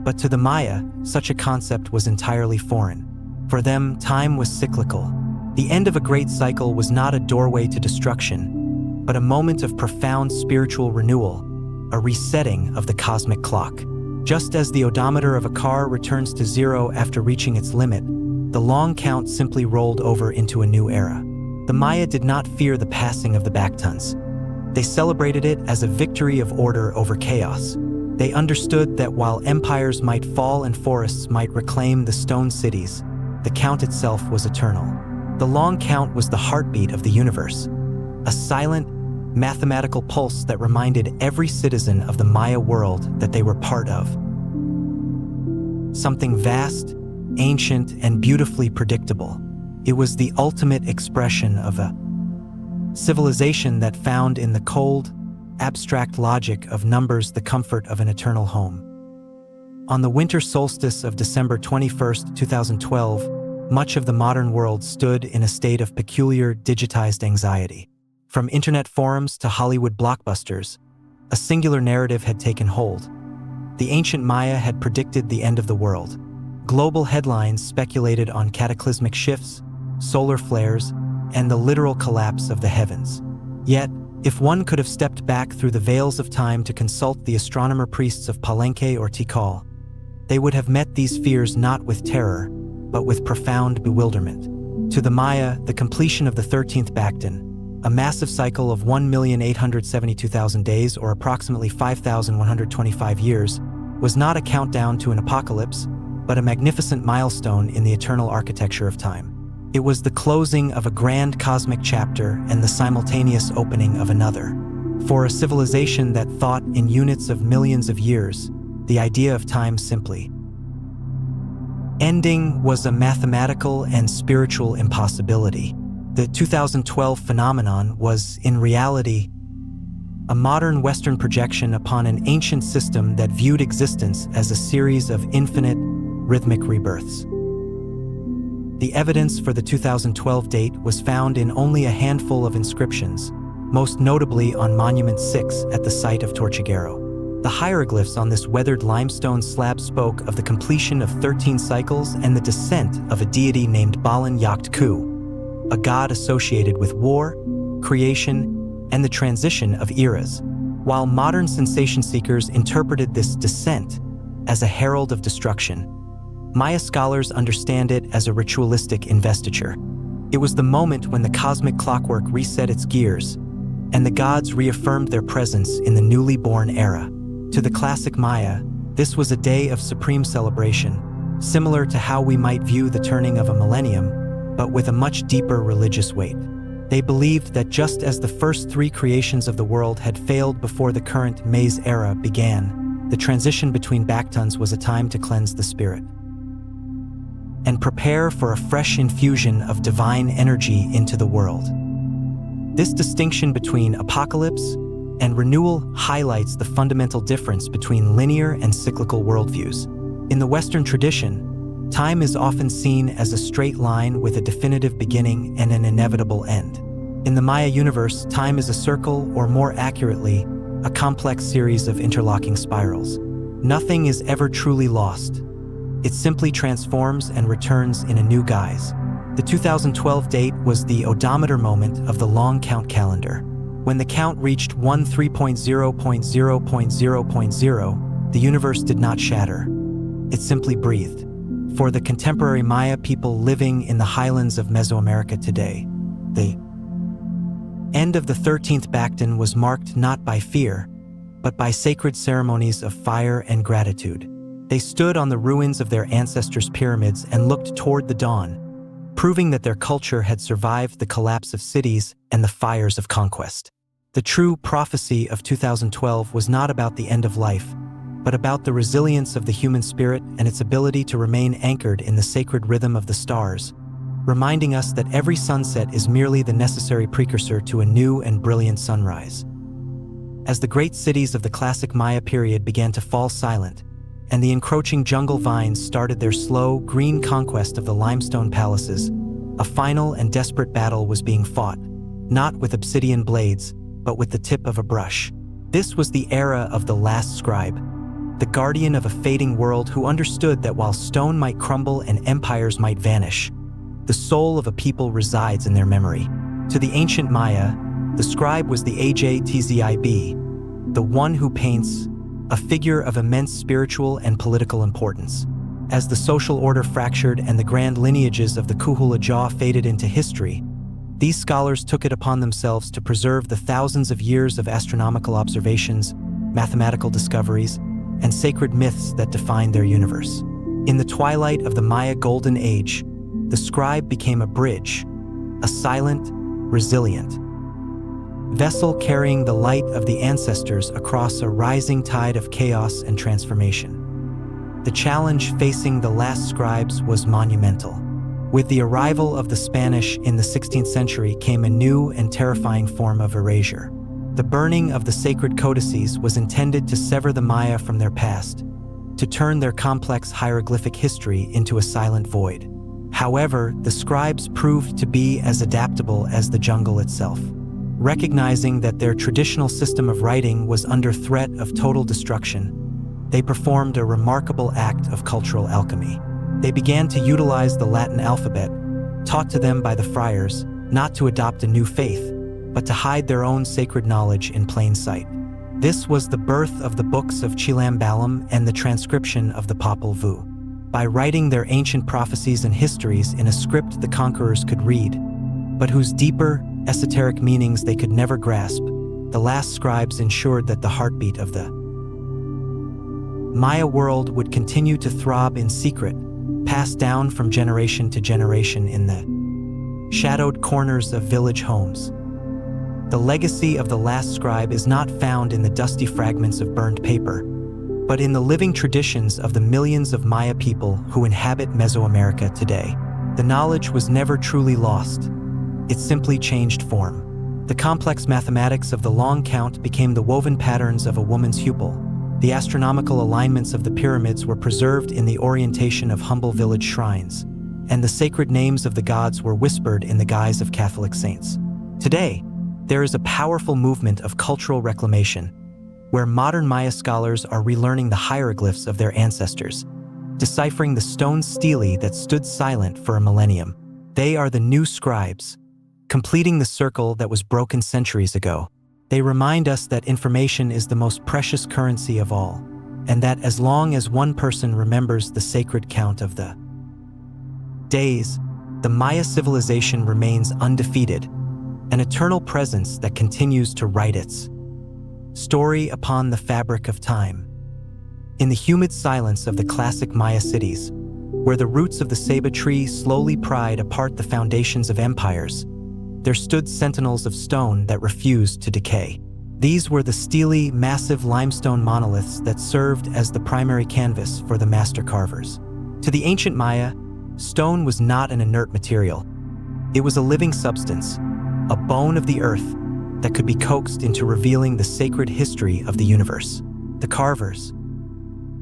But to the Maya, such a concept was entirely foreign. For them, time was cyclical. The end of a great cycle was not a doorway to destruction, but a moment of profound spiritual renewal, a resetting of the cosmic clock. Just as the odometer of a car returns to zero after reaching its limit, the long count simply rolled over into a new era. The Maya did not fear the passing of the Bactons. They celebrated it as a victory of order over chaos. They understood that while empires might fall and forests might reclaim the stone cities, the count itself was eternal. The long count was the heartbeat of the universe, a silent, mathematical pulse that reminded every citizen of the Maya world that they were part of. Something vast, ancient, and beautifully predictable. It was the ultimate expression of a civilization that found in the cold, abstract logic of numbers the comfort of an eternal home. On the winter solstice of December 21, 2012, much of the modern world stood in a state of peculiar digitized anxiety. From internet forums to Hollywood blockbusters, a singular narrative had taken hold. The ancient Maya had predicted the end of the world. Global headlines speculated on cataclysmic shifts, solar flares, and the literal collapse of the heavens. Yet, if one could have stepped back through the veils of time to consult the astronomer priests of Palenque or Tikal, they would have met these fears not with terror, but with profound bewilderment. To the Maya, the completion of the 13th Bacton, a massive cycle of 1,872,000 days or approximately 5,125 years, was not a countdown to an apocalypse, but a magnificent milestone in the eternal architecture of time. It was the closing of a grand cosmic chapter and the simultaneous opening of another. For a civilization that thought in units of millions of years, the idea of time simply ending was a mathematical and spiritual impossibility. The 2012 phenomenon was, in reality, a modern Western projection upon an ancient system that viewed existence as a series of infinite, rhythmic rebirths. The evidence for the 2012 date was found in only a handful of inscriptions, most notably on Monument 6 at the site of Tortuguero. The hieroglyphs on this weathered limestone slab spoke of the completion of 13 cycles and the descent of a deity named Ballgame, a god associated with war, creation, and the transition of eras, while modern sensation seekers interpreted this descent as a herald of destruction. Maya scholars understand it as a ritualistic investiture. It was the moment when the cosmic clockwork reset its gears, and the gods reaffirmed their presence in the newly born era. To the classic Maya, this was a day of supreme celebration, similar to how we might view the turning of a millennium, but with a much deeper religious weight. They believed that just as the first 3 creations of the world had failed before the current Maize era began, the transition between Backtons was a time to cleanse the spirit and prepare for a fresh infusion of divine energy into the world. This distinction between apocalypse and renewal highlights the fundamental difference between linear and cyclical worldviews. In the Western tradition, time is often seen as a straight line with a definitive beginning and an inevitable end. In the Maya universe, time is a circle, or more accurately, a complex series of interlocking spirals. Nothing is ever truly lost. It simply transforms and returns in a new guise. The 2012 date was the odometer moment of the long count calendar. When the count reached 13.0.0.0.0, the universe did not shatter. It simply breathed. For the contemporary Maya people living in the highlands of Mesoamerica today, the end of the 13th Bacton was marked not by fear, but by sacred ceremonies of fire and gratitude. They stood on the ruins of their ancestors' pyramids and looked toward the dawn, proving that their culture had survived the collapse of cities and the fires of conquest. The true prophecy of 2012 was not about the end of life, but about the resilience of the human spirit and its ability to remain anchored in the sacred rhythm of the stars, reminding us that every sunset is merely the necessary precursor to a new and brilliant sunrise. As the great cities of the classic Maya period began to fall silent, and the encroaching jungle vines started their slow, green conquest of the limestone palaces, a final and desperate battle was being fought, not with obsidian blades, but with the tip of a brush. This was the era of the last scribe, the guardian of a fading world who understood that while stone might crumble and empires might vanish, the soul of a people resides in their memory. To the ancient Maya, the scribe was the Ajtzib, the one who paints, a figure of immense spiritual and political importance. As the social order fractured and the grand lineages of the Kuhulajaw faded into history, these scholars took it upon themselves to preserve the thousands of years of astronomical observations, mathematical discoveries, and sacred myths that defined their universe. In the twilight of the Maya Golden Age, the scribe became a bridge, a silent, resilient vessel carrying the light of the ancestors across a rising tide of chaos and transformation. The challenge facing the last scribes was monumental. With the arrival of the Spanish in the 16th century came a new and terrifying form of erasure. The burning of the sacred codices was intended to sever the Maya from their past, to turn their complex hieroglyphic history into a silent void. However, the scribes proved to be as adaptable as the jungle itself. Recognizing that their traditional system of writing was under threat of total destruction, they performed a remarkable act of cultural alchemy. They began to utilize the Latin alphabet, taught to them by the friars, not to adopt a new faith, but to hide their own sacred knowledge in plain sight. This was the birth of the books of Chilambalam and the transcription of the Popol Vuh. By writing their ancient prophecies and histories in a script the conquerors could read, but whose deeper, esoteric meanings they could never grasp, the last scribes ensured that the heartbeat of the Maya world would continue to throb in secret, passed down from generation to generation in the shadowed corners of village homes. The legacy of the last scribe is not found in the dusty fragments of burned paper, but in the living traditions of the millions of Maya people who inhabit Mesoamerica today. The knowledge was never truly lost. It simply changed form. The complex mathematics of the long count became the woven patterns of a woman's hupil. The astronomical alignments of the pyramids were preserved in the orientation of humble village shrines, and the sacred names of the gods were whispered in the guise of Catholic saints. Today, there is a powerful movement of cultural reclamation, where modern Maya scholars are relearning the hieroglyphs of their ancestors, deciphering the stone stelae that stood silent for a millennium. They are the new scribes, completing the circle that was broken centuries ago. They remind us that information is the most precious currency of all, and that as long as one person remembers the sacred count of the days, the Maya civilization remains undefeated, an eternal presence that continues to write its story upon the fabric of time. In the humid silence of the classic Maya cities, where the roots of the ceiba tree slowly pried apart the foundations of empires, there stood sentinels of stone that refused to decay. These were the stelae, massive limestone monoliths that served as the primary canvas for the master carvers. To the ancient Maya, stone was not an inert material. It was a living substance, a bone of the earth that could be coaxed into revealing the sacred history of the universe. The carvers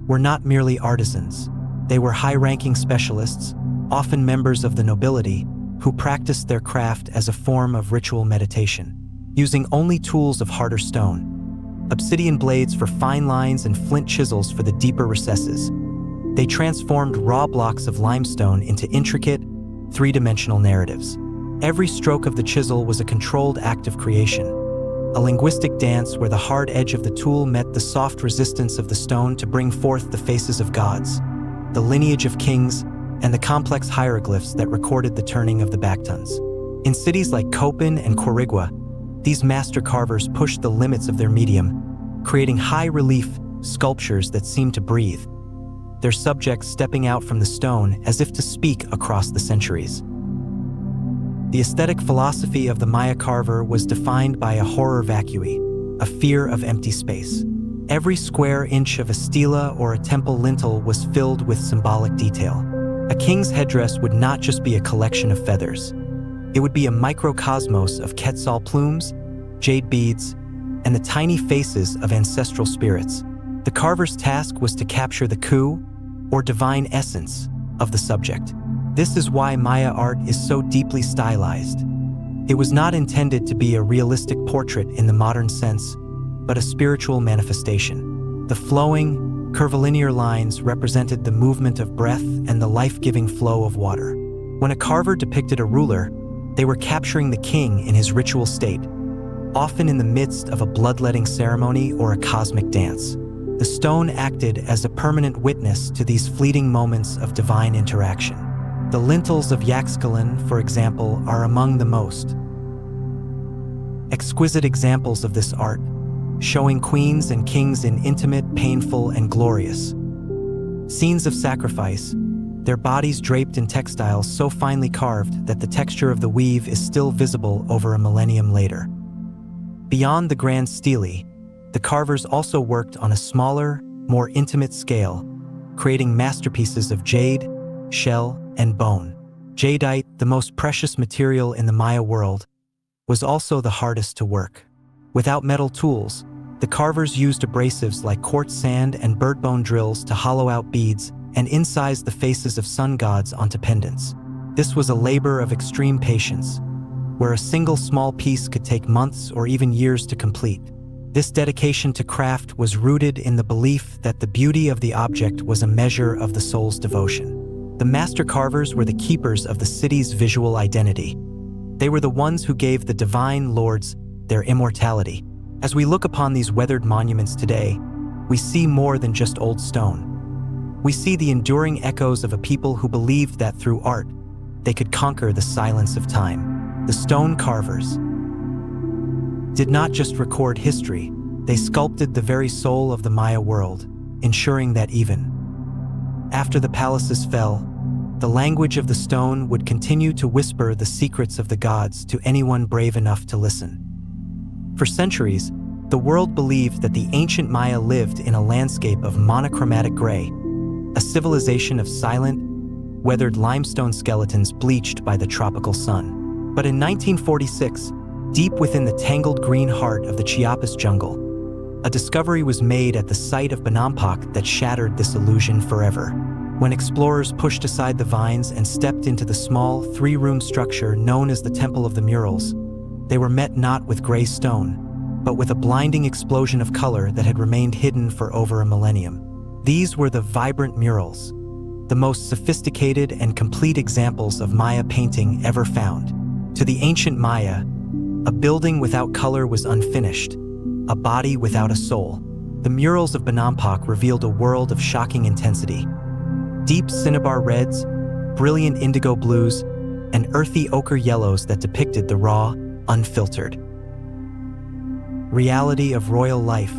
were not merely artisans. They were high-ranking specialists, often members of the nobility, who practiced their craft as a form of ritual meditation, using only tools of harder stone, obsidian blades for fine lines and flint chisels for the deeper recesses. They transformed raw blocks of limestone into intricate, three-dimensional narratives. Every stroke of the chisel was a controlled act of creation, a linguistic dance where the hard edge of the tool met the soft resistance of the stone to bring forth the faces of gods, the lineage of kings, and the complex hieroglyphs that recorded the turning of the backtons. In cities like Copan and Quirigua, these master carvers pushed the limits of their medium, creating high-relief sculptures that seemed to breathe, their subjects stepping out from the stone as if to speak across the centuries. The aesthetic philosophy of the Maya carver was defined by a horror vacui, a fear of empty space. Every square inch of a stela or a temple lintel was filled with symbolic detail. A king's headdress would not just be a collection of feathers. It would be a microcosmos of quetzal plumes, jade beads, and the tiny faces of ancestral spirits. The carver's task was to capture the Q, or divine essence, of the subject. This is why Maya art is so deeply stylized. It was not intended to be a realistic portrait in the modern sense, but a spiritual manifestation. The flowing, curvilinear lines represented the movement of breath and the life-giving flow of water. When a carver depicted a ruler, they were capturing the king in his ritual state, often in the midst of a bloodletting ceremony or a cosmic dance. The stone acted as a permanent witness to these fleeting moments of divine interaction. The lintels of Yaxchilan, for example, are among the most exquisite examples of this art, showing queens and kings in intimate, painful, and glorious scenes of sacrifice, their bodies draped in textiles so finely carved that the texture of the weave is still visible over a millennium later. Beyond the grand stelae, the carvers also worked on a smaller, more intimate scale, creating masterpieces of jade, shell, and bone. Jadeite, the most precious material in the Maya world, was also the hardest to work. Without metal tools, the carvers used abrasives like quartz sand and birdbone drills to hollow out beads and incise the faces of sun gods onto pendants. This was a labor of extreme patience, where a single small piece could take months or even years to complete. This dedication to craft was rooted in the belief that the beauty of the object was a measure of the soul's devotion. The master carvers were the keepers of the city's visual identity. They were the ones who gave the divine lords their immortality. As we look upon these weathered monuments today, we see more than just old stone. We see the enduring echoes of a people who believed that through art, they could conquer the silence of time. The stone carvers did not just record history, they sculpted the very soul of the Maya world, ensuring that even after the palaces fell, the language of the stone would continue to whisper the secrets of the gods to anyone brave enough to listen. For centuries, the world believed that the ancient Maya lived in a landscape of monochromatic gray, a civilization of silent, weathered limestone skeletons bleached by the tropical sun. But in 1946, deep within the tangled green heart of the Chiapas jungle, a discovery was made at the site of Bonampak that shattered this illusion forever. When explorers pushed aside the vines and stepped into the small, three-room structure known as the Temple of the Murals, they were met not with gray stone, but with a blinding explosion of color that had remained hidden for over a millennium. These were the vibrant murals, the most sophisticated and complete examples of Maya painting ever found. To the ancient Maya, a building without color was unfinished, a body without a soul. The murals of Bonampak revealed a world of shocking intensity. Deep cinnabar reds, brilliant indigo blues, and earthy ochre yellows that depicted the raw, unfiltered reality of royal life,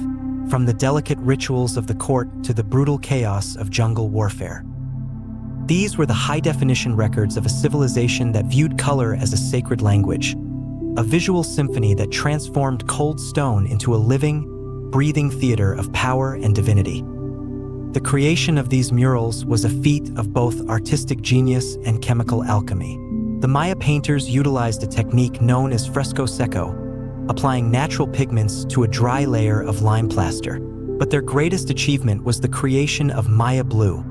from the delicate rituals of the court to the brutal chaos of jungle warfare. These were the high-definition records of a civilization that viewed color as a sacred language, a visual symphony that transformed cold stone into a living, breathing theater of power and divinity. The creation of these murals was a feat of both artistic genius and chemical alchemy. The Maya painters utilized a technique known as fresco seco, applying natural pigments to a dry layer of lime plaster. But their greatest achievement was the creation of Maya blue,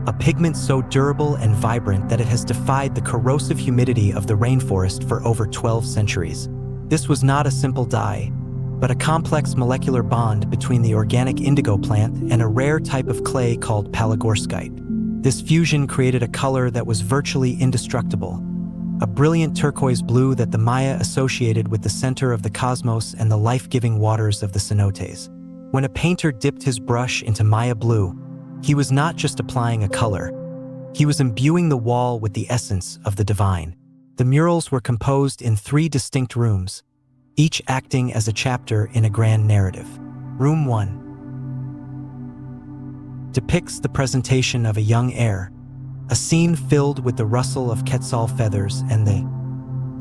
a pigment so durable and vibrant that it has defied the corrosive humidity of the rainforest for over 12 centuries. This was not a simple dye, but a complex molecular bond between the organic indigo plant and a rare type of clay called palygorskite. This fusion created a color that was virtually indestructible, a brilliant turquoise blue that the Maya associated with the center of the cosmos and the life-giving waters of the cenotes. When a painter dipped his brush into Maya blue, he was not just applying a color, he was imbuing the wall with the essence of the divine. The murals were composed in 3 distinct rooms, each acting as a chapter in a grand narrative. Room 1 depicts the presentation of a young heir, a scene filled with the rustle of quetzal feathers and the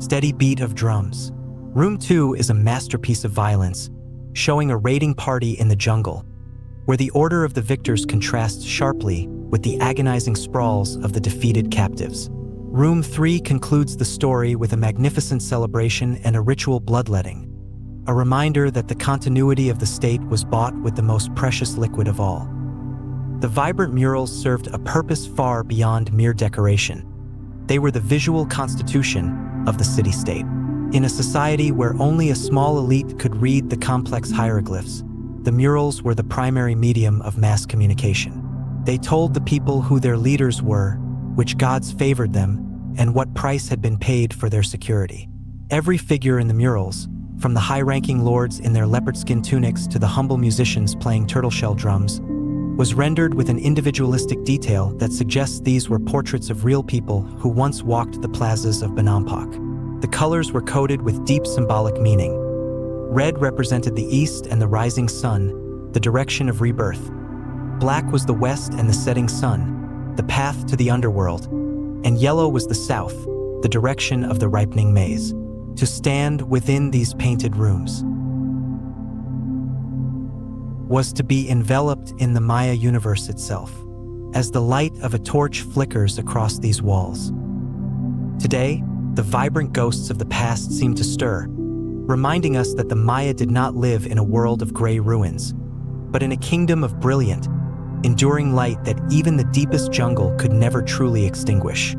steady beat of drums. Room 2 is a masterpiece of violence, showing a raiding party in the jungle, where the order of the victors contrasts sharply with the agonizing sprawls of the defeated captives. Room 3 concludes the story with a magnificent celebration and a ritual bloodletting, a reminder that the continuity of the state was bought with the most precious liquid of all. The vibrant murals served a purpose far beyond mere decoration. They were the visual constitution of the city-state. In a society where only a small elite could read the complex hieroglyphs, the murals were the primary medium of mass communication. They told the people who their leaders were, which gods favored them, and what price had been paid for their security. Every figure in the murals, from the high-ranking lords in their leopard-skin tunics to the humble musicians playing turtle-shell drums, was rendered with an individualistic detail that suggests these were portraits of real people who once walked the plazas of Bonampak. The colors were coded with deep symbolic meaning. Red represented the east and the rising sun, the direction of rebirth. Black was the west and the setting sun, the path to the underworld. And yellow was the south, the direction of the ripening maize. To stand within these painted rooms was to be enveloped in the Maya universe itself, as the light of a torch flickers across these walls. Today, the vibrant ghosts of the past seem to stir, reminding us that the Maya did not live in a world of gray ruins, but in a kingdom of brilliant, enduring light that even the deepest jungle could never truly extinguish.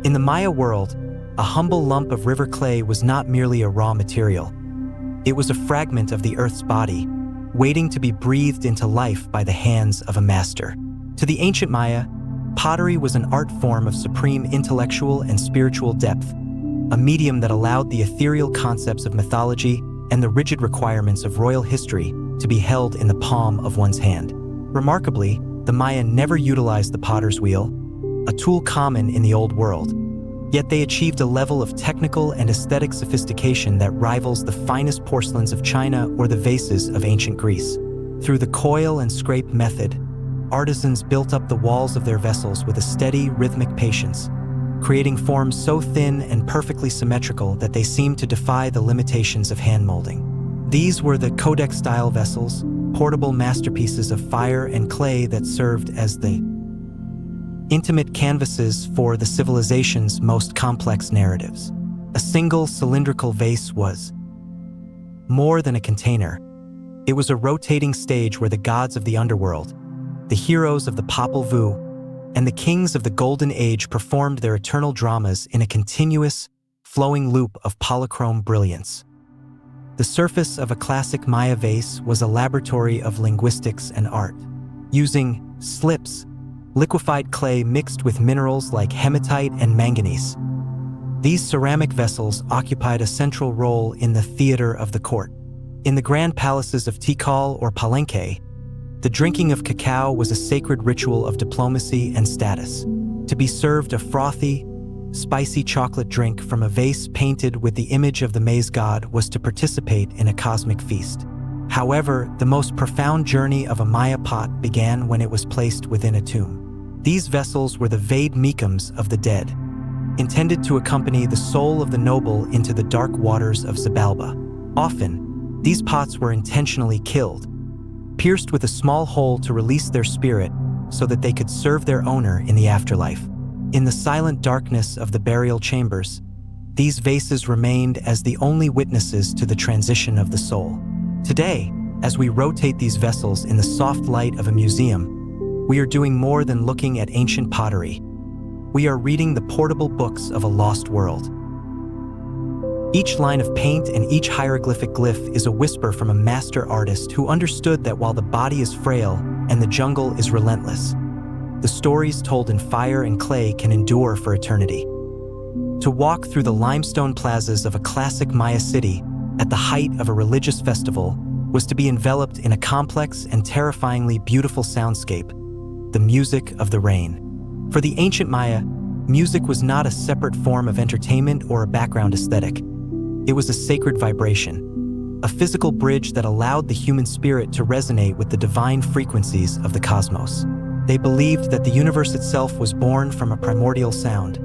In the Maya world, a humble lump of river clay was not merely a raw material. It was a fragment of the earth's body, waiting to be breathed into life by the hands of a master. To the ancient Maya, pottery was an art form of supreme intellectual and spiritual depth, a medium that allowed the ethereal concepts of mythology and the rigid requirements of royal history to be held in the palm of one's hand. Remarkably, the Maya never utilized the potter's wheel, a tool common in the Old World. Yet they achieved a level of technical and aesthetic sophistication that rivals the finest porcelains of China or the vases of ancient Greece. Through the coil and scrape method, artisans built up the walls of their vessels with a steady, rhythmic patience, creating forms so thin and perfectly symmetrical that they seemed to defy the limitations of hand molding. These were the codex-style vessels, portable masterpieces of fire and clay that served as the intimate canvases for the civilization's most complex narratives. A single cylindrical vase was more than a container. It was a rotating stage where the gods of the underworld, the heroes of the Popol Vuh, and the kings of the Golden Age performed their eternal dramas in a continuous, flowing loop of polychrome brilliance. The surface of a classic Maya vase was a laboratory of linguistics and art. Using slips, liquefied clay mixed with minerals like hematite and manganese, these ceramic vessels occupied a central role in the theater of the court. In the grand palaces of Tikal or Palenque, the drinking of cacao was a sacred ritual of diplomacy and status. To be served a frothy, spicy chocolate drink from a vase painted with the image of the maize god was to participate in a cosmic feast. However, the most profound journey of a Maya pot began when it was placed within a tomb. These vessels were the Vade Mikams of the dead, intended to accompany the soul of the noble into the dark waters of Xibalba. Often, these pots were intentionally killed, pierced with a small hole to release their spirit so that they could serve their owner in the afterlife. In the silent darkness of the burial chambers, these vases remained as the only witnesses to the transition of the soul. Today, as we rotate these vessels in the soft light of a museum, we are doing more than looking at ancient pottery. We are reading the portable books of a lost world. Each line of paint and each hieroglyphic glyph is a whisper from a master artist who understood that while the body is frail and the jungle is relentless, the stories told in fire and clay can endure for eternity. To walk through the limestone plazas of a classic Maya city at the height of a religious festival was to be enveloped in a complex and terrifyingly beautiful soundscape, the music of the rain. For the ancient Maya, music was not a separate form of entertainment or a background aesthetic. It was a sacred vibration, a physical bridge that allowed the human spirit to resonate with the divine frequencies of the cosmos. They believed that the universe itself was born from a primordial sound,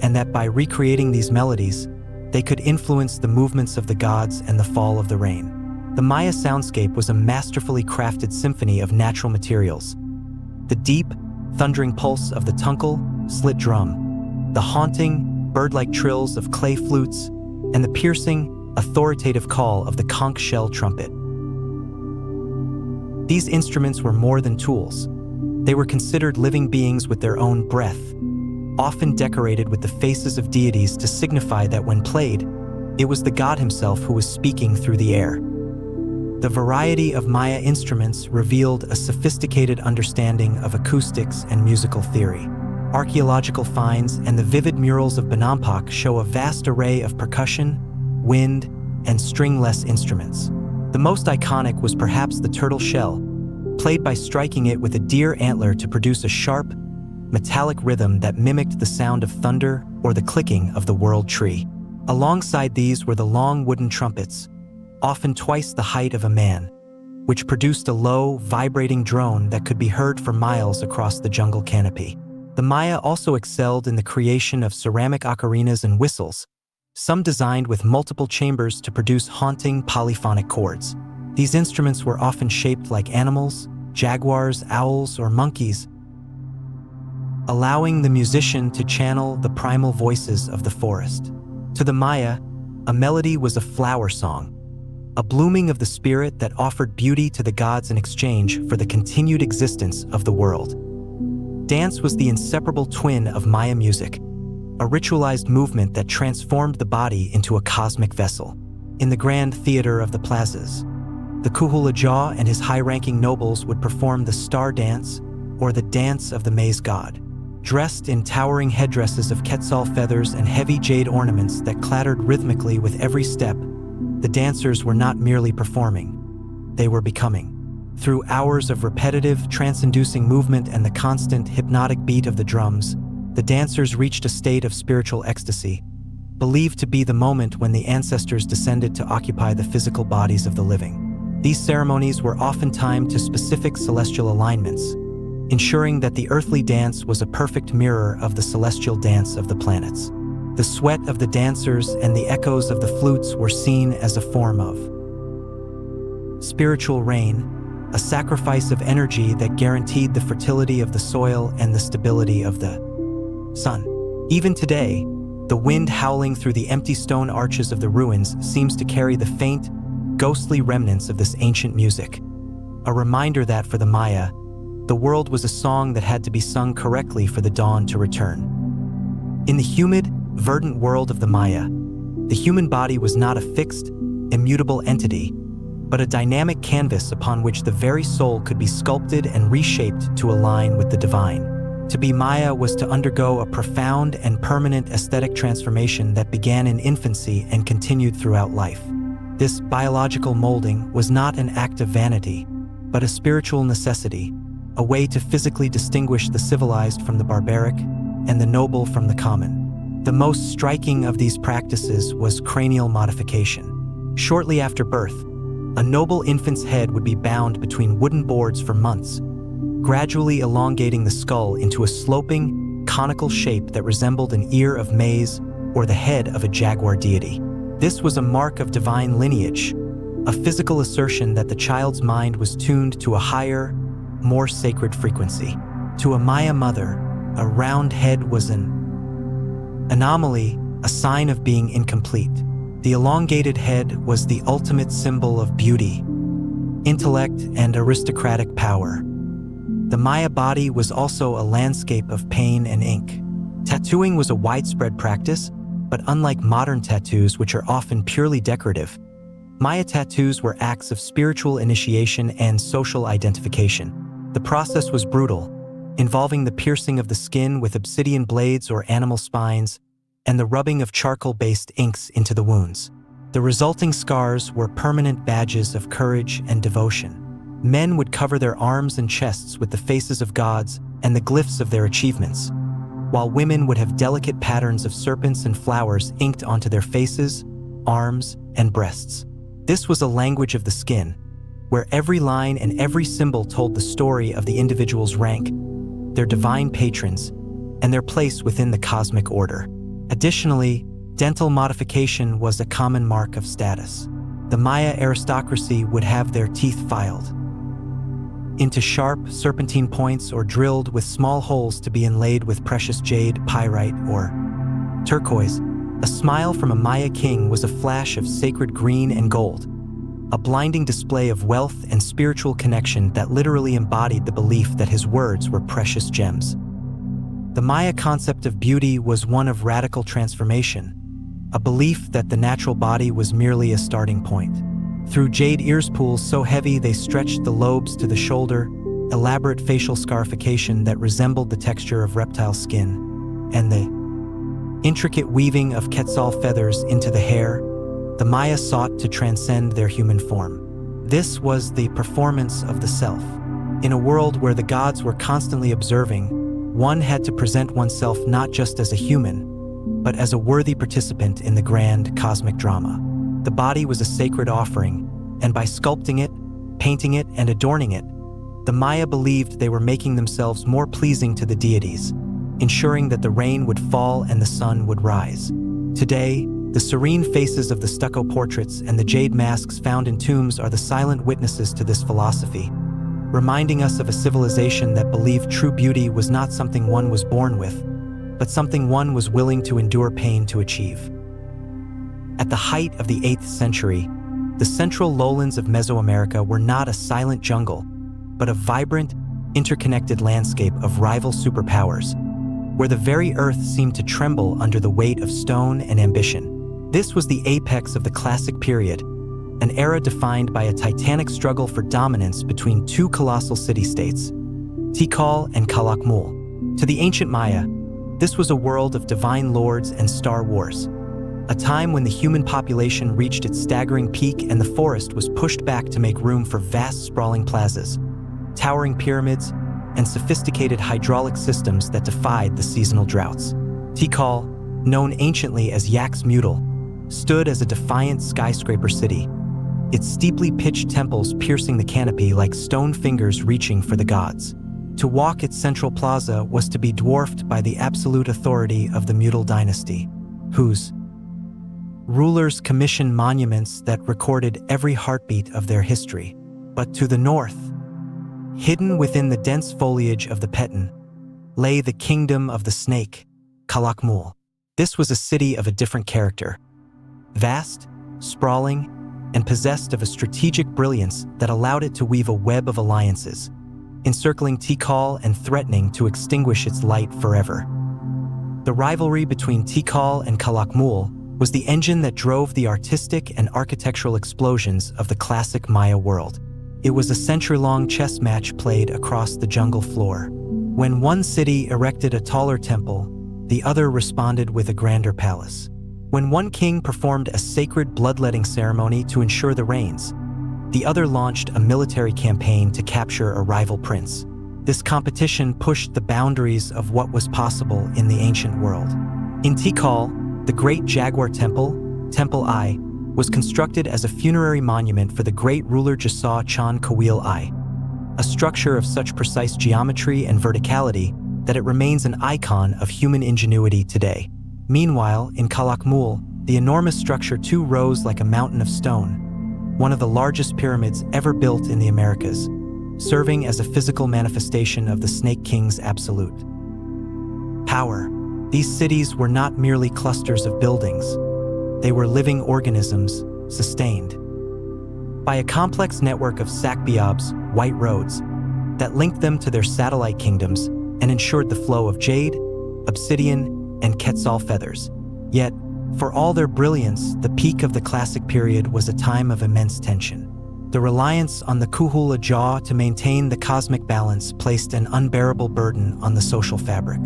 and that by recreating these melodies, they could influence the movements of the gods and the fall of the rain. The Maya soundscape was a masterfully crafted symphony of natural materials. The deep, thundering pulse of the tunkel, slit drum, the haunting, bird-like trills of clay flutes, and the piercing, authoritative call of the conch shell trumpet. These instruments were more than tools. They were considered living beings with their own breath, often decorated with the faces of deities to signify that when played, it was the god himself who was speaking through the air. The variety of Maya instruments revealed a sophisticated understanding of acoustics and musical theory. Archaeological finds and the vivid murals of Bonampak show a vast array of percussion, wind, and stringless instruments. The most iconic was perhaps the turtle shell, played by striking it with a deer antler to produce a sharp, metallic rhythm that mimicked the sound of thunder or the clicking of the world tree. Alongside these were the long wooden trumpets, often twice the height of a man, which produced a low, vibrating drone that could be heard for miles across the jungle canopy. The Maya also excelled in the creation of ceramic ocarinas and whistles, some designed with multiple chambers to produce haunting polyphonic chords. These instruments were often shaped like animals, jaguars, owls, or monkeys, allowing the musician to channel the primal voices of the forest. To the Maya, a melody was a flower song, a blooming of the spirit that offered beauty to the gods in exchange for the continued existence of the world. Dance was the inseparable twin of Maya music, a ritualized movement that transformed the body into a cosmic vessel. In the grand theater of the plazas, the Kuhulajaw and his high-ranking nobles would perform the star dance, or the dance of the maize god. Dressed in towering headdresses of quetzal feathers and heavy jade ornaments that clattered rhythmically with every step, the dancers were not merely performing, they were becoming. Through hours of repetitive, trance-inducing movement and the constant, hypnotic beat of the drums, the dancers reached a state of spiritual ecstasy, believed to be the moment when the ancestors descended to occupy the physical bodies of the living. These ceremonies were often timed to specific celestial alignments, ensuring that the earthly dance was a perfect mirror of the celestial dance of the planets. The sweat of the dancers and the echoes of the flutes were seen as a form of spiritual rain, a sacrifice of energy that guaranteed the fertility of the soil and the stability of the sun. Even today, the wind howling through the empty stone arches of the ruins seems to carry the faint, ghostly remnants of this ancient music, a reminder that for the Maya, the world was a song that had to be sung correctly for the dawn to return. In the humid, verdant world of the Maya, the human body was not a fixed, immutable entity, but a dynamic canvas upon which the very soul could be sculpted and reshaped to align with the divine. To be Maya was to undergo a profound and permanent aesthetic transformation that began in infancy and continued throughout life. This biological molding was not an act of vanity, but a spiritual necessity, a way to physically distinguish the civilized from the barbaric and the noble from the common. The most striking of these practices was cranial modification. Shortly after birth, a noble infant's head would be bound between wooden boards for months, gradually elongating the skull into a sloping, conical shape that resembled an ear of maize or the head of a jaguar deity. This was a mark of divine lineage, a physical assertion that the child's mind was tuned to a higher, more sacred frequency. To a Maya mother, a round head was an anomaly, a sign of being incomplete. The elongated head was the ultimate symbol of beauty, intellect, and aristocratic power. The Maya body was also a landscape of pain and ink. Tattooing was a widespread practice, but unlike modern tattoos, which are often purely decorative, Maya tattoos were acts of spiritual initiation and social identification. The process was brutal, involving the piercing of the skin with obsidian blades or animal spines, and the rubbing of charcoal-based inks into the wounds. The resulting scars were permanent badges of courage and devotion. Men would cover their arms and chests with the faces of gods and the glyphs of their achievements, while women would have delicate patterns of serpents and flowers inked onto their faces, arms, and breasts. This was a language of the skin, where every line and every symbol told the story of the individual's rank, their divine patrons, and their place within the cosmic order. Additionally, dental modification was a common mark of status. The Maya aristocracy would have their teeth filed into sharp, serpentine points or drilled with small holes to be inlaid with precious jade, pyrite, or turquoise. A smile from a Maya king was a flash of sacred green and gold, a blinding display of wealth and spiritual connection that literally embodied the belief that his words were precious gems. The Maya concept of beauty was one of radical transformation, a belief that the natural body was merely a starting point. Through jade ears pools so heavy they stretched the lobes to the shoulder, elaborate facial scarification that resembled the texture of reptile skin, and the intricate weaving of quetzal feathers into the hair, the Maya sought to transcend their human form. This was the performance of the self. In a world where the gods were constantly observing, one had to present oneself not just as a human, but as a worthy participant in the grand cosmic drama. The body was a sacred offering, and by sculpting it, painting it, and adorning it, the Maya believed they were making themselves more pleasing to the deities, ensuring that the rain would fall and the sun would rise. Today, the serene faces of the stucco portraits and the jade masks found in tombs are the silent witnesses to this philosophy, reminding us of a civilization that believed true beauty was not something one was born with, but something one was willing to endure pain to achieve. At the height of the 8th century, the central lowlands of Mesoamerica were not a silent jungle, but a vibrant, interconnected landscape of rival superpowers, where the very earth seemed to tremble under the weight of stone and ambition. This was the apex of the Classic period, an era defined by a titanic struggle for dominance between two colossal city-states, Tikal and Calakmul. To the ancient Maya, this was a world of divine lords and star wars, a time when the human population reached its staggering peak and the forest was pushed back to make room for vast sprawling plazas, towering pyramids, and sophisticated hydraulic systems that defied the seasonal droughts. Tikal, known anciently as Yaxmutal, stood as a defiant skyscraper city, its steeply pitched temples piercing the canopy like stone fingers reaching for the gods. To walk its central plaza was to be dwarfed by the absolute authority of the Mutal dynasty, whose rulers commissioned monuments that recorded every heartbeat of their history. But to the north, hidden within the dense foliage of the Petan, lay the kingdom of the snake, Calakmul. This was a city of a different character, vast, sprawling, and possessed of a strategic brilliance that allowed it to weave a web of alliances, encircling Tikal and threatening to extinguish its light forever. The rivalry between Tikal and Calakmul was the engine that drove the artistic and architectural explosions of the classic Maya world. It was a century-long chess match played across the jungle floor. When one city erected a taller temple, the other responded with a grander palace. When one king performed a sacred bloodletting ceremony to ensure the rains, the other launched a military campaign to capture a rival prince. This competition pushed the boundaries of what was possible in the ancient world. In Tikal, the Great Jaguar Temple, Temple I, was constructed as a funerary monument for the great ruler Jasa Chan Kawil I, a structure of such precise geometry and verticality that it remains an icon of human ingenuity today. Meanwhile, in Calakmul, the enormous structure too rose like a mountain of stone, one of the largest pyramids ever built in the Americas, serving as a physical manifestation of the Snake King's absolute power. These cities were not merely clusters of buildings. They were living organisms, sustained by a complex network of sakbiabs, white roads, that linked them to their satellite kingdoms and ensured the flow of jade, obsidian, and quetzal feathers. Yet, for all their brilliance, the peak of the classic period was a time of immense tension. The reliance on the Kuhula jaw to maintain the cosmic balance placed an unbearable burden on the social fabric.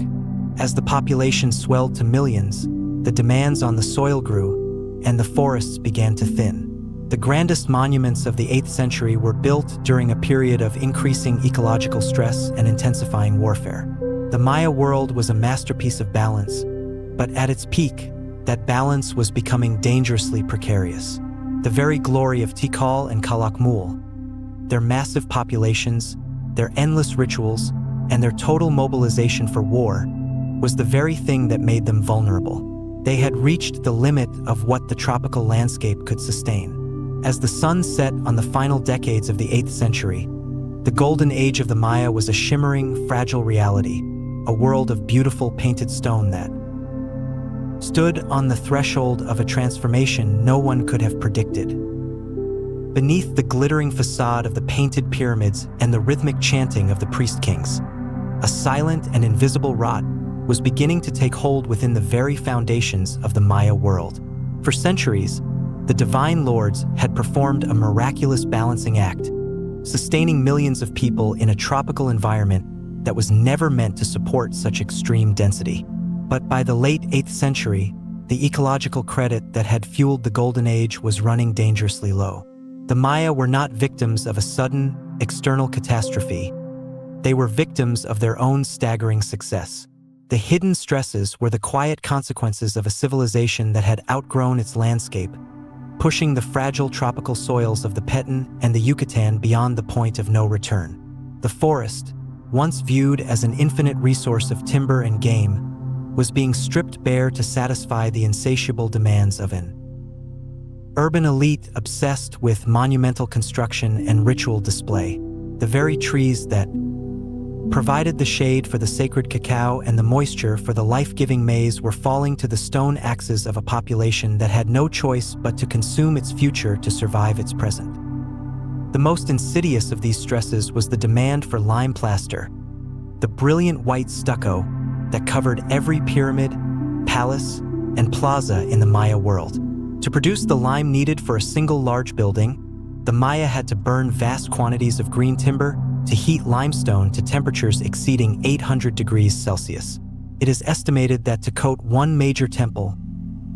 As the population swelled to millions, the demands on the soil grew, and the forests began to thin. The grandest monuments of the 8th century were built during a period of increasing ecological stress and intensifying warfare. The Maya world was a masterpiece of balance, but at its peak, that balance was becoming dangerously precarious. The very glory of Tikal and Calakmul, their massive populations, their endless rituals, and their total mobilization for war, was the very thing that made them vulnerable. They had reached the limit of what the tropical landscape could sustain. As the sun set on the final decades of the 8th century, the golden age of the Maya was a shimmering, fragile reality, a world of beautiful painted stone that stood on the threshold of a transformation no one could have predicted. Beneath the glittering facade of the painted pyramids and the rhythmic chanting of the priest kings, a silent and invisible rot was beginning to take hold within the very foundations of the Maya world. For centuries, the divine lords had performed a miraculous balancing act, sustaining millions of people in a tropical environment that was never meant to support such extreme density. But by the late 8th century, the ecological credit that had fueled the Golden Age was running dangerously low. The Maya were not victims of a sudden, external catastrophe. They were victims of their own staggering success. The hidden stresses were the quiet consequences of a civilization that had outgrown its landscape, pushing the fragile tropical soils of the Petén and the Yucatan beyond the point of no return. The forest, once viewed as an infinite resource of timber and game, was being stripped bare to satisfy the insatiable demands of an urban elite obsessed with monumental construction and ritual display. The very trees that provided the shade for the sacred cacao and the moisture for the life-giving maize were falling to the stone axes of a population that had no choice but to consume its future to survive its present. The most insidious of these stresses was the demand for lime plaster, the brilliant white stucco that covered every pyramid, palace, and plaza in the Maya world. To produce the lime needed for a single large building, the Maya had to burn vast quantities of green timber to heat limestone to temperatures exceeding 800 degrees Celsius. It is estimated that to coat one major temple,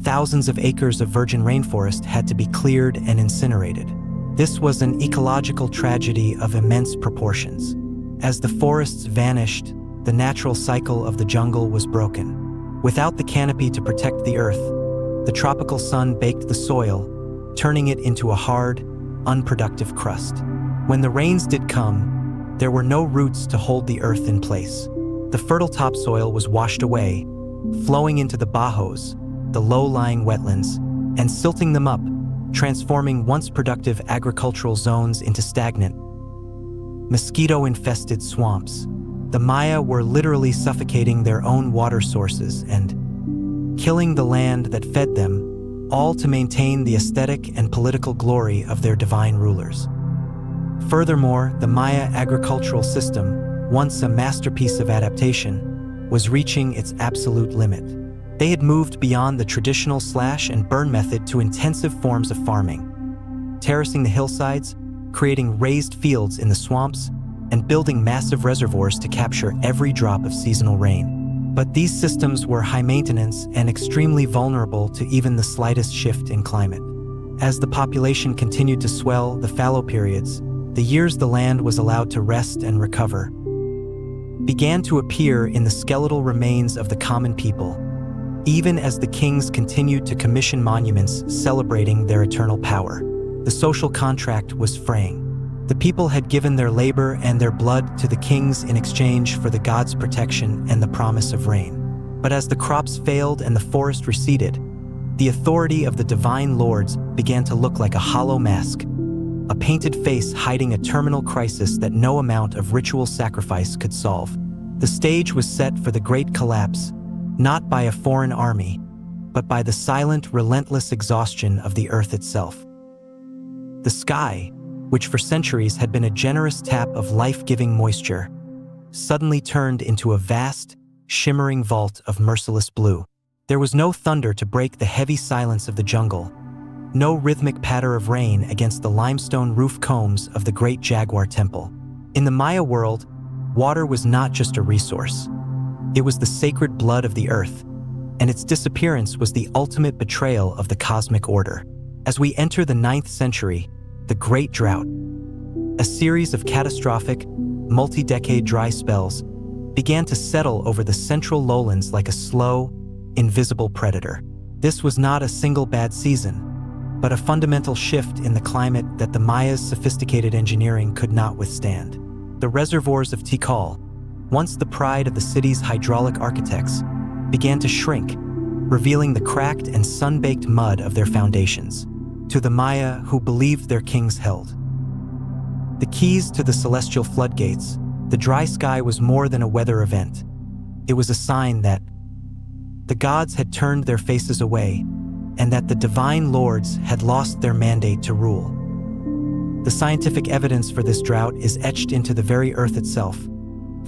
thousands of acres of virgin rainforest had to be cleared and incinerated. This was an ecological tragedy of immense proportions. As the forests vanished, the natural cycle of the jungle was broken. Without the canopy to protect the earth, the tropical sun baked the soil, turning it into a hard, unproductive crust. When the rains did come, there were no roots to hold the earth in place. The fertile topsoil was washed away, flowing into the bajos, the low-lying wetlands, and silting them up, transforming once productive agricultural zones into stagnant, mosquito-infested swamps. The Maya were literally suffocating their own water sources and killing the land that fed them, all to maintain the aesthetic and political glory of their divine rulers. Furthermore, the Maya agricultural system, once a masterpiece of adaptation, was reaching its absolute limit. They had moved beyond the traditional slash and burn method to intensive forms of farming, terracing the hillsides, creating raised fields in the swamps, and building massive reservoirs to capture every drop of seasonal rain. But these systems were high maintenance and extremely vulnerable to even the slightest shift in climate. As the population continued to swell, the fallow periods, the years the land was allowed to rest and recover, began to appear in the skeletal remains of the common people, even as the kings continued to commission monuments celebrating their eternal power. The social contract was fraying. The people had given their labor and their blood to the kings in exchange for the gods' protection and the promise of rain. But as the crops failed and the forest receded, the authority of the divine lords began to look like a hollow mask, a painted face hiding a terminal crisis that no amount of ritual sacrifice could solve. The stage was set for the great collapse, not by a foreign army, but by the silent, relentless exhaustion of the earth itself. The sky, which for centuries had been a generous tap of life-giving moisture, suddenly turned into a vast, shimmering vault of merciless blue. There was no thunder to break the heavy silence of the jungle, no rhythmic patter of rain against the limestone roof combs of the great Jaguar temple. In the Maya world, water was not just a resource. It was the sacred blood of the earth, and its disappearance was the ultimate betrayal of the cosmic order. As we enter the 9th century, the Great Drought, a series of catastrophic, multi-decade dry spells, began to settle over the central lowlands like a slow, invisible predator. This was not a single bad season, but a fundamental shift in the climate that the Mayas' sophisticated engineering could not withstand. The reservoirs of Tikal, once the pride of the city's hydraulic architects, began to shrink, revealing the cracked and sun-baked mud of their foundations. To the Maya who believed their kings held the keys to the celestial floodgates, the dry sky was more than a weather event. It was a sign that the gods had turned their faces away, and that the divine lords had lost their mandate to rule. The scientific evidence for this drought is etched into the very earth itself,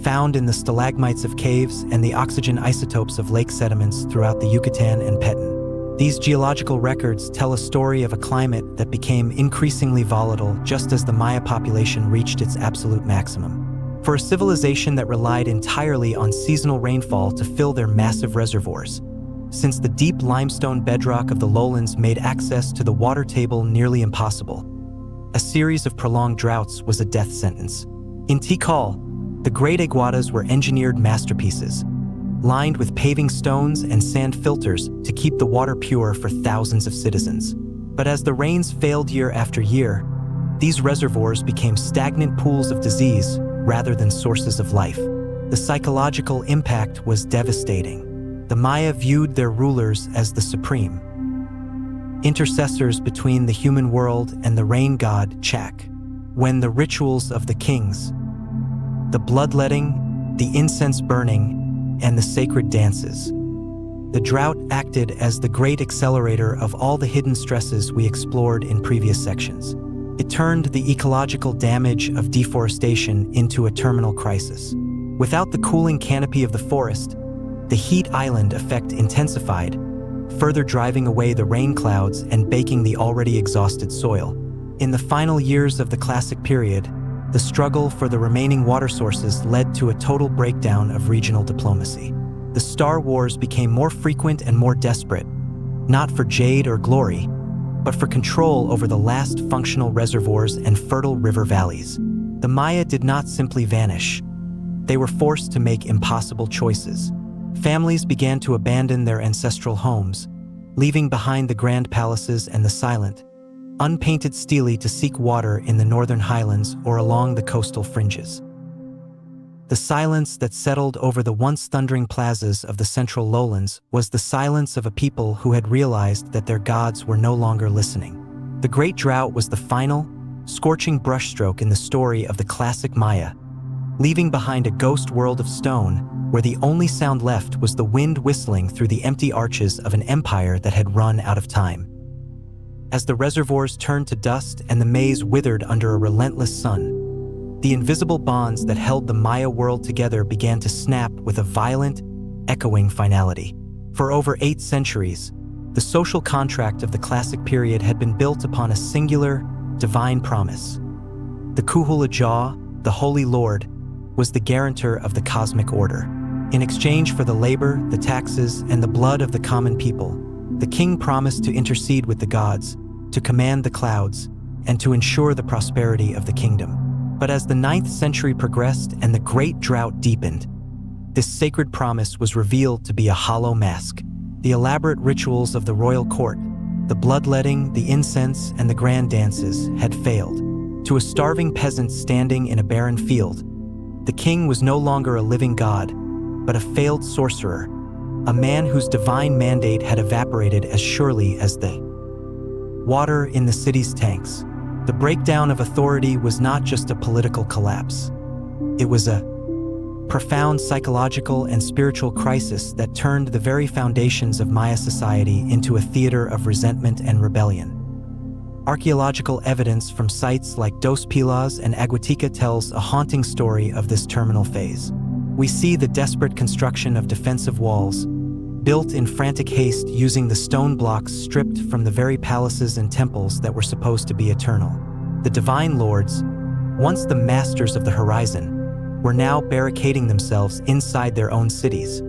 found in the stalagmites of caves and the oxygen isotopes of lake sediments throughout the Yucatan and Petén. These geological records tell a story of a climate that became increasingly volatile just as the Maya population reached its absolute maximum. For a civilization that relied entirely on seasonal rainfall to fill their massive reservoirs, since the deep limestone bedrock of the lowlands made access to the water table nearly impossible, a series of prolonged droughts was a death sentence. In Tikal, the great aguadas were engineered masterpieces, lined with paving stones and sand filters to keep the water pure for thousands of citizens. But as the rains failed year after year, these reservoirs became stagnant pools of disease rather than sources of life. The psychological impact was devastating. The Maya viewed their rulers as the supreme intercessors between the human world and the rain god Chak. When the rituals of the kings, the bloodletting, the incense burning, and the sacred dances, the drought acted as the great accelerator of all the hidden stresses we explored in previous sections. It turned the ecological damage of deforestation into a terminal crisis. Without the cooling canopy of the forest, the heat island effect intensified, further driving away the rain clouds and baking the already exhausted soil. In the final years of the Classic period, the struggle for the remaining water sources led to a total breakdown of regional diplomacy. The Star Wars became more frequent and more desperate, not for jade or glory, but for control over the last functional reservoirs and fertile river valleys. The Maya did not simply vanish. They were forced to make impossible choices. Families began to abandon their ancestral homes, leaving behind the grand palaces and the silent, unpainted stelae to seek water in the northern highlands or along the coastal fringes. The silence that settled over the once thundering plazas of the central lowlands was the silence of a people who had realized that their gods were no longer listening. The Great Drought was the final, scorching brushstroke in the story of the classic Maya, leaving behind a ghost world of stone where the only sound left was the wind whistling through the empty arches of an empire that had run out of time. As the reservoirs turned to dust and the maize withered under a relentless sun, the invisible bonds that held the Maya world together began to snap with a violent, echoing finality. For over 8 centuries, the social contract of the classic period had been built upon a singular, divine promise. The Kuhula Jaw, the Holy Lord, was the guarantor of the cosmic order. In exchange for the labor, the taxes, and the blood of the common people, the king promised to intercede with the gods, to command the clouds, and to ensure the prosperity of the kingdom. But as the 9th century progressed and the Great Drought deepened, this sacred promise was revealed to be a hollow mask. The elaborate rituals of the royal court, the bloodletting, the incense, and the grand dances had failed. To a starving peasant standing in a barren field, the king was no longer a living god, but a failed sorcerer, a man whose divine mandate had evaporated as surely as the water in the city's tanks. The breakdown of authority was not just a political collapse. It was a profound psychological and spiritual crisis that turned the very foundations of Maya society into a theater of resentment and rebellion. Archaeological evidence from sites like Dos Pilas and Aguatica tells a haunting story of this terminal phase. We see the desperate construction of defensive walls, built in frantic haste using the stone blocks stripped from the very palaces and temples that were supposed to be eternal. The divine lords, once the masters of the horizon, were now barricading themselves inside their own cities,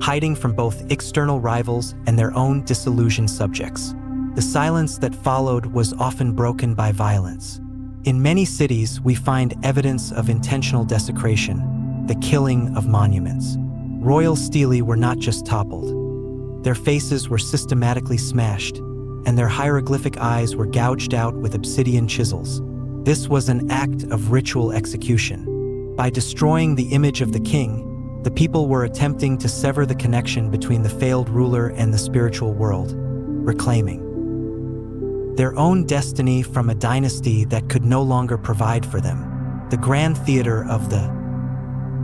hiding from both external rivals and their own disillusioned subjects. The silence that followed was often broken by violence. In many cities, we find evidence of intentional desecration, the killing of monuments. Royal stelae were not just toppled. Their faces were systematically smashed, and their hieroglyphic eyes were gouged out with obsidian chisels. This was an act of ritual execution. By destroying the image of the king, the people were attempting to sever the connection between the failed ruler and the spiritual world, reclaiming their own destiny from a dynasty that could no longer provide for them. The grand theater of the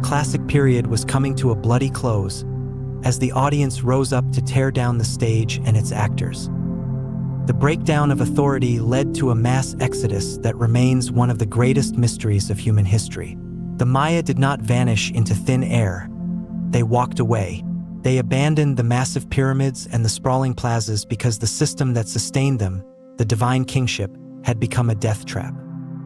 classic period was coming to a bloody close as the audience rose up to tear down the stage and its actors. The breakdown of authority led to a mass exodus that remains one of the greatest mysteries of human history. The Maya did not vanish into thin air. They walked away. They abandoned the massive pyramids and the sprawling plazas because the system that sustained them, the divine kingship, had become a death trap.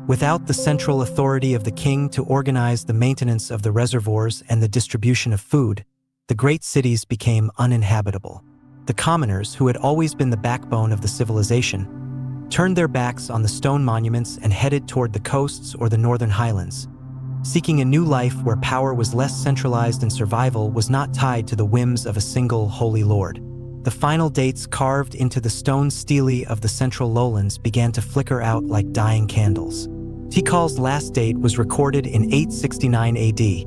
Without the central authority of the king to organize the maintenance of the reservoirs and the distribution of food, the great cities became uninhabitable. The commoners, who had always been the backbone of the civilization, turned their backs on the stone monuments and headed toward the coasts or the northern highlands, seeking a new life where power was less centralized and survival was not tied to the whims of a single holy lord. The final dates carved into the stone stelae of the central lowlands began to flicker out like dying candles. Tikal's last date was recorded in 869 AD,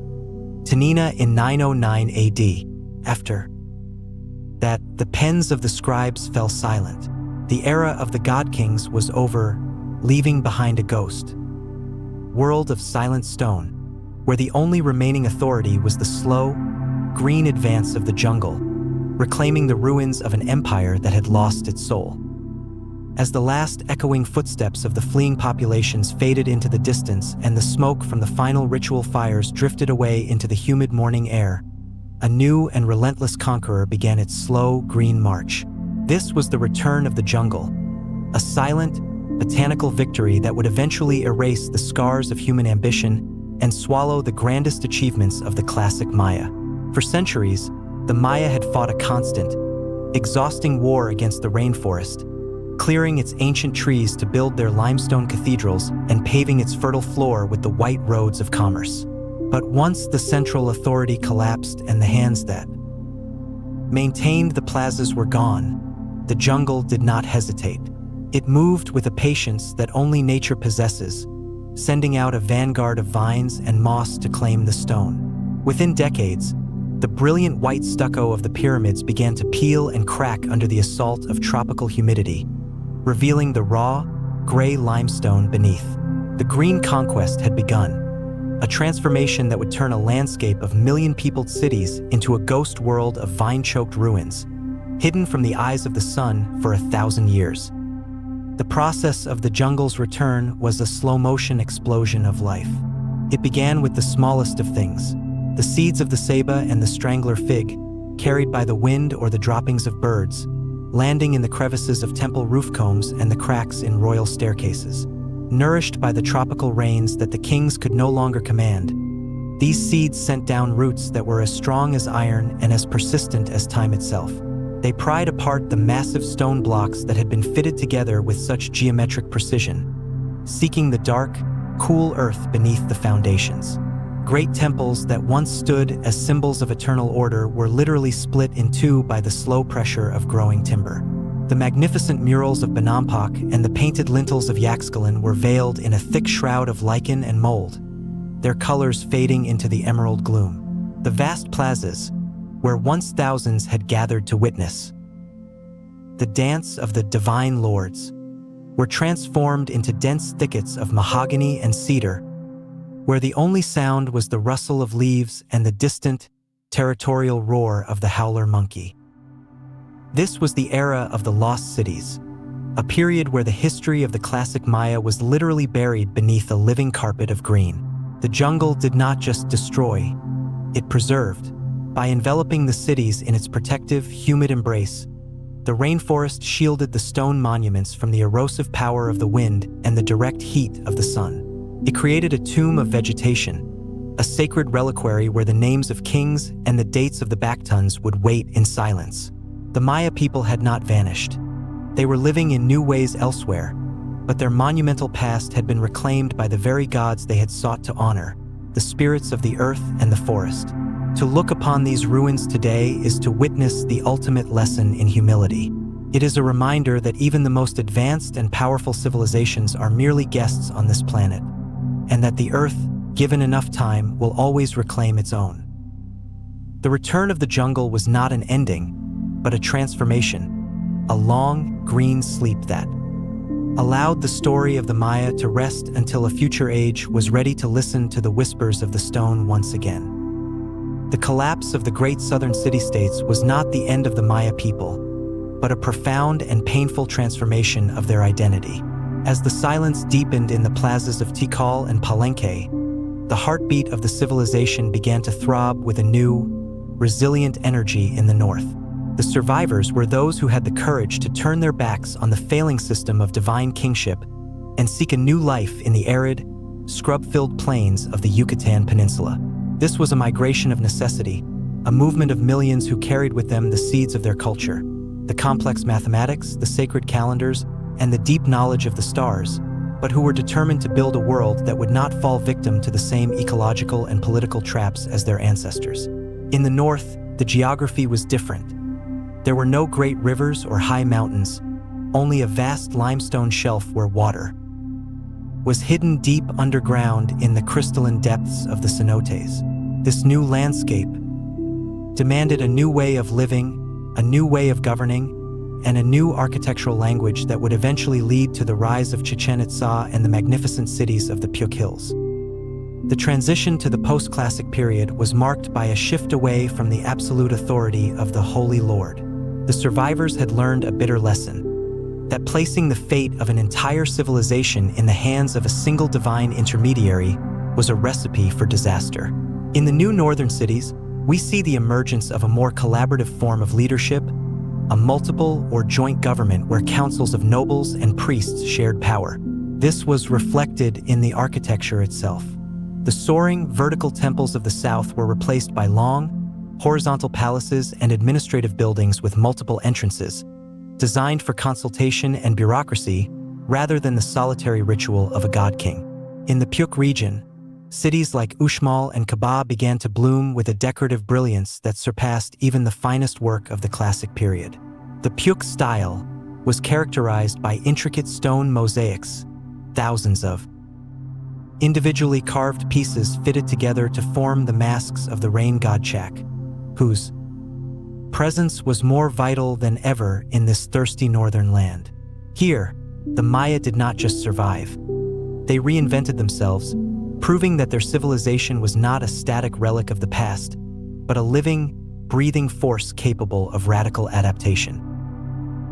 Tanina in 909 AD. After that, the pens of the scribes fell silent. The era of the god kings was over, leaving behind a ghost world of silent stone, where the only remaining authority was the slow, green advance of the jungle, reclaiming the ruins of an empire that had lost its soul. As the last echoing footsteps of the fleeing populations faded into the distance and the smoke from the final ritual fires drifted away into the humid morning air, a new and relentless conqueror began its slow, green march. This was the return of the jungle, a silent, botanical victory that would eventually erase the scars of human ambition and swallow the grandest achievements of the classic Maya. For centuries, the Maya had fought a constant, exhausting war against the rainforest, clearing its ancient trees to build their limestone cathedrals and paving its fertile floor with the white roads of commerce. But once the central authority collapsed and the hands that maintained the plazas were gone, the jungle did not hesitate. It moved with a patience that only nature possesses, sending out a vanguard of vines and moss to claim the stone. Within decades, the brilliant white stucco of the pyramids began to peel and crack under the assault of tropical humidity, revealing the raw, gray limestone beneath. The green conquest had begun, a transformation that would turn a landscape of million-peopled cities into a ghost world of vine-choked ruins, hidden from the eyes of the sun for 1,000 years. The process of the jungle's return was a slow-motion explosion of life. It began with the smallest of things, the seeds of the ceiba and the strangler fig, carried by the wind or the droppings of birds, landing in the crevices of temple roof combs and the cracks in royal staircases. Nourished by the tropical rains that the kings could no longer command, these seeds sent down roots that were as strong as iron and as persistent as time itself. They pried apart the massive stone blocks that had been fitted together with such geometric precision, seeking the dark, cool earth beneath the foundations. Great temples that once stood as symbols of eternal order were literally split in two by the slow pressure of growing timber. The magnificent murals of Bonampak and the painted lintels of Yaxchilan were veiled in a thick shroud of lichen and mold, their colors fading into the emerald gloom. The vast plazas, where once thousands had gathered to witness the dance of the divine lords, were transformed into dense thickets of mahogany and cedar, where the only sound was the rustle of leaves and the distant, territorial roar of the howler monkey. This was the era of the lost cities, a period where the history of the classic Maya was literally buried beneath a living carpet of green. The jungle did not just destroy, it preserved. By enveloping the cities in its protective, humid embrace, the rainforest shielded the stone monuments from the erosive power of the wind and the direct heat of the sun. It created a tomb of vegetation, a sacred reliquary where the names of kings and the dates of the Bactuns would wait in silence. The Maya people had not vanished. They were living in new ways elsewhere, but their monumental past had been reclaimed by the very gods they had sought to honor, the spirits of the earth and the forest. To look upon these ruins today is to witness the ultimate lesson in humility. It is a reminder that even the most advanced and powerful civilizations are merely guests on this planet, and that the earth, given enough time, will always reclaim its own. The return of the jungle was not an ending, but a transformation, a long, green sleep that allowed the story of the Maya to rest until a future age was ready to listen to the whispers of the stone once again. The collapse of the great southern city-states was not the end of the Maya people, but a profound and painful transformation of their identity. As the silence deepened in the plazas of Tikal and Palenque, the heartbeat of the civilization began to throb with a new, resilient energy in the north. The survivors were those who had the courage to turn their backs on the failing system of divine kingship and seek a new life in the arid, scrub-filled plains of the Yucatan Peninsula. This was a migration of necessity, a movement of millions who carried with them the seeds of their culture, the complex mathematics, the sacred calendars, and the deep knowledge of the stars, but who were determined to build a world that would not fall victim to the same ecological and political traps as their ancestors. In the north, the geography was different. There were no great rivers or high mountains, only a vast limestone shelf where water was hidden deep underground in the crystalline depths of the cenotes. This new landscape demanded a new way of living, a new way of governing, and a new architectural language that would eventually lead to the rise of Chichen Itza and the magnificent cities of the Puk Hills. The transition to the post-classic period was marked by a shift away from the absolute authority of the Holy Lord. The survivors had learned a bitter lesson, that placing the fate of an entire civilization in the hands of a single divine intermediary was a recipe for disaster. In the new northern cities, we see the emergence of a more collaborative form of leadership, a multiple or joint government where councils of nobles and priests shared power. This was reflected in the architecture itself. The soaring, vertical temples of the south were replaced by long, horizontal palaces and administrative buildings with multiple entrances, designed for consultation and bureaucracy rather than the solitary ritual of a god-king. In the Puk region, cities like Uxmal and Kaba began to bloom with a decorative brilliance that surpassed even the finest work of the classic period. The Puk style was characterized by intricate stone mosaics, thousands of individually carved pieces fitted together to form the masks of the rain god Chak, whose presence was more vital than ever in this thirsty northern land. Here, the Maya did not just survive. They reinvented themselves, proving that their civilization was not a static relic of the past, but a living, breathing force capable of radical adaptation.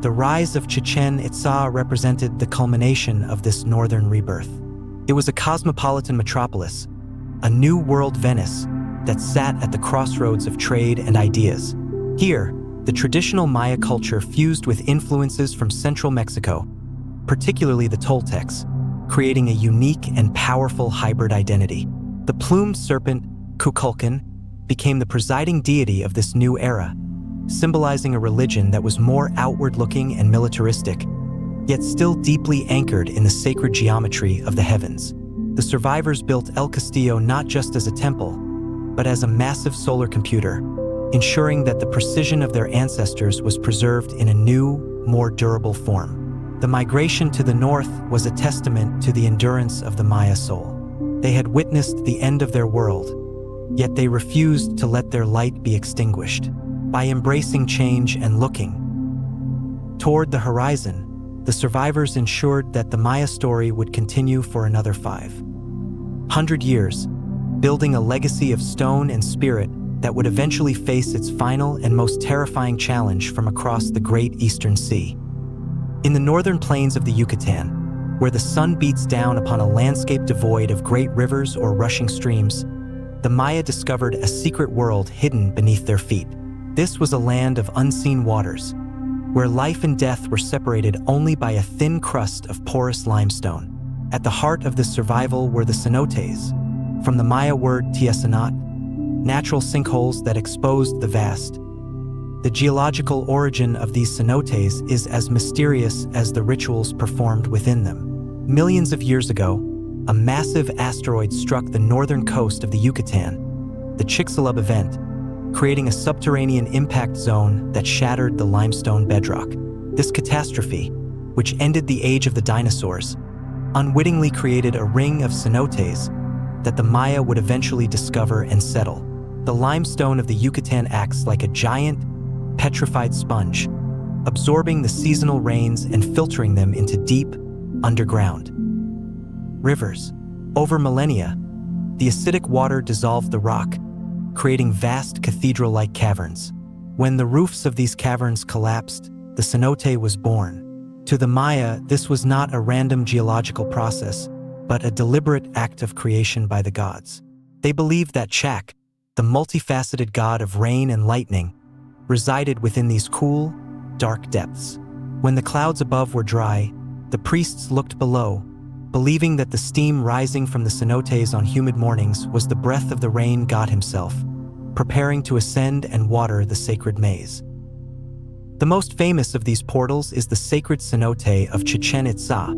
The rise of Chichen Itza represented the culmination of this northern rebirth. It was a cosmopolitan metropolis, a new world Venice that sat at the crossroads of trade and ideas. Here, the traditional Maya culture fused with influences from central Mexico, particularly the Toltecs, creating a unique and powerful hybrid identity. The plumed serpent, Kukulkan, became the presiding deity of this new era, symbolizing a religion that was more outward-looking and militaristic, yet still deeply anchored in the sacred geometry of the heavens. The survivors built El Castillo not just as a temple, but as a massive solar computer, ensuring that the precision of their ancestors was preserved in a new, more durable form. The migration to the north was a testament to the endurance of the Maya soul. They had witnessed the end of their world, yet they refused to let their light be extinguished. By embracing change and looking toward the horizon, the survivors ensured that the Maya story would continue for another 500 years, building a legacy of stone and spirit that would eventually face its final and most terrifying challenge from across the Great Eastern Sea. In the northern plains of the Yucatan, where the sun beats down upon a landscape devoid of great rivers or rushing streams, the Maya discovered a secret world hidden beneath their feet. This was a land of unseen waters, where life and death were separated only by a thin crust of porous limestone. At the heart of this survival were the cenotes, from the Maya word tiesanat, natural sinkholes that exposed the vast. The geological origin of these cenotes is as mysterious as the rituals performed within them. Millions of years ago, a massive asteroid struck the northern coast of the Yucatan, the Chicxulub event, creating a subterranean impact zone that shattered the limestone bedrock. This catastrophe, which ended the age of the dinosaurs, unwittingly created a ring of cenotes that the Maya would eventually discover and settle. The limestone of the Yucatan acts like a giant, petrified sponge, absorbing the seasonal rains and filtering them into deep, underground rivers. Over millennia, the acidic water dissolved the rock, creating vast cathedral-like caverns. When the roofs of these caverns collapsed, the cenote was born. To the Maya, this was not a random geological process, but a deliberate act of creation by the gods. They believed that Chak, the multifaceted god of rain and lightning, resided within these cool, dark depths. When the clouds above were dry, the priests looked below, believing that the steam rising from the cenotes on humid mornings was the breath of the rain god himself, preparing to ascend and water the sacred maize. The most famous of these portals is the sacred cenote of Chichen Itza,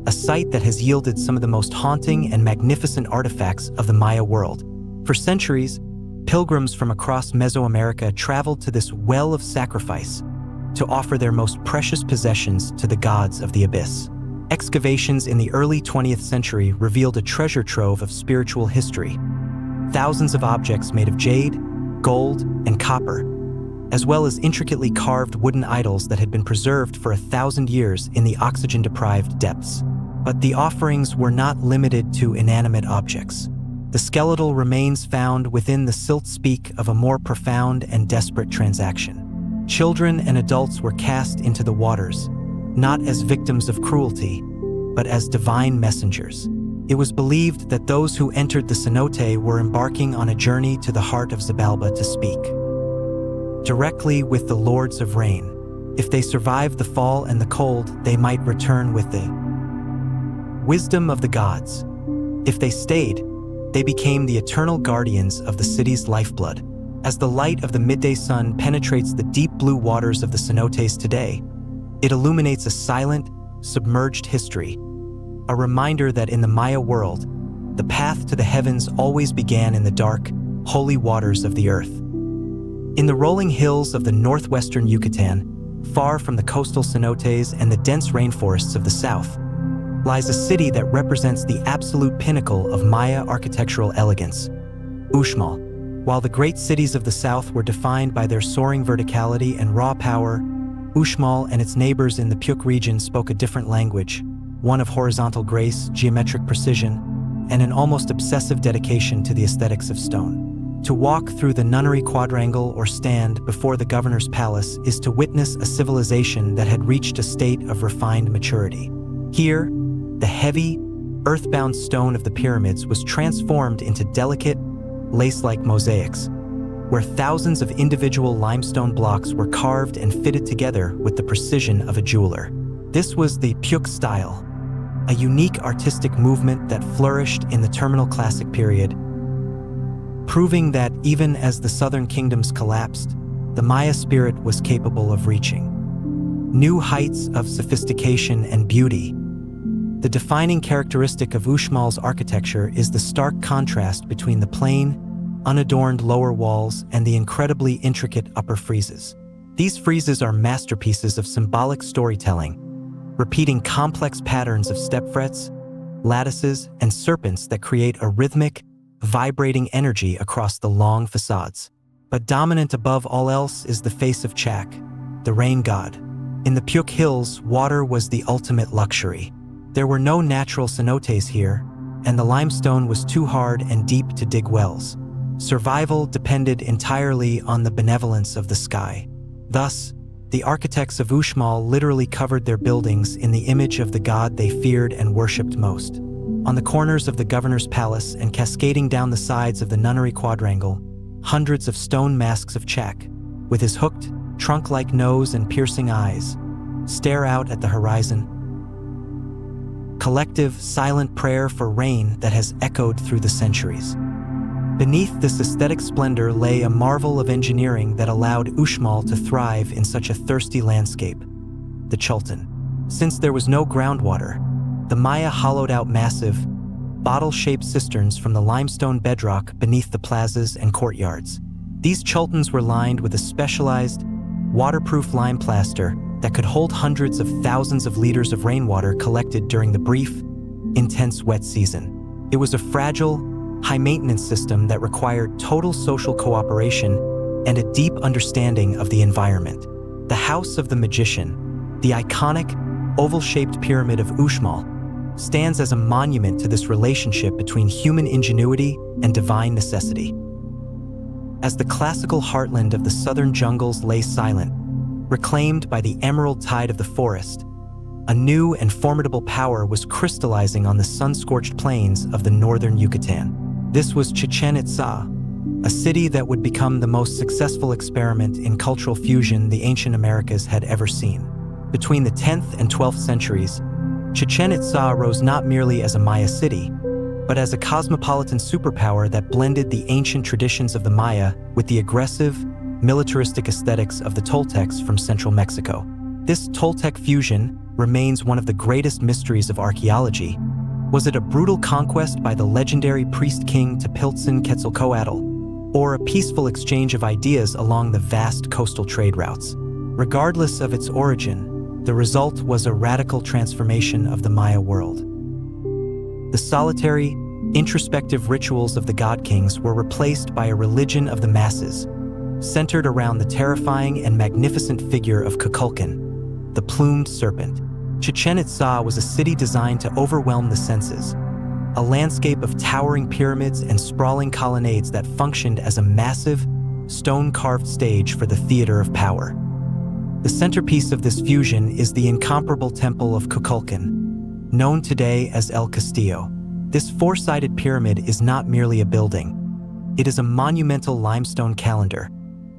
a site that has yielded some of the most haunting and magnificent artifacts of the Maya world. For centuries, pilgrims from across Mesoamerica traveled to this well of sacrifice to offer their most precious possessions to the gods of the abyss. Excavations in the early 20th century revealed a treasure trove of spiritual history. Thousands of objects made of jade, gold, and copper, as well as intricately carved wooden idols that had been preserved for 1,000 years in the oxygen-deprived depths. But the offerings were not limited to inanimate objects. The skeletal remains found within the silt speak of a more profound and desperate transaction. Children and adults were cast into the waters, not as victims of cruelty, but as divine messengers. It was believed that those who entered the cenote were embarking on a journey to the heart of Xibalba to speak directly with the lords of rain. If they survived the fall and the cold, they might return with the wisdom of the gods. If they stayed, they became the eternal guardians of the city's lifeblood. As the light of the midday sun penetrates the deep blue waters of the cenotes today, it illuminates a silent, submerged history, a reminder that in the Maya world, the path to the heavens always began in the dark, holy waters of the earth. In the rolling hills of the northwestern Yucatan, far from the coastal cenotes and the dense rainforests of the south, lies a city that represents the absolute pinnacle of Maya architectural elegance, Uxmal. While the great cities of the south were defined by their soaring verticality and raw power, Uxmal and its neighbors in the Puk region spoke a different language, one of horizontal grace, geometric precision, and an almost obsessive dedication to the aesthetics of stone. To walk through the nunnery quadrangle or stand before the governor's palace is to witness a civilization that had reached a state of refined maturity. Here, the heavy, earthbound stone of the pyramids was transformed into delicate, lace-like mosaics, where thousands of individual limestone blocks were carved and fitted together with the precision of a jeweler. This was the Pyuk style, a unique artistic movement that flourished in the Terminal Classic period, proving that even as the southern kingdoms collapsed, the Maya spirit was capable of reaching new heights of sophistication and beauty. The defining characteristic of Uxmal's architecture is the stark contrast between the plain, unadorned lower walls and the incredibly intricate upper friezes. These friezes are masterpieces of symbolic storytelling, repeating complex patterns of step frets, lattices, and serpents that create a rhythmic, vibrating energy across the long facades. But dominant above all else is the face of Chak, the rain god. In the Pyuk Hills, water was the ultimate luxury. There were no natural cenotes here, and the limestone was too hard and deep to dig wells. Survival depended entirely on the benevolence of the sky. Thus, the architects of Uxmal literally covered their buildings in the image of the god they feared and worshipped most. On the corners of the governor's palace and cascading down the sides of the nunnery quadrangle, hundreds of stone masks of Chak, with his hooked, trunk-like nose and piercing eyes, stare out at the horizon. Collective, silent prayer for rain that has echoed through the centuries. Beneath this aesthetic splendor lay a marvel of engineering that allowed Uxmal to thrive in such a thirsty landscape, the Chultan. Since there was no groundwater, the Maya hollowed out massive, bottle-shaped cisterns from the limestone bedrock beneath the plazas and courtyards. These Chultans were lined with a specialized, waterproof lime plaster that could hold hundreds of thousands of liters of rainwater collected during the brief, intense wet season. It was a fragile, high-maintenance system that required total social cooperation and a deep understanding of the environment. The House of the Magician, the iconic, oval-shaped pyramid of Uxmal, stands as a monument to this relationship between human ingenuity and divine necessity. As the classical heartland of the southern jungles lay silent, reclaimed by the emerald tide of the forest, a new and formidable power was crystallizing on the sun-scorched plains of the northern Yucatan. This was Chichen Itza, a city that would become the most successful experiment in cultural fusion the ancient Americas had ever seen. Between the 10th and 12th centuries, Chichen Itza rose not merely as a Maya city, but as a cosmopolitan superpower that blended the ancient traditions of the Maya with the aggressive, militaristic aesthetics of the Toltecs from central Mexico. This Toltec fusion remains one of the greatest mysteries of archaeology. Was it a brutal conquest by the legendary priest-king Tepiltzin Quetzalcoatl, or a peaceful exchange of ideas along the vast coastal trade routes? Regardless of its origin, the result was a radical transformation of the Maya world. The solitary, introspective rituals of the god-kings were replaced by a religion of the masses, centered around the terrifying and magnificent figure of Kukulkan, the plumed serpent. Chichen Itza was a city designed to overwhelm the senses, a landscape of towering pyramids and sprawling colonnades that functioned as a massive, stone-carved stage for the theater of power. The centerpiece of this fusion is the incomparable temple of Kukulkan, known today as El Castillo. This four-sided pyramid is not merely a building. It is a monumental limestone calendar,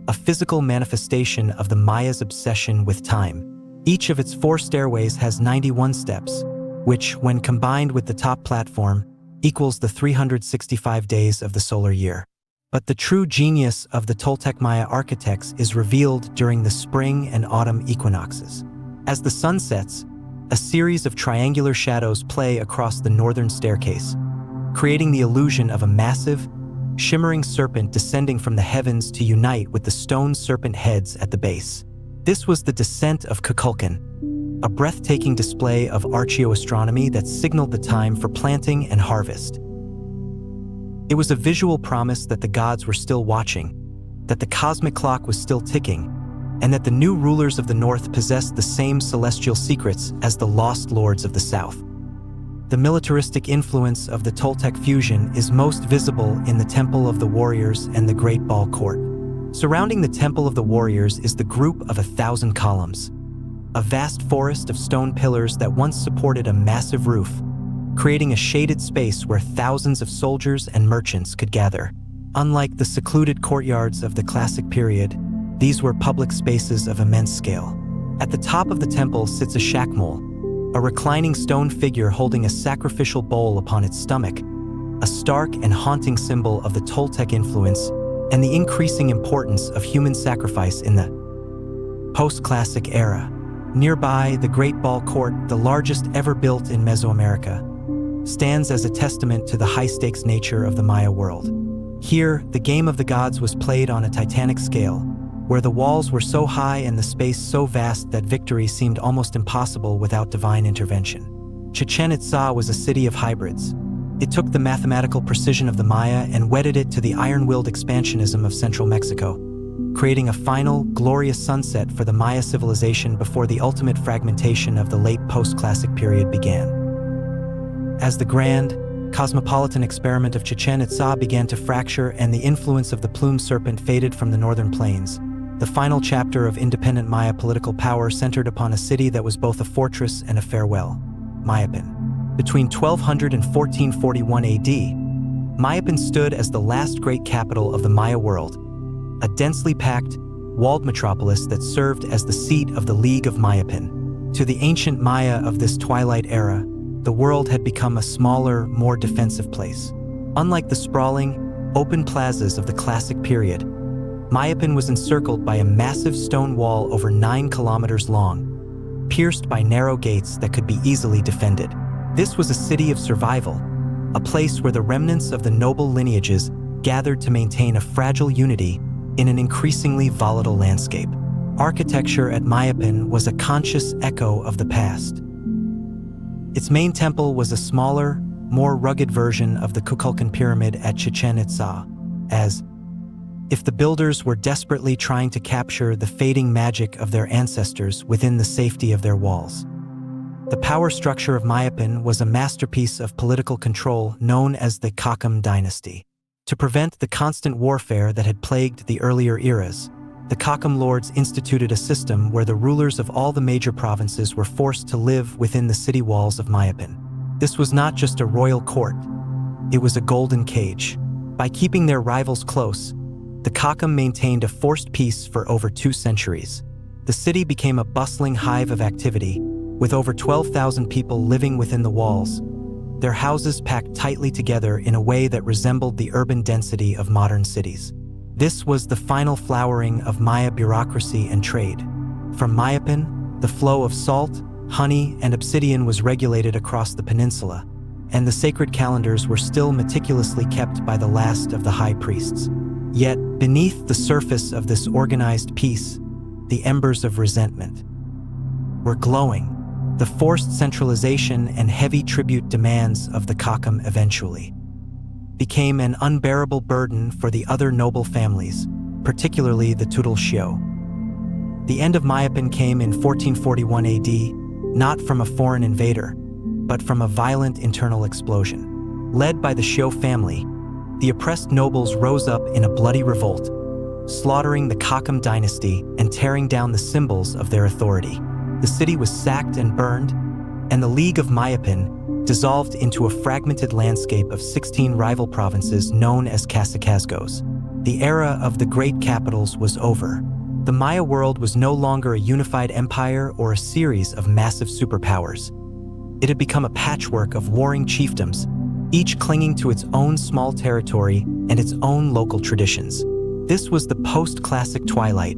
a physical manifestation of the Maya's obsession with time. Each of its 4 stairways has 91 steps, which, when combined with the top platform, equals the 365 days of the solar year. But the true genius of the Toltec Maya architects is revealed during the spring and autumn equinoxes. As the sun sets, a series of triangular shadows play across the northern staircase, creating the illusion of a massive, shimmering serpent descending from the heavens to unite with the stone serpent heads at the base. This was the descent of Kukulkan, a breathtaking display of archaeoastronomy that signaled the time for planting and harvest. It was a visual promise that the gods were still watching, that the cosmic clock was still ticking, and that the new rulers of the north possessed the same celestial secrets as the lost lords of the south. The militaristic influence of the Toltec fusion is most visible in the Temple of the Warriors and the Great Ball Court. Surrounding the Temple of the Warriors is the group of 1,000 columns, a vast forest of stone pillars that once supported a massive roof, creating a shaded space where thousands of soldiers and merchants could gather. Unlike the secluded courtyards of the classic period, these were public spaces of immense scale. At the top of the temple sits a Calakmul, a reclining stone figure holding a sacrificial bowl upon its stomach, a stark and haunting symbol of the Toltec influence and the increasing importance of human sacrifice in the post-classic era. Nearby, the Great Ball Court, the largest ever built in Mesoamerica, stands as a testament to the high-stakes nature of the Maya world. Here, the game of the gods was played on a titanic scale, where the walls were so high and the space so vast that victory seemed almost impossible without divine intervention. Chichen Itza was a city of hybrids. It took the mathematical precision of the Maya and wedded it to the iron-willed expansionism of central Mexico, creating a final, glorious sunset for the Maya civilization before the ultimate fragmentation of the late post-classic period began. As the grand, cosmopolitan experiment of Chichen Itza began to fracture and the influence of the plumed serpent faded from the northern plains, the final chapter of independent Maya political power centered upon a city that was both a fortress and a farewell, Mayapan. Between 1200 and 1441 AD, Mayapan stood as the last great capital of the Maya world, a densely packed, walled metropolis that served as the seat of the League of Mayapan. To the ancient Maya of this twilight era, the world had become a smaller, more defensive place. Unlike the sprawling, open plazas of the classic period, Mayapan was encircled by a massive stone wall over 9 kilometers long, pierced by narrow gates that could be easily defended. This was a city of survival, a place where the remnants of the noble lineages gathered to maintain a fragile unity in an increasingly volatile landscape. Architecture at Mayapan was a conscious echo of the past. Its main temple was a smaller, more rugged version of the Kukulkan Pyramid at Chichen Itza, as if the builders were desperately trying to capture the fading magic of their ancestors within the safety of their walls. The power structure of Mayapan was a masterpiece of political control known as the Kakam dynasty. To prevent the constant warfare that had plagued the earlier eras, the Kakam lords instituted a system where the rulers of all the major provinces were forced to live within the city walls of Mayapan. This was not just a royal court, it was a golden cage. By keeping their rivals close, the Kakam maintained a forced peace for over 2 centuries. The city became a bustling hive of activity, with over 12,000 people living within the walls, their houses packed tightly together in a way that resembled the urban density of modern cities. This was the final flowering of Maya bureaucracy and trade. From Mayapan, the flow of salt, honey, and obsidian was regulated across the peninsula, and the sacred calendars were still meticulously kept by the last of the high priests. Yet, beneath the surface of this organized peace, the embers of resentment were glowing. The forced centralization and heavy tribute demands of the Kakam eventually became an unbearable burden for the other noble families, particularly the Tudor Xiu. The end of Mayapan came in 1441 AD, not from a foreign invader, but from a violent internal explosion. Led by the Xiu family, the oppressed nobles rose up in a bloody revolt, slaughtering the Kakam dynasty and tearing down the symbols of their authority. The city was sacked and burned, and the League of Mayapan dissolved into a fragmented landscape of 16 rival provinces known as Castacazgos. The era of the great capitals was over. The Maya world was no longer a unified empire or a series of massive superpowers. It had become a patchwork of warring chiefdoms, each clinging to its own small territory and its own local traditions. This was the post-classic twilight,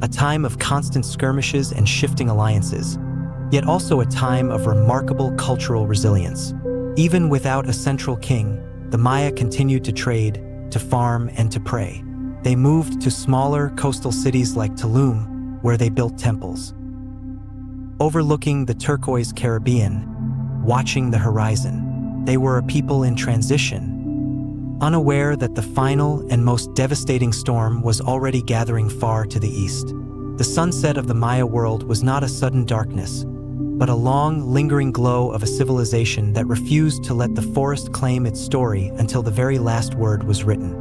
a time of constant skirmishes and shifting alliances, yet also a time of remarkable cultural resilience. Even without a central king, the Maya continued to trade, to farm, and to pray. They moved to smaller coastal cities like Tulum, where they built temples. Overlooking the turquoise Caribbean, watching the horizon, they were a people in transition, unaware that the final and most devastating storm was already gathering far to the east. The sunset of the Maya world was not a sudden darkness, but a long, lingering glow of a civilization that refused to let the forest claim its story until the very last word was written.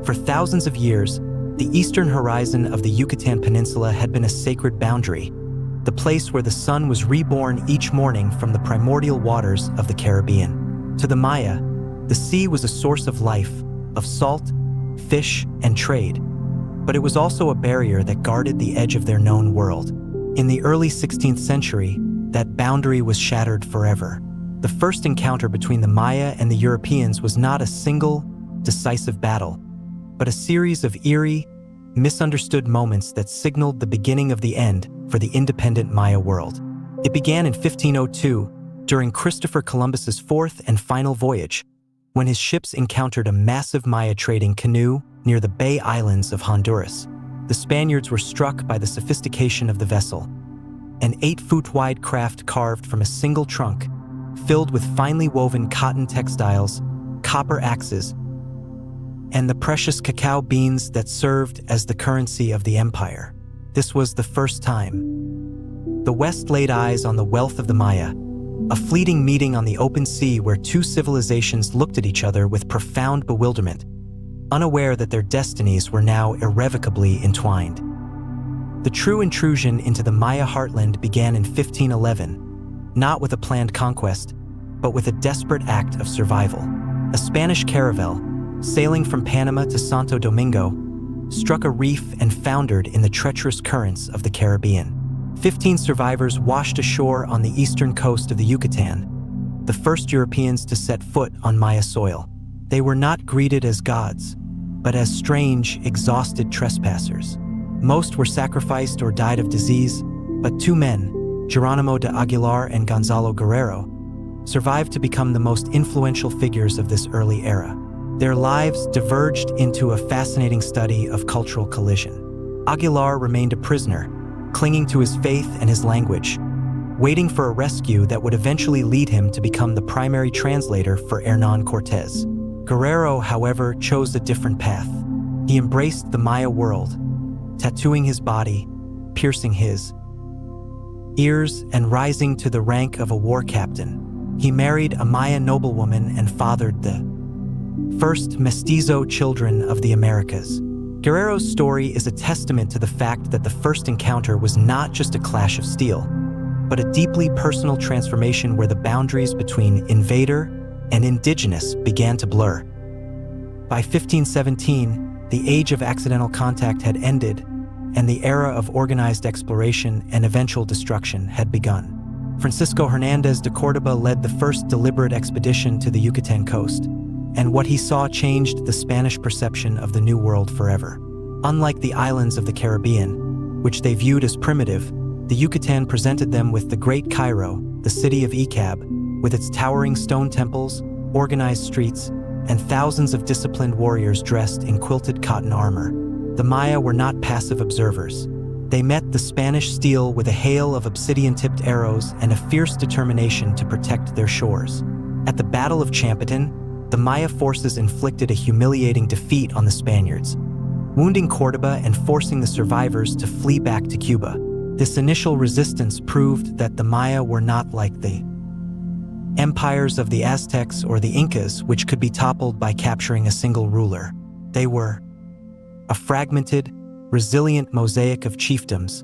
For thousands of years, the eastern horizon of the Yucatan Peninsula had been a sacred boundary, the place where the sun was reborn each morning from the primordial waters of the Caribbean. To the Maya, the sea was a source of life, of salt, fish, and trade. But it was also a barrier that guarded the edge of their known world. In the early 16th century, that boundary was shattered forever. The first encounter between the Maya and the Europeans was not a single, decisive battle, but a series of eerie, misunderstood moments that signaled the beginning of the end for the independent Maya world. It began in 1502, during Christopher Columbus's fourth and final voyage, when his ships encountered a massive Maya trading canoe near the Bay Islands of Honduras. The Spaniards were struck by the sophistication of the vessel, an 8-foot-wide craft carved from a single trunk, filled with finely woven cotton textiles, copper axes, and the precious cacao beans that served as the currency of the empire. This was the first time the West laid eyes on the wealth of the Maya, a fleeting meeting on the open sea where two civilizations looked at each other with profound bewilderment, unaware that their destinies were now irrevocably entwined. The true intrusion into the Maya heartland began in 1511, not with a planned conquest, but with a desperate act of survival. A Spanish caravel, sailing from Panama to Santo Domingo, struck a reef and foundered in the treacherous currents of the Caribbean. 15 survivors washed ashore on the eastern coast of the Yucatan, the first Europeans to set foot on Maya soil. They were not greeted as gods, but as strange, exhausted trespassers. Most were sacrificed or died of disease, but two men, Geronimo de Aguilar and Gonzalo Guerrero, survived to become the most influential figures of this early era. Their lives diverged into a fascinating study of cultural collision. Aguilar remained a prisoner, clinging to his faith and his language, waiting for a rescue that would eventually lead him to become the primary translator for Hernán Cortés. Guerrero, however, chose a different path. He embraced the Maya world, tattooing his body, piercing his ears, and rising to the rank of a war captain. He married a Maya noblewoman and fathered the first mestizo children of the Americas. Guerrero's story is a testament to the fact that the first encounter was not just a clash of steel, but a deeply personal transformation where the boundaries between invader and indigenous began to blur. By 1517, the age of accidental contact had ended, and the era of organized exploration and eventual destruction had begun. Francisco Hernández de Córdoba led the first deliberate expedition to the Yucatan coast, and what he saw changed the Spanish perception of the New World forever. Unlike the islands of the Caribbean, which they viewed as primitive, the Yucatan presented them with the Great Cairo, the city of Icab, with its towering stone temples, organized streets, and thousands of disciplined warriors dressed in quilted cotton armor. The Maya were not passive observers. They met the Spanish steel with a hail of obsidian-tipped arrows and a fierce determination to protect their shores. At the Battle of Champitan, the Maya forces inflicted a humiliating defeat on the Spaniards, wounding Córdoba and forcing the survivors to flee back to Cuba. This initial resistance proved that the Maya were not like the empires of the Aztecs or the Incas, which could be toppled by capturing a single ruler. They were a fragmented, resilient mosaic of chiefdoms,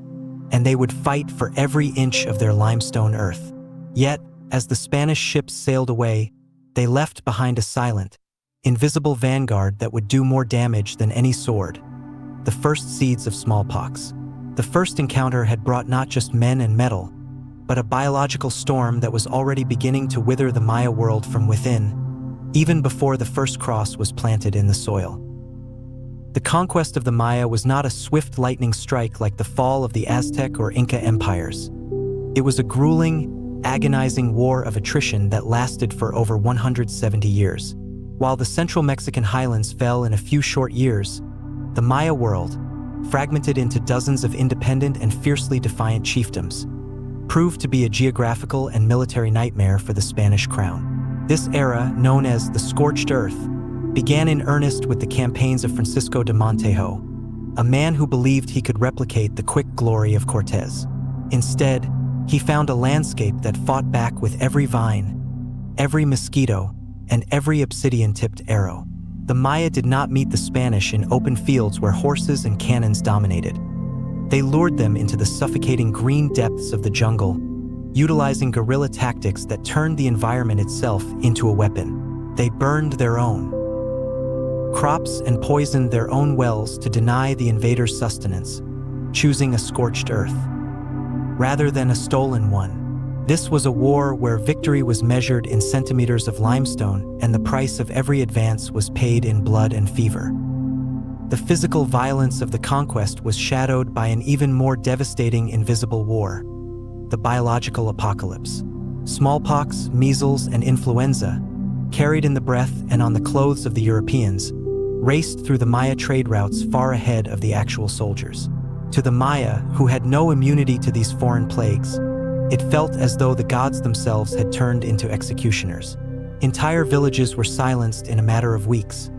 and they would fight for every inch of their limestone earth. Yet, as the Spanish ships sailed away, they left behind a silent, invisible vanguard that would do more damage than any sword: the first seeds of smallpox. The first encounter had brought not just men and metal, but a biological storm that was already beginning to wither the Maya world from within, even before the first cross was planted in the soil. The conquest of the Maya was not a swift lightning strike like the fall of the Aztec or Inca empires. It was a grueling, agonizing war of attrition that lasted for over 170 years. While the central Mexican highlands fell in a few short years, the Maya world, fragmented into dozens of independent and fiercely defiant chiefdoms, proved to be a geographical and military nightmare for the Spanish crown. This era, known as the Scorched Earth, began in earnest with the campaigns of Francisco de Montejo, a man who believed he could replicate the quick glory of Cortés. Instead, he found a landscape that fought back with every vine, every mosquito, and every obsidian-tipped arrow. The Maya did not meet the Spanish in open fields where horses and cannons dominated. They lured them into the suffocating green depths of the jungle, utilizing guerrilla tactics that turned the environment itself into a weapon. They burned their own crops and poisoned their own wells to deny the invaders sustenance, choosing a scorched earth rather than a stolen one. This was a war where victory was measured in centimeters of limestone and the price of every advance was paid in blood and fever. The physical violence of the conquest was shadowed by an even more devastating invisible war, the biological apocalypse. Smallpox, measles, and influenza, carried in the breath and on the clothes of the Europeans, raced through the Maya trade routes far ahead of the actual soldiers. To the Maya, who had no immunity to these foreign plagues, it felt as though the gods themselves had turned into executioners. Entire villages were silenced in a matter of weeks,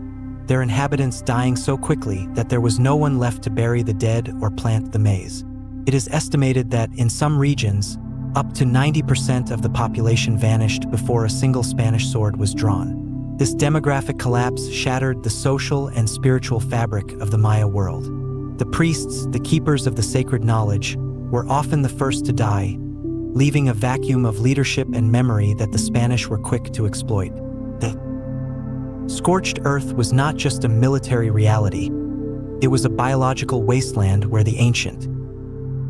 their inhabitants dying so quickly that there was no one left to bury the dead or plant the maize. It is estimated that in some regions, up to 90% of the population vanished before a single Spanish sword was drawn. This demographic collapse shattered the social and spiritual fabric of the Maya world. The priests, the keepers of the sacred knowledge, were often the first to die, leaving a vacuum of leadership and memory that the Spanish were quick to exploit. The Scorched Earth was not just a military reality, it was a biological wasteland where the ancient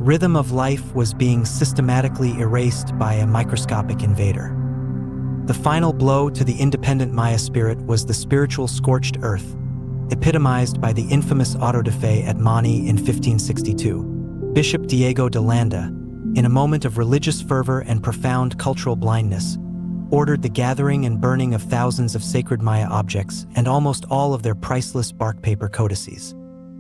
rhythm of life was being systematically erased by a microscopic invader. The final blow to the independent Maya spirit was the spiritual Scorched Earth, epitomized by the infamous auto de fe at Mani in 1562. Bishop Diego de Landa, in a moment of religious fervor and profound cultural blindness, ordered the gathering and burning of thousands of sacred Maya objects and almost all of their priceless bark paper codices.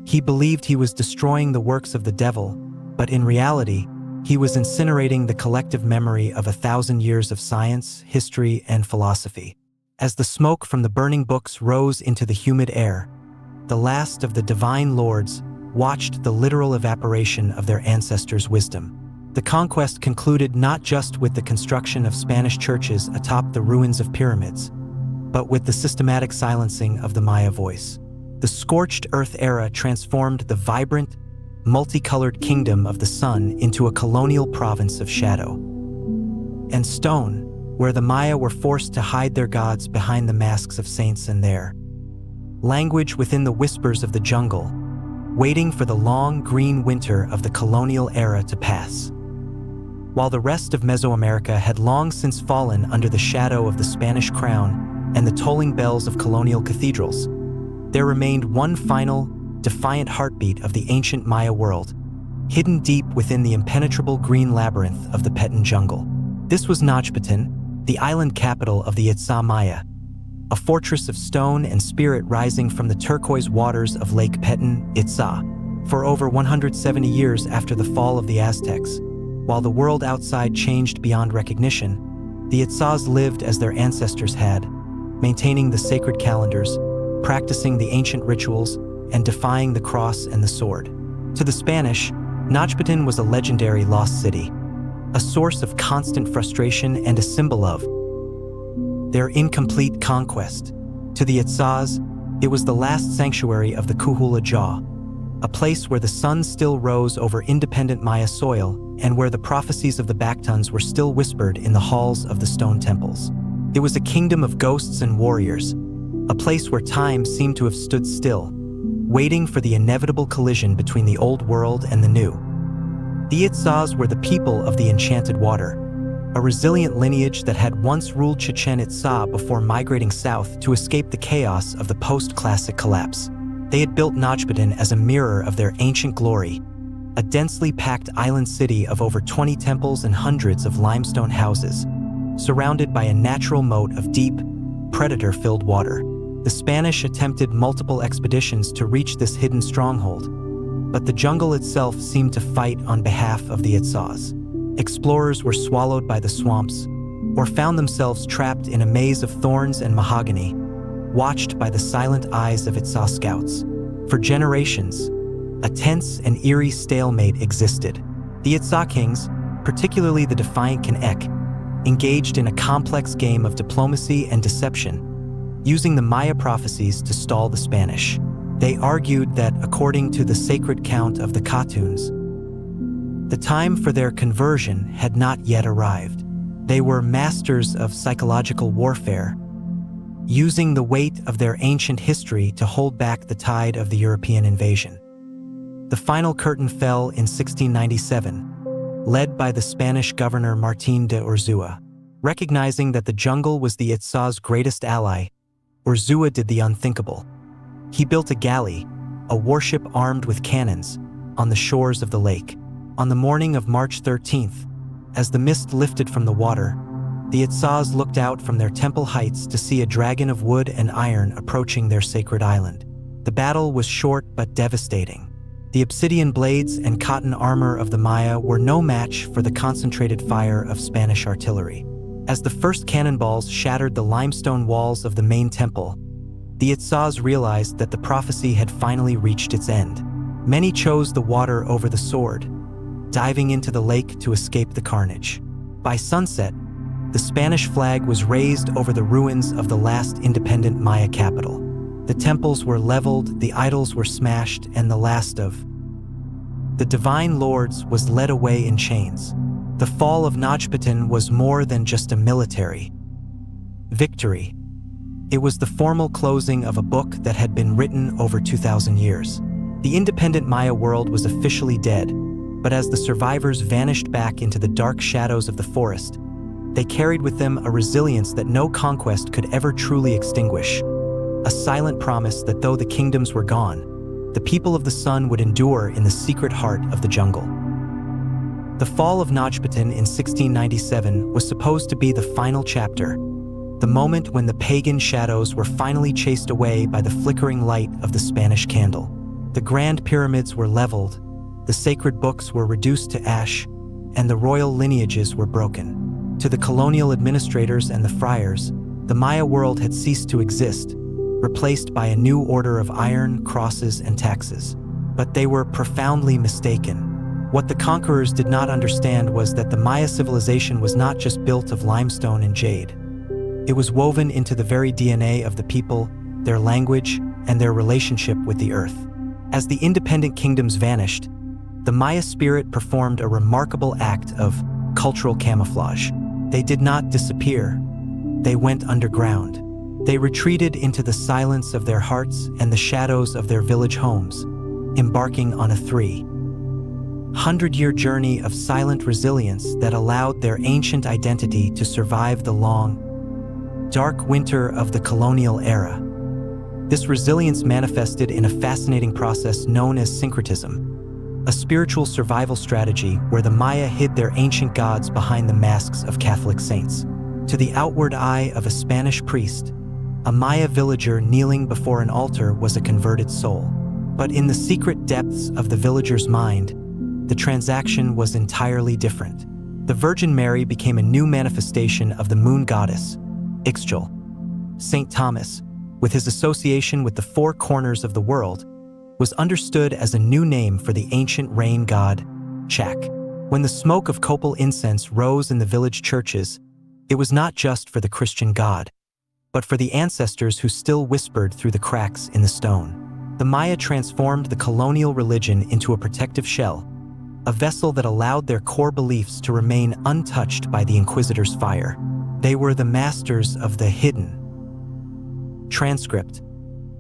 He believed he was destroying the works of the devil, but in reality, he was incinerating the collective memory of 1,000 years of science, history, and philosophy. As the smoke from the burning books rose into the humid air, the last of the divine lords watched the literal evaporation of their ancestors' wisdom. The conquest concluded not just with the construction of Spanish churches atop the ruins of pyramids, but with the systematic silencing of the Maya voice. The Scorched Earth era transformed the vibrant, multicolored kingdom of the sun into a colonial province of shadow and stone, where the Maya were forced to hide their gods behind the masks of saints and their language within the whispers of the jungle, waiting for the long green winter of the colonial era to pass. While the rest of Mesoamerica had long since fallen under the shadow of the Spanish crown and the tolling bells of colonial cathedrals, there remained one final, defiant heartbeat of the ancient Maya world, hidden deep within the impenetrable green labyrinth of the Petén jungle. This was Nochpoten, the island capital of the Itzá Maya, a fortress of stone and spirit rising from the turquoise waters of Lake Petén, Itzá. For over 170 years after the fall of the Aztecs, while the world outside changed beyond recognition, the Itzás lived as their ancestors had, maintaining the sacred calendars, practicing the ancient rituals, and defying the cross and the sword. To the Spanish, Nochpoten was a legendary lost city, a source of constant frustration and a symbol of their incomplete conquest. To the Itzás, it was the last sanctuary of the Kuhula Jaw, a place where the sun still rose over independent Maya soil and where the prophecies of the Bactuns were still whispered in the halls of the stone temples. It was a kingdom of ghosts and warriors, a place where time seemed to have stood still, waiting for the inevitable collision between the old world and the new. The Itzás were the people of the Enchanted Water, a resilient lineage that had once ruled Chichen Itzá before migrating south to escape the chaos of the post-classic collapse. They had built Nochpoten as a mirror of their ancient glory, a densely packed island city of over 20 temples and hundreds of limestone houses, surrounded by a natural moat of deep, predator-filled water. The Spanish attempted multiple expeditions to reach this hidden stronghold, but the jungle itself seemed to fight on behalf of the Itzás. Explorers were swallowed by the swamps, or found themselves trapped in a maze of thorns and mahogany, watched by the silent eyes of Itzá scouts. For generations, a tense and eerie stalemate existed. The Itzá kings, particularly the defiant Kanek, engaged in a complex game of diplomacy and deception, using the Maya prophecies to stall the Spanish. They argued that, according to the sacred count of the Katuns, the time for their conversion had not yet arrived. They were masters of psychological warfare, using the weight of their ancient history to hold back the tide of the European invasion. The final curtain fell in 1697, led by the Spanish governor Martín de Urzúa. Recognizing that the jungle was the Itzá's greatest ally, Urzúa did the unthinkable. He built a galley, a warship armed with cannons, on the shores of the lake. On the morning of March 13th, as the mist lifted from the water, the Itzás looked out from their temple heights to see a dragon of wood and iron approaching their sacred island. The battle was short but devastating. The obsidian blades and cotton armor of the Maya were no match for the concentrated fire of Spanish artillery. As the first cannonballs shattered the limestone walls of the main temple, the Itzás realized that the prophecy had finally reached its end. Many chose the water over the sword, diving into the lake to escape the carnage. By sunset, the Spanish flag was raised over the ruins of the last independent Maya capital. The temples were leveled, the idols were smashed, and the last of the divine lords was led away in chains. The fall of Tenochtitlan was more than just a military victory. It was the formal closing of a book that had been written over 2,000 years. The independent Maya world was officially dead, but as the survivors vanished back into the dark shadows of the forest, they carried with them a resilience that no conquest could ever truly extinguish. A silent promise that though the kingdoms were gone, the people of the sun would endure in the secret heart of the jungle. The fall of Tenochtitlan in 1697 was supposed to be the final chapter, the moment when the pagan shadows were finally chased away by the flickering light of the Spanish candle. The grand pyramids were leveled, the sacred books were reduced to ash, and the royal lineages were broken. To the colonial administrators and the friars, the Maya world had ceased to exist, replaced by a new order of iron, crosses, and taxes. But they were profoundly mistaken. What the conquerors did not understand was that the Maya civilization was not just built of limestone and jade. It was woven into the very DNA of the people, their language, and their relationship with the earth. As the independent kingdoms vanished, the Maya spirit performed a remarkable act of cultural camouflage. They did not disappear. They went underground. They retreated into the silence of their hearts and the shadows of their village homes, embarking on a 300-year journey of silent resilience that allowed their ancient identity to survive the long, dark winter of the colonial era. This resilience manifested in a fascinating process known as syncretism, a spiritual survival strategy where the Maya hid their ancient gods behind the masks of Catholic saints. To the outward eye of a Spanish priest, a Maya villager kneeling before an altar was a converted soul. But in the secret depths of the villager's mind, the transaction was entirely different. The Virgin Mary became a new manifestation of the moon goddess, Ixchel. Saint Thomas, with his association with the four corners of the world, was understood as a new name for the ancient rain god, Chak. When the smoke of copal incense rose in the village churches, it was not just for the Christian god, but for the ancestors who still whispered through the cracks in the stone. The Maya transformed the colonial religion into a protective shell, a vessel that allowed their core beliefs to remain untouched by the Inquisitor's fire. They were the masters of the hidden transcript,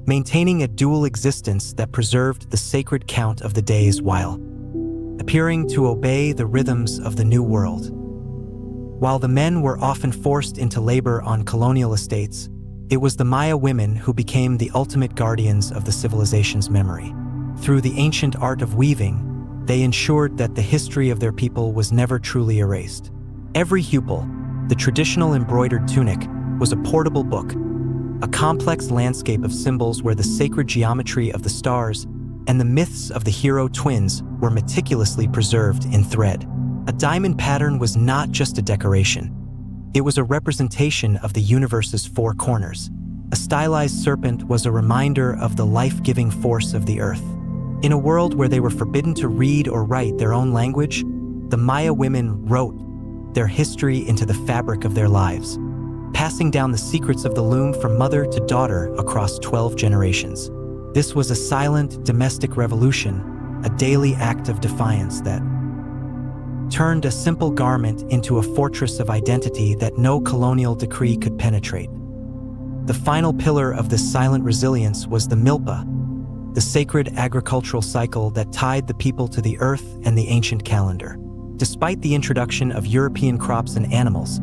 maintaining a dual existence that preserved the sacred count of the days while appearing to obey the rhythms of the New World. While the men were often forced into labor on colonial estates, it was the Maya women who became the ultimate guardians of the civilization's memory. Through the ancient art of weaving, they ensured that the history of their people was never truly erased. Every hupil, the traditional embroidered tunic, was a portable book, a complex landscape of symbols where the sacred geometry of the stars and the myths of the hero twins were meticulously preserved in thread. A diamond pattern was not just a decoration. It was a representation of the universe's four corners. A stylized serpent was a reminder of the life-giving force of the earth. In a world where they were forbidden to read or write their own language, the Maya women wrote their history into the fabric of their lives, passing down the secrets of the loom from mother to daughter across 12 generations. This was a silent domestic revolution, a daily act of defiance that turned a simple garment into a fortress of identity that no colonial decree could penetrate. The final pillar of this silent resilience was the Milpa, the sacred agricultural cycle that tied the people to the earth and the ancient calendar. Despite the introduction of European crops and animals,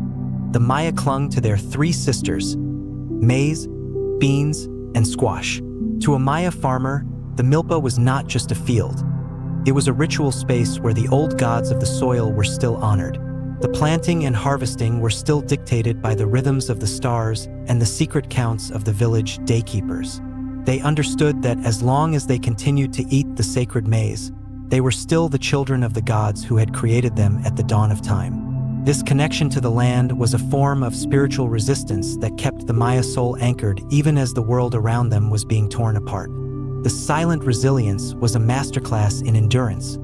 the Maya clung to their three sisters: maize, beans, and squash. To a Maya farmer, the Milpa was not just a field. It was a ritual space where the old gods of the soil were still honored. The planting and harvesting were still dictated by the rhythms of the stars and the secret counts of the village daykeepers. They understood that as long as they continued to eat the sacred maize, they were still the children of the gods who had created them at the dawn of time. This connection to the land was a form of spiritual resistance that kept the Maya soul anchored even as the world around them was being torn apart. The silent resilience was a masterclass in endurance,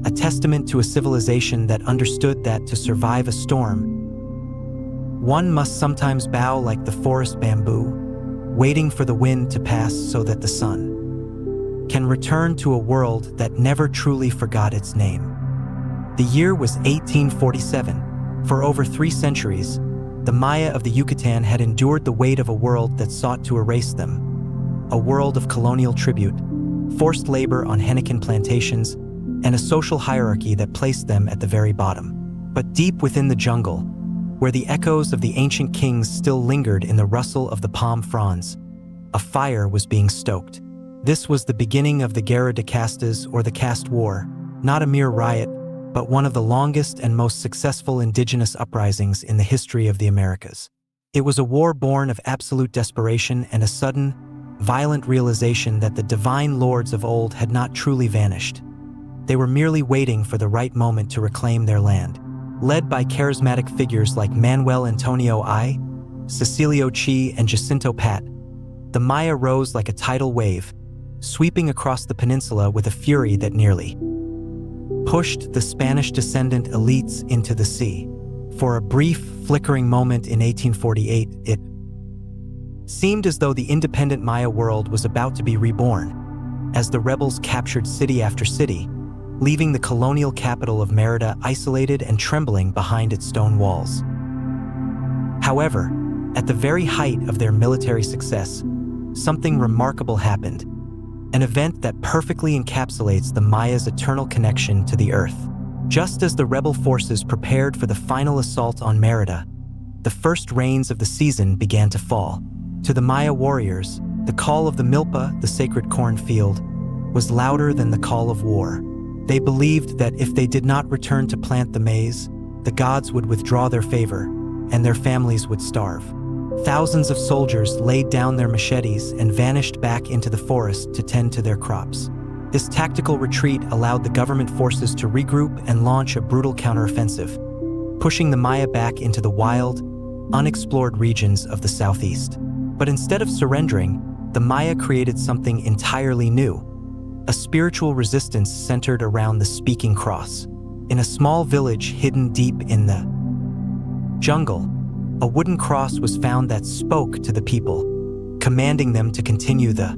a testament to a civilization that understood that to survive a storm, one must sometimes bow like the forest bamboo, waiting for the wind to pass so that the sun can return to a world that never truly forgot its name. The year was 1847. For over 3 centuries, the Maya of the Yucatan had endured the weight of a world that sought to erase them, a world of colonial tribute, forced labor on henequen plantations, and a social hierarchy that placed them at the very bottom. But deep within the jungle, where the echoes of the ancient kings still lingered in the rustle of the palm fronds, a fire was being stoked. This was the beginning of the Guerra de Castas, or the Caste War, not a mere riot, but one of the longest and most successful indigenous uprisings in the history of the Americas. It was a war born of absolute desperation and a sudden, violent realization that the divine lords of old had not truly vanished. They were merely waiting for the right moment to reclaim their land. Led by charismatic figures like Manuel Antonio I, Cecilio Chi, and Jacinto Pat, the Maya rose like a tidal wave, sweeping across the peninsula with a fury that nearly pushed the Spanish descendant elites into the sea. For a brief, flickering moment in 1848, it seemed as though the independent Maya world was about to be reborn, as the rebels captured city after city, leaving the colonial capital of Merida isolated and trembling behind its stone walls. However, at the very height of their military success, something remarkable happened, an event that perfectly encapsulates the Maya's eternal connection to the earth. Just as the rebel forces prepared for the final assault on Merida, the first rains of the season began to fall. To the Maya warriors, the call of the Milpa, the sacred cornfield, was louder than the call of war. They believed that if they did not return to plant the maize, the gods would withdraw their favor, and their families would starve. Thousands of soldiers laid down their machetes and vanished back into the forest to tend to their crops. This tactical retreat allowed the government forces to regroup and launch a brutal counteroffensive, pushing the Maya back into the wild, unexplored regions of the southeast. But instead of surrendering, the Maya created something entirely new, a spiritual resistance centered around the speaking cross. In a small village hidden deep in the jungle, a wooden cross was found that spoke to the people, commanding them to continue the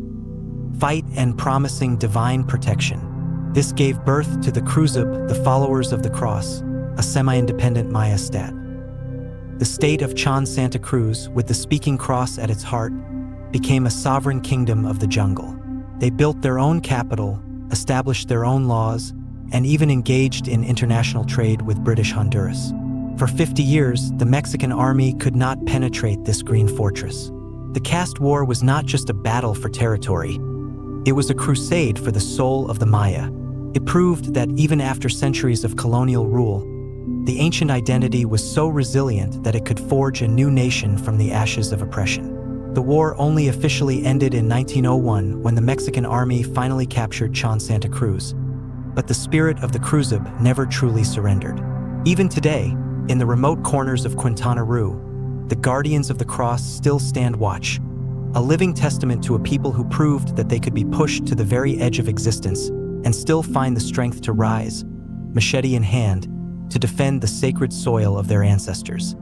fight and promising divine protection. This gave birth to the Cruzab, the followers of the cross, a semi-independent Maya state. The state of Chan Santa Cruz, with the speaking cross at its heart, became a sovereign kingdom of the jungle. They built their own capital, established their own laws, and even engaged in international trade with British Honduras. For 50 years, the Mexican army could not penetrate this green fortress. The Caste War was not just a battle for territory. It was a crusade for the soul of the Maya. It proved that even after centuries of colonial rule, the ancient identity was so resilient that it could forge a new nation from the ashes of oppression. The war only officially ended in 1901 when the Mexican army finally captured Chan Santa Cruz, but the spirit of the Cruzab never truly surrendered. Even today, in the remote corners of Quintana Roo, the Guardians of the Cross still stand watch, a living testament to a people who proved that they could be pushed to the very edge of existence and still find the strength to rise, machete in hand, to defend the sacred soil of their ancestors.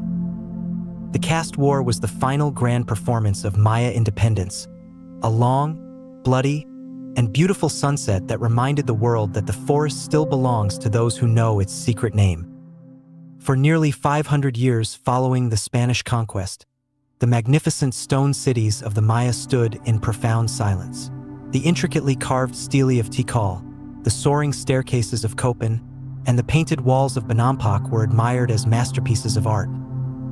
The Caste War was the final grand performance of Maya independence, a long, bloody, and beautiful sunset that reminded the world that the forest still belongs to those who know its secret name. For nearly 500 years following the Spanish conquest, the magnificent stone cities of the Maya stood in profound silence. The intricately carved stelae of Tikal, the soaring staircases of Copan, and the painted walls of Bonampak were admired as masterpieces of art.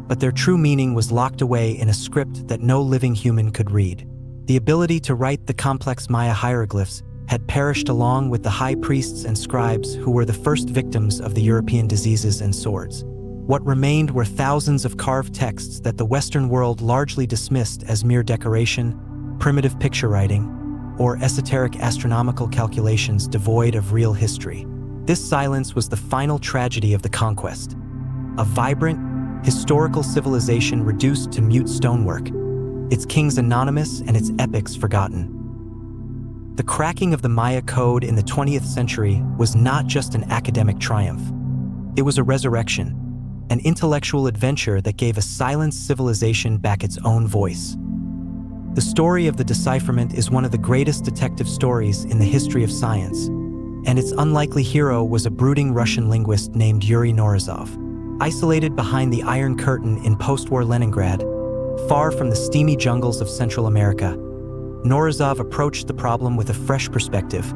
But their true meaning was locked away in a script that no living human could read. The ability to write the complex Maya hieroglyphs had perished along with the high priests and scribes who were the first victims of the European diseases and swords. What remained were thousands of carved texts that the Western world largely dismissed as mere decoration, primitive picture writing, or esoteric astronomical calculations devoid of real history. This silence was the final tragedy of the conquest. A vibrant, historical civilization reduced to mute stonework, its kings anonymous and its epics forgotten. The cracking of the Maya code in the 20th century was not just an academic triumph. It was a resurrection, an intellectual adventure that gave a silenced civilization back its own voice. The story of the decipherment is one of the greatest detective stories in the history of science, and its unlikely hero was a brooding Russian linguist named Yuri Norizov. Isolated behind the Iron Curtain in post-war Leningrad, far from the steamy jungles of Central America, Norizov approached the problem with a fresh perspective,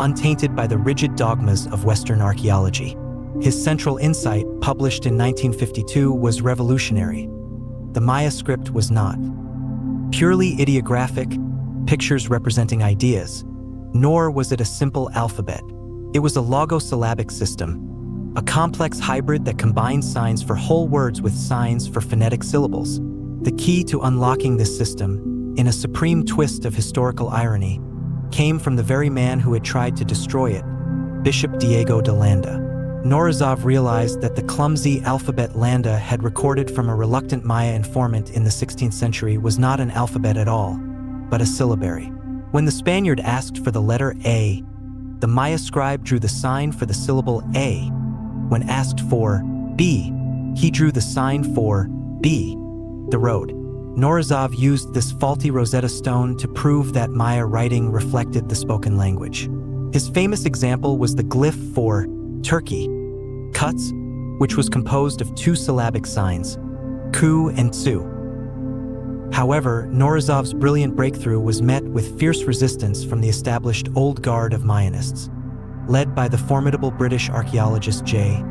untainted by the rigid dogmas of Western archaeology. His central insight, published in 1952, was revolutionary. The Maya script was not purely ideographic, pictures representing ideas, nor was it a simple alphabet. It was a logosyllabic system, a complex hybrid that combined signs for whole words with signs for phonetic syllables. The key to unlocking this system, in a supreme twist of historical irony, came from the very man who had tried to destroy it, Bishop Diego de Landa. Norizov realized that the clumsy alphabet Landa had recorded from a reluctant Maya informant in the 16th century was not an alphabet at all, but a syllabary. When the Spaniard asked for the letter A, the Maya scribe drew the sign for the syllable A. When asked for B, he drew the sign for B, the road. Norizov used this faulty Rosetta Stone to prove that Maya writing reflected the spoken language. His famous example was the glyph for Turkey, Cuts, which was composed of two syllabic signs, Ku and Tsu. However, Norizov's brilliant breakthrough was met with fierce resistance from the established old guard of Mayanists, led by the formidable British archaeologist J.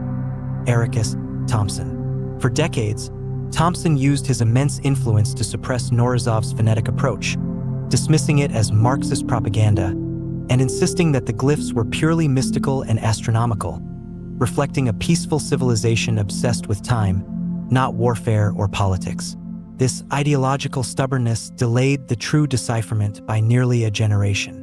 Ericus Thompson. For decades, Thompson used his immense influence to suppress Norizov's phonetic approach, dismissing it as Marxist propaganda and insisting that the glyphs were purely mystical and astronomical, reflecting a peaceful civilization obsessed with time, not warfare or politics. This ideological stubbornness delayed the true decipherment by nearly a generation.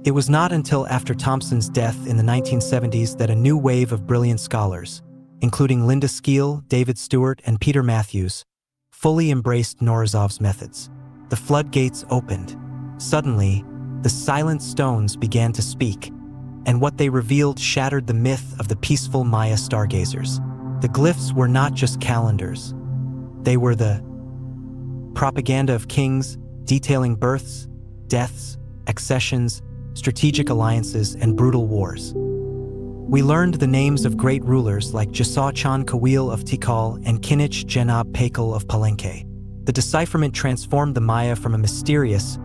It was not until after Thompson's death in the 1970s that a new wave of brilliant scholars, including Linda Skeel, David Stewart, and Peter Matthews, fully embraced Norizov's methods. The floodgates opened. Suddenly, the silent stones began to speak, and what they revealed shattered the myth of the peaceful Maya stargazers. The glyphs were not just calendars. They were the propaganda of kings, detailing births, deaths, accessions, strategic alliances, and brutal wars. We learned the names of great rulers like Jasau Chan Kawil of Tikal and Kinich Jenab Pakal of Palenque. The decipherment transformed the Maya from a mysterious,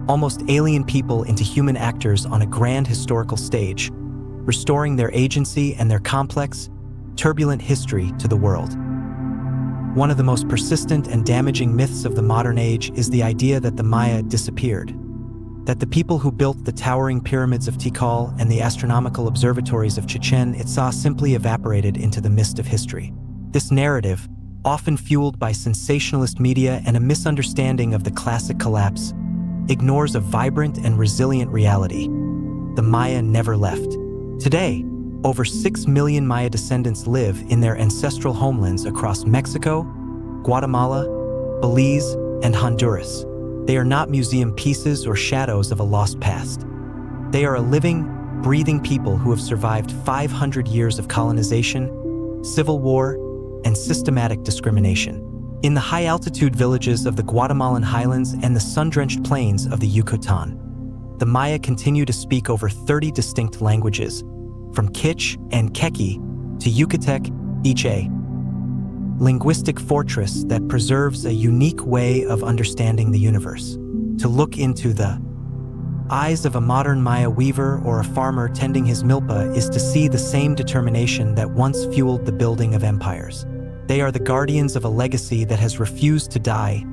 almost alien people into human actors on a grand historical stage, restoring their agency and their complex, turbulent history to the world. One of the most persistent and damaging myths of the modern age is the idea that the Maya disappeared, that the people who built the towering pyramids of Tikal and the astronomical observatories of Chichen Itza simply evaporated into the mist of history. This narrative, often fueled by sensationalist media and a misunderstanding of the classic collapse, ignores a vibrant and resilient reality. The Maya never left. Today, over 6 million Maya descendants live in their ancestral homelands across Mexico, Guatemala, Belize, and Honduras. They are not museum pieces or shadows of a lost past. They are a living, breathing people who have survived 500 years of colonization, civil war, and systematic discrimination. In the high-altitude villages of the Guatemalan highlands and the sun-drenched plains of the Yucatan, the Maya continue to speak over 30 distinct languages, from Kich and Keki to Yucatec, Iche. linguistic fortress that preserves a unique way of understanding the universe. To look into the eyes of a modern Maya weaver or a farmer tending his milpa is to see the same determination that once fueled the building of empires. They are the guardians of a legacy that has refused to die,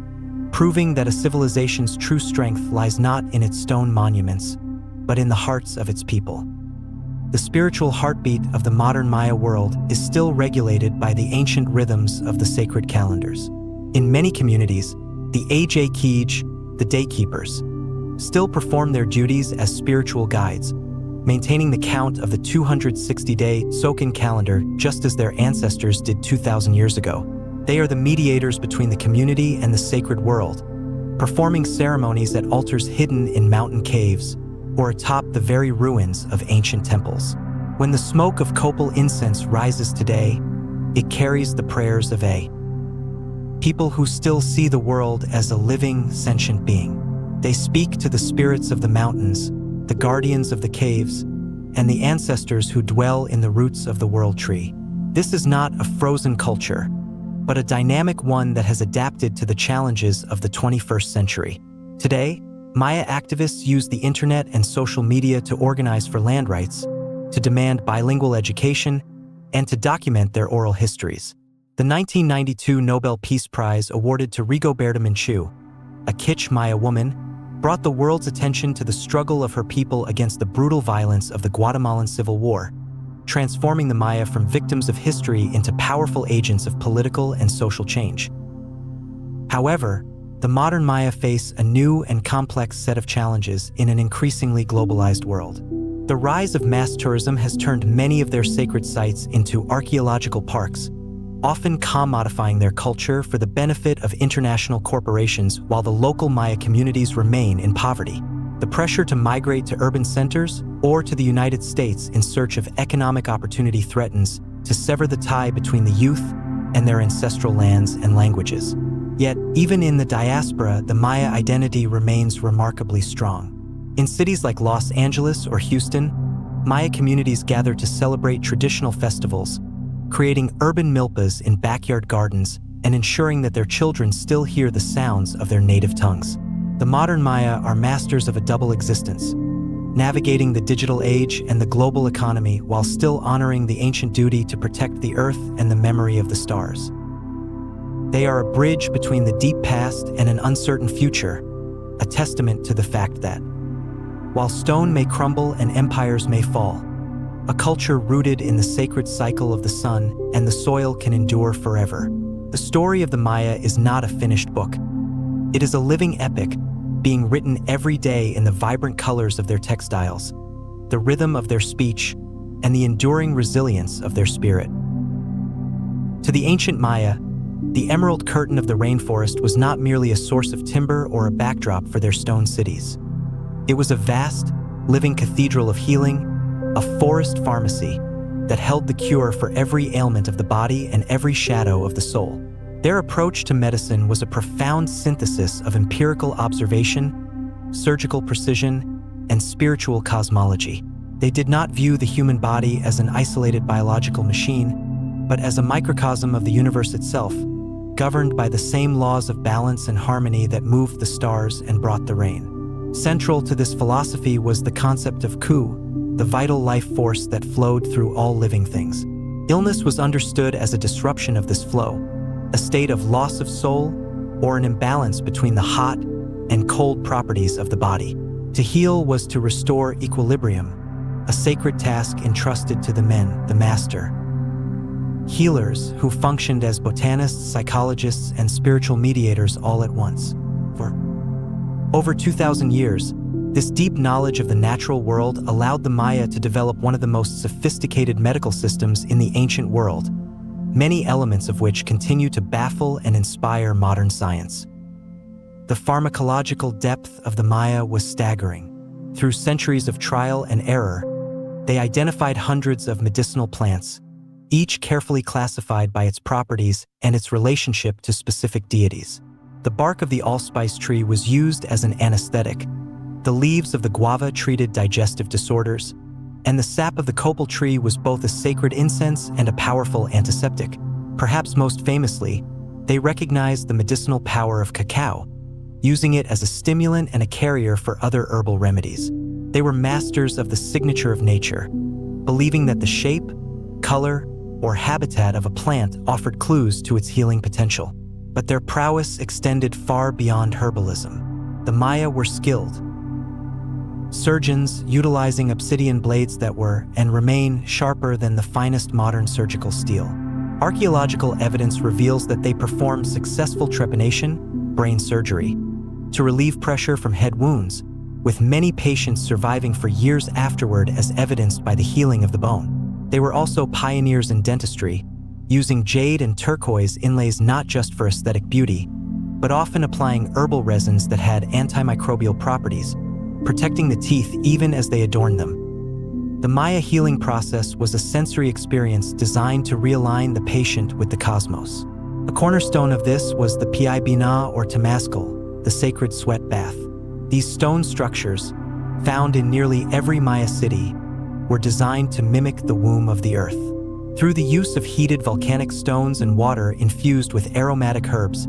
proving that a civilization's true strength lies not in its stone monuments, but in the hearts of its people. The spiritual heartbeat of the modern Maya world is still regulated by the ancient rhythms of the sacred calendars. In many communities, the Ajkij, the daykeepers, still perform their duties as spiritual guides, maintaining the count of the 260-day Sokan calendar just as their ancestors did 2,000 years ago. They are the mediators between the community and the sacred world, performing ceremonies at altars hidden in mountain caves or atop the very ruins of ancient temples. When the smoke of copal incense rises today, it carries the prayers of a people who still see the world as a living, sentient being. They speak to the spirits of the mountains, the guardians of the caves, and the ancestors who dwell in the roots of the world tree. This is not a frozen culture, but a dynamic one that has adapted to the challenges of the 21st century. Today, Maya activists use the internet and social media to organize for land rights, to demand bilingual education, and to document their oral histories. The 1992 Nobel Peace Prize awarded to Rigoberta Menchú, a Kizh Maya woman, brought the world's attention to the struggle of her people against the brutal violence of the Guatemalan Civil War, transforming the Maya from victims of history into powerful agents of political and social change. However, the modern Maya face a new and complex set of challenges in an increasingly globalized world. The rise of mass tourism has turned many of their sacred sites into archaeological parks, often commodifying their culture for the benefit of international corporations while the local Maya communities remain in poverty. The pressure to migrate to urban centers or to the United States in search of economic opportunity threatens to sever the tie between the youth and their ancestral lands and languages. Yet, even in the diaspora, the Maya identity remains remarkably strong. In cities like Los Angeles or Houston, Maya communities gather to celebrate traditional festivals, creating urban milpas in backyard gardens and ensuring that their children still hear the sounds of their native tongues. The modern Maya are masters of a double existence, navigating the digital age and the global economy while still honoring the ancient duty to protect the earth and the memory of the stars. They are a bridge between the deep past and an uncertain future, a testament to the fact that, while stone may crumble and empires may fall, a culture rooted in the sacred cycle of the sun and the soil can endure forever. The story of the Maya is not a finished book. It is a living epic, being written every day in the vibrant colors of their textiles, the rhythm of their speech, and the enduring resilience of their spirit. To the ancient Maya, the emerald curtain of the rainforest was not merely a source of timber or a backdrop for their stone cities. It was a vast, living cathedral of healing, a forest pharmacy that held the cure for every ailment of the body and every shadow of the soul. Their approach to medicine was a profound synthesis of empirical observation, surgical precision, and spiritual cosmology. They did not view the human body as an isolated biological machine, but as a microcosm of the universe itself, governed by the same laws of balance and harmony that moved the stars and brought the rain. Central to this philosophy was the concept of Q, the vital life force that flowed through all living things. Illness was understood as a disruption of this flow, a state of loss of soul or an imbalance between the hot and cold properties of the body. To heal was to restore equilibrium, a sacred task entrusted to the men, the master. Healers who functioned as botanists, psychologists, and spiritual mediators all at once. For over 2,000 years, this deep knowledge of the natural world allowed the Maya to develop one of the most sophisticated medical systems in the ancient world, many elements of which continue to baffle and inspire modern science. The pharmacological depth of the Maya was staggering. Through centuries of trial and error, they identified hundreds of medicinal plants, each carefully classified by its properties and its relationship to specific deities. The bark of the allspice tree was used as an anesthetic, the leaves of the guava treated digestive disorders, and the sap of the copal tree was both a sacred incense and a powerful antiseptic. Perhaps most famously, they recognized the medicinal power of cacao, using it as a stimulant and a carrier for other herbal remedies. They were masters of the signature of nature, believing that the shape, color, or habitat of a plant offered clues to its healing potential. But their prowess extended far beyond herbalism. The Maya were skilled surgeons, utilizing obsidian blades that were and remain sharper than the finest modern surgical steel. Archaeological evidence reveals that they performed successful trepanation, brain surgery, to relieve pressure from head wounds, with many patients surviving for years afterward, as evidenced by the healing of the bone. They were also pioneers in dentistry, using jade and turquoise inlays not just for aesthetic beauty, but often applying herbal resins that had antimicrobial properties, protecting the teeth even as they adorned them. The Maya healing process was a sensory experience designed to realign the patient with the cosmos. A cornerstone of this was the Piai Bina or Temazcal, the sacred sweat bath. These stone structures, found in nearly every Maya city, were designed to mimic the womb of the earth. Through the use of heated volcanic stones and water infused with aromatic herbs,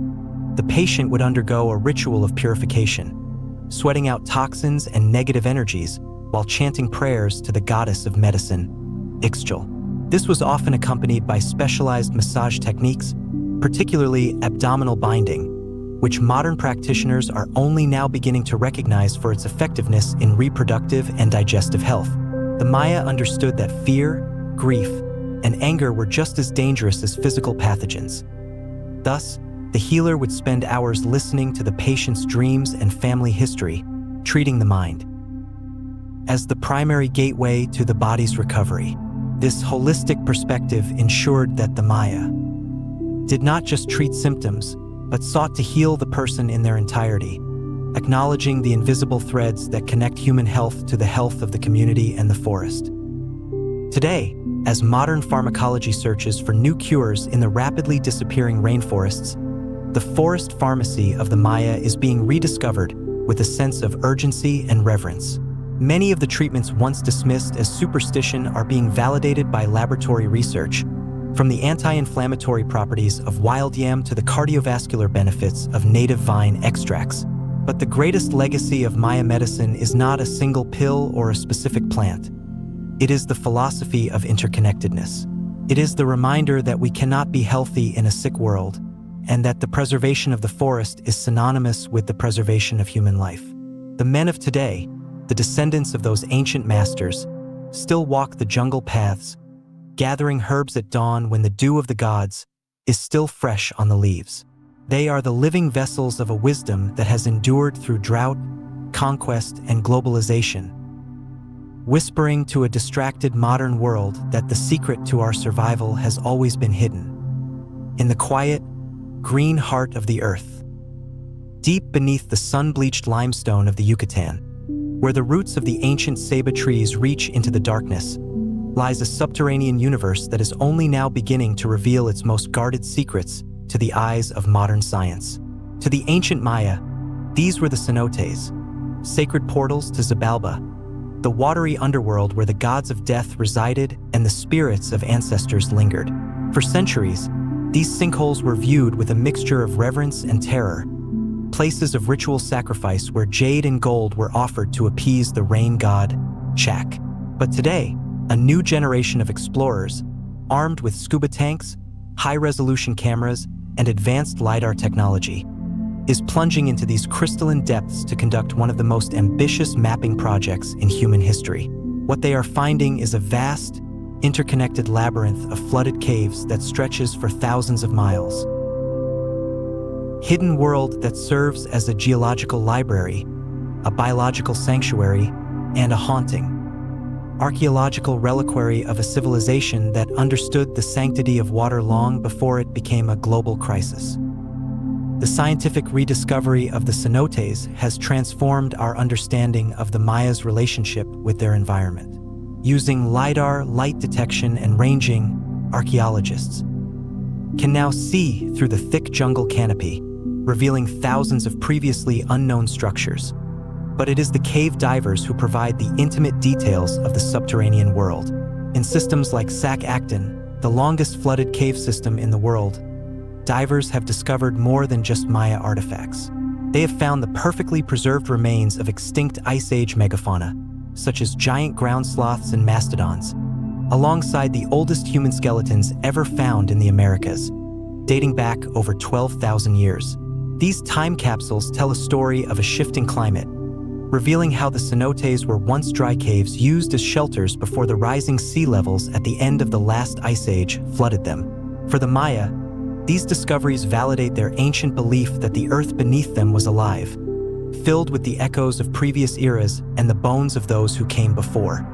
the patient would undergo a ritual of purification, sweating out toxins and negative energies while chanting prayers to the goddess of medicine, Ixchel. This was often accompanied by specialized massage techniques, particularly abdominal binding, which modern practitioners are only now beginning to recognize for its effectiveness in reproductive and digestive health. The Maya understood that fear, grief, and anger were just as dangerous as physical pathogens. Thus, the healer would spend hours listening to the patient's dreams and family history, treating the mind as the primary gateway to the body's recovery. This holistic perspective ensured that the Maya did not just treat symptoms, but sought to heal the person in their entirety, acknowledging the invisible threads that connect human health to the health of the community and the forest. Today, as modern pharmacology searches for new cures in the rapidly disappearing rainforests, the forest pharmacy of the Maya is being rediscovered with a sense of urgency and reverence. Many of the treatments once dismissed as superstition are being validated by laboratory research, from the anti-inflammatory properties of wild yam to the cardiovascular benefits of native vine extracts. But the greatest legacy of Maya medicine is not a single pill or a specific plant. It is the philosophy of interconnectedness. It is the reminder that we cannot be healthy in a sick world, and that the preservation of the forest is synonymous with the preservation of human life. The men of today, the descendants of those ancient masters, still walk the jungle paths, gathering herbs at dawn when the dew of the gods is still fresh on the leaves. They are the living vessels of a wisdom that has endured through drought, conquest, and globalization, whispering to a distracted modern world that the secret to our survival has always been hidden in the quiet, green heart of the earth. Deep beneath the sun-bleached limestone of the Yucatan, where the roots of the ancient ceiba trees reach into the darkness, lies a subterranean universe that is only now beginning to reveal its most guarded secrets to the eyes of modern science. To the ancient Maya, these were the cenotes, sacred portals to Xibalba, the watery underworld where the gods of death resided and the spirits of ancestors lingered. For centuries, these sinkholes were viewed with a mixture of reverence and terror, places of ritual sacrifice where jade and gold were offered to appease the rain god, Chak. But today, a new generation of explorers, armed with scuba tanks, high-resolution cameras, and advanced LiDAR technology, is plunging into these crystalline depths to conduct one of the most ambitious mapping projects in human history. What they are finding is a vast, interconnected labyrinth of flooded caves that stretches for thousands of miles. Hidden world that serves as a geological library, a biological sanctuary, and a haunting archaeological reliquary of a civilization that understood the sanctity of water long before it became a global crisis. The scientific rediscovery of the cenotes has transformed our understanding of the Maya's relationship with their environment. Using LiDAR, light detection, and ranging, archaeologists can now see through the thick jungle canopy, revealing thousands of previously unknown structures. But it is the cave divers who provide the intimate details of the subterranean world. In systems like Sac Acton, the longest flooded cave system in the world, divers have discovered more than just Maya artifacts. They have found the perfectly preserved remains of extinct Ice Age megafauna, such as giant ground sloths and mastodons, alongside the oldest human skeletons ever found in the Americas, dating back over 12,000 years. These time capsules tell a story of a shifting climate, revealing how the cenotes were once dry caves used as shelters before the rising sea levels at the end of the last ice age flooded them. For the Maya, these discoveries validate their ancient belief that the earth beneath them was alive, filled with the echoes of previous eras and the bones of those who came before.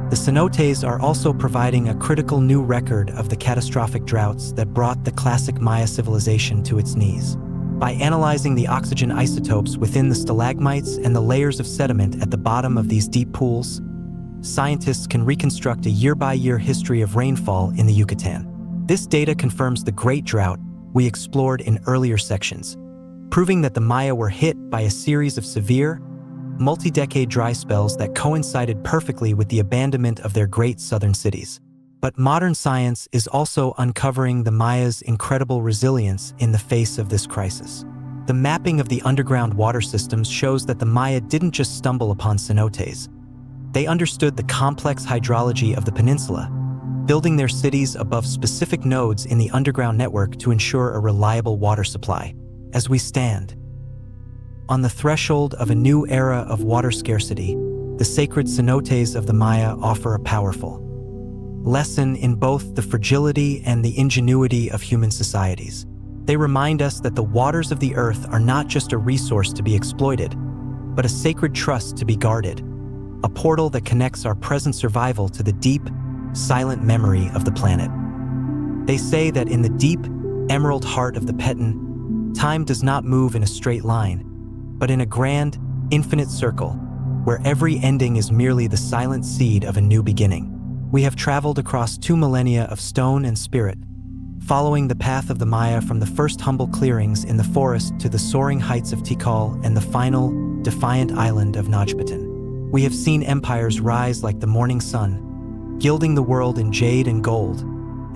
The cenotes are also providing a critical new record of the catastrophic droughts that brought the classic Maya civilization to its knees. By analyzing the oxygen isotopes within the stalagmites and the layers of sediment at the bottom of these deep pools, scientists can reconstruct a year-by-year history of rainfall in the Yucatan. This data confirms the Great Drought we explored in earlier sections, proving that the Maya were hit by a series of severe, multi-decade dry spells that coincided perfectly with the abandonment of their great southern cities. But modern science is also uncovering the Maya's incredible resilience in the face of this crisis. The mapping of the underground water systems shows that the Maya didn't just stumble upon cenotes. They understood the complex hydrology of the peninsula, building their cities above specific nodes in the underground network to ensure a reliable water supply. As we stand on the threshold of a new era of water scarcity, the sacred cenotes of the Maya offer a powerful lesson in both the fragility and the ingenuity of human societies. They remind us that the waters of the earth are not just a resource to be exploited, but a sacred trust to be guarded, a portal that connects our present survival to the deep, silent memory of the planet. They say that in the deep, emerald heart of the Peton, time does not move in a straight line, but in a grand, infinite circle, where every ending is merely the silent seed of a new beginning. We have traveled across 2 millennia of stone and spirit, following the path of the Maya from the first humble clearings in the forest to the soaring heights of Tikal and the final, defiant island of Najpatan. We have seen empires rise like the morning sun, gilding the world in jade and gold,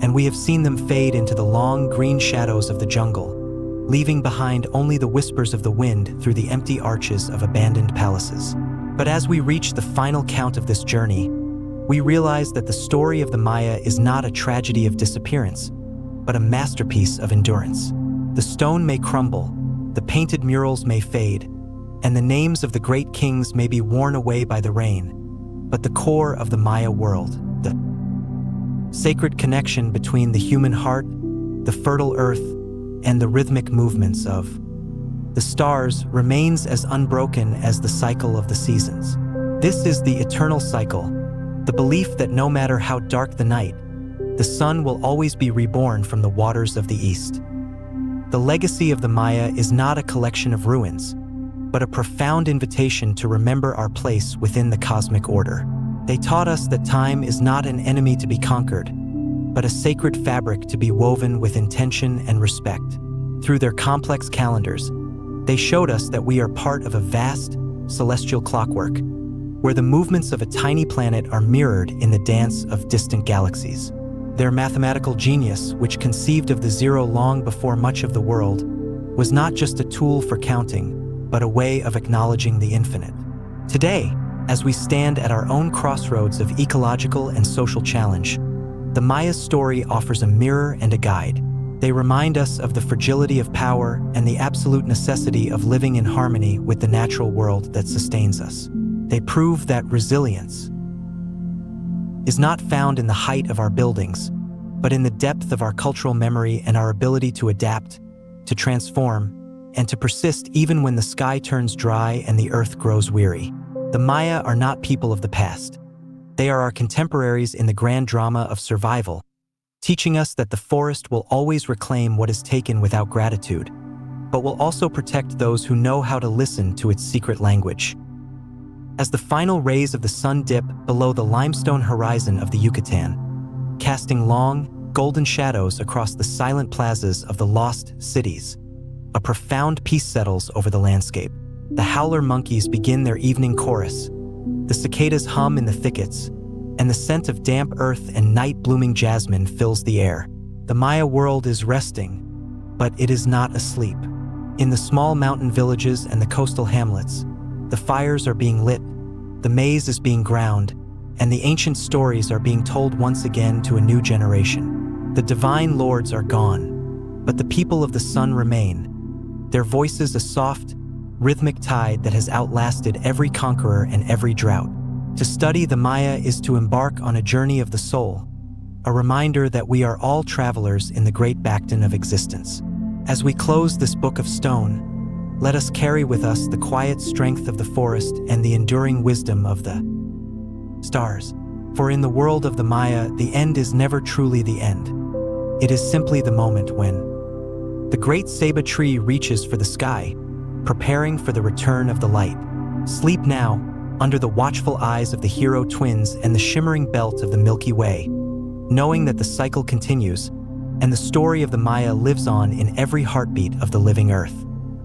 and we have seen them fade into the long green shadows of the jungle, leaving behind only the whispers of the wind through the empty arches of abandoned palaces. But as we reach the final count of this journey, we realize that the story of the Maya is not a tragedy of disappearance, but a masterpiece of endurance. The stone may crumble, the painted murals may fade, and the names of the great kings may be worn away by the rain, but the core of the Maya world, the sacred connection between the human heart, the fertile earth, and the rhythmic movements of the stars remains as unbroken as the cycle of the seasons. This is the eternal cycle, the belief that no matter how dark the night, the sun will always be reborn from the waters of the east. The legacy of the Maya is not a collection of ruins, but a profound invitation to remember our place within the cosmic order. They taught us that time is not an enemy to be conquered, but a sacred fabric to be woven with intention and respect. Through their complex calendars, they showed us that we are part of a vast, celestial clockwork, where the movements of a tiny planet are mirrored in the dance of distant galaxies. Their mathematical genius, which conceived of the zero long before much of the world, was not just a tool for counting, but a way of acknowledging the infinite. Today, as we stand at our own crossroads of ecological and social challenge, the Maya's story offers a mirror and a guide. They remind us of the fragility of power and the absolute necessity of living in harmony with the natural world that sustains us. They prove that resilience is not found in the height of our buildings, but in the depth of our cultural memory and our ability to adapt, to transform, and to persist even when the sky turns dry and the earth grows weary. The Maya are not people of the past. They are our contemporaries in the grand drama of survival, teaching us that the forest will always reclaim what is taken without gratitude, but will also protect those who know how to listen to its secret language. As the final rays of the sun dip below the limestone horizon of the Yucatan, casting long, golden shadows across the silent plazas of the lost cities, a profound peace settles over the landscape. The howler monkeys begin their evening chorus, the cicadas hum in the thickets, and the scent of damp earth and night-blooming jasmine fills the air. The Maya world is resting, but it is not asleep. In the small mountain villages and the coastal hamlets, the fires are being lit, the maize is being ground, and the ancient stories are being told once again to a new generation. The divine lords are gone, but the people of the sun remain, their voices a soft, rhythmic tide that has outlasted every conqueror and every drought. To study the Maya is to embark on a journey of the soul, a reminder that we are all travelers in the great backton of existence. As we close this book of stone, let us carry with us the quiet strength of the forest and the enduring wisdom of the stars. For in the world of the Maya, the end is never truly the end. It is simply the moment when the great ceiba tree reaches for the sky, preparing for the return of the light. Sleep now, under the watchful eyes of the hero twins and the shimmering belt of the Milky Way, knowing that the cycle continues and the story of the Maya lives on in every heartbeat of the living earth.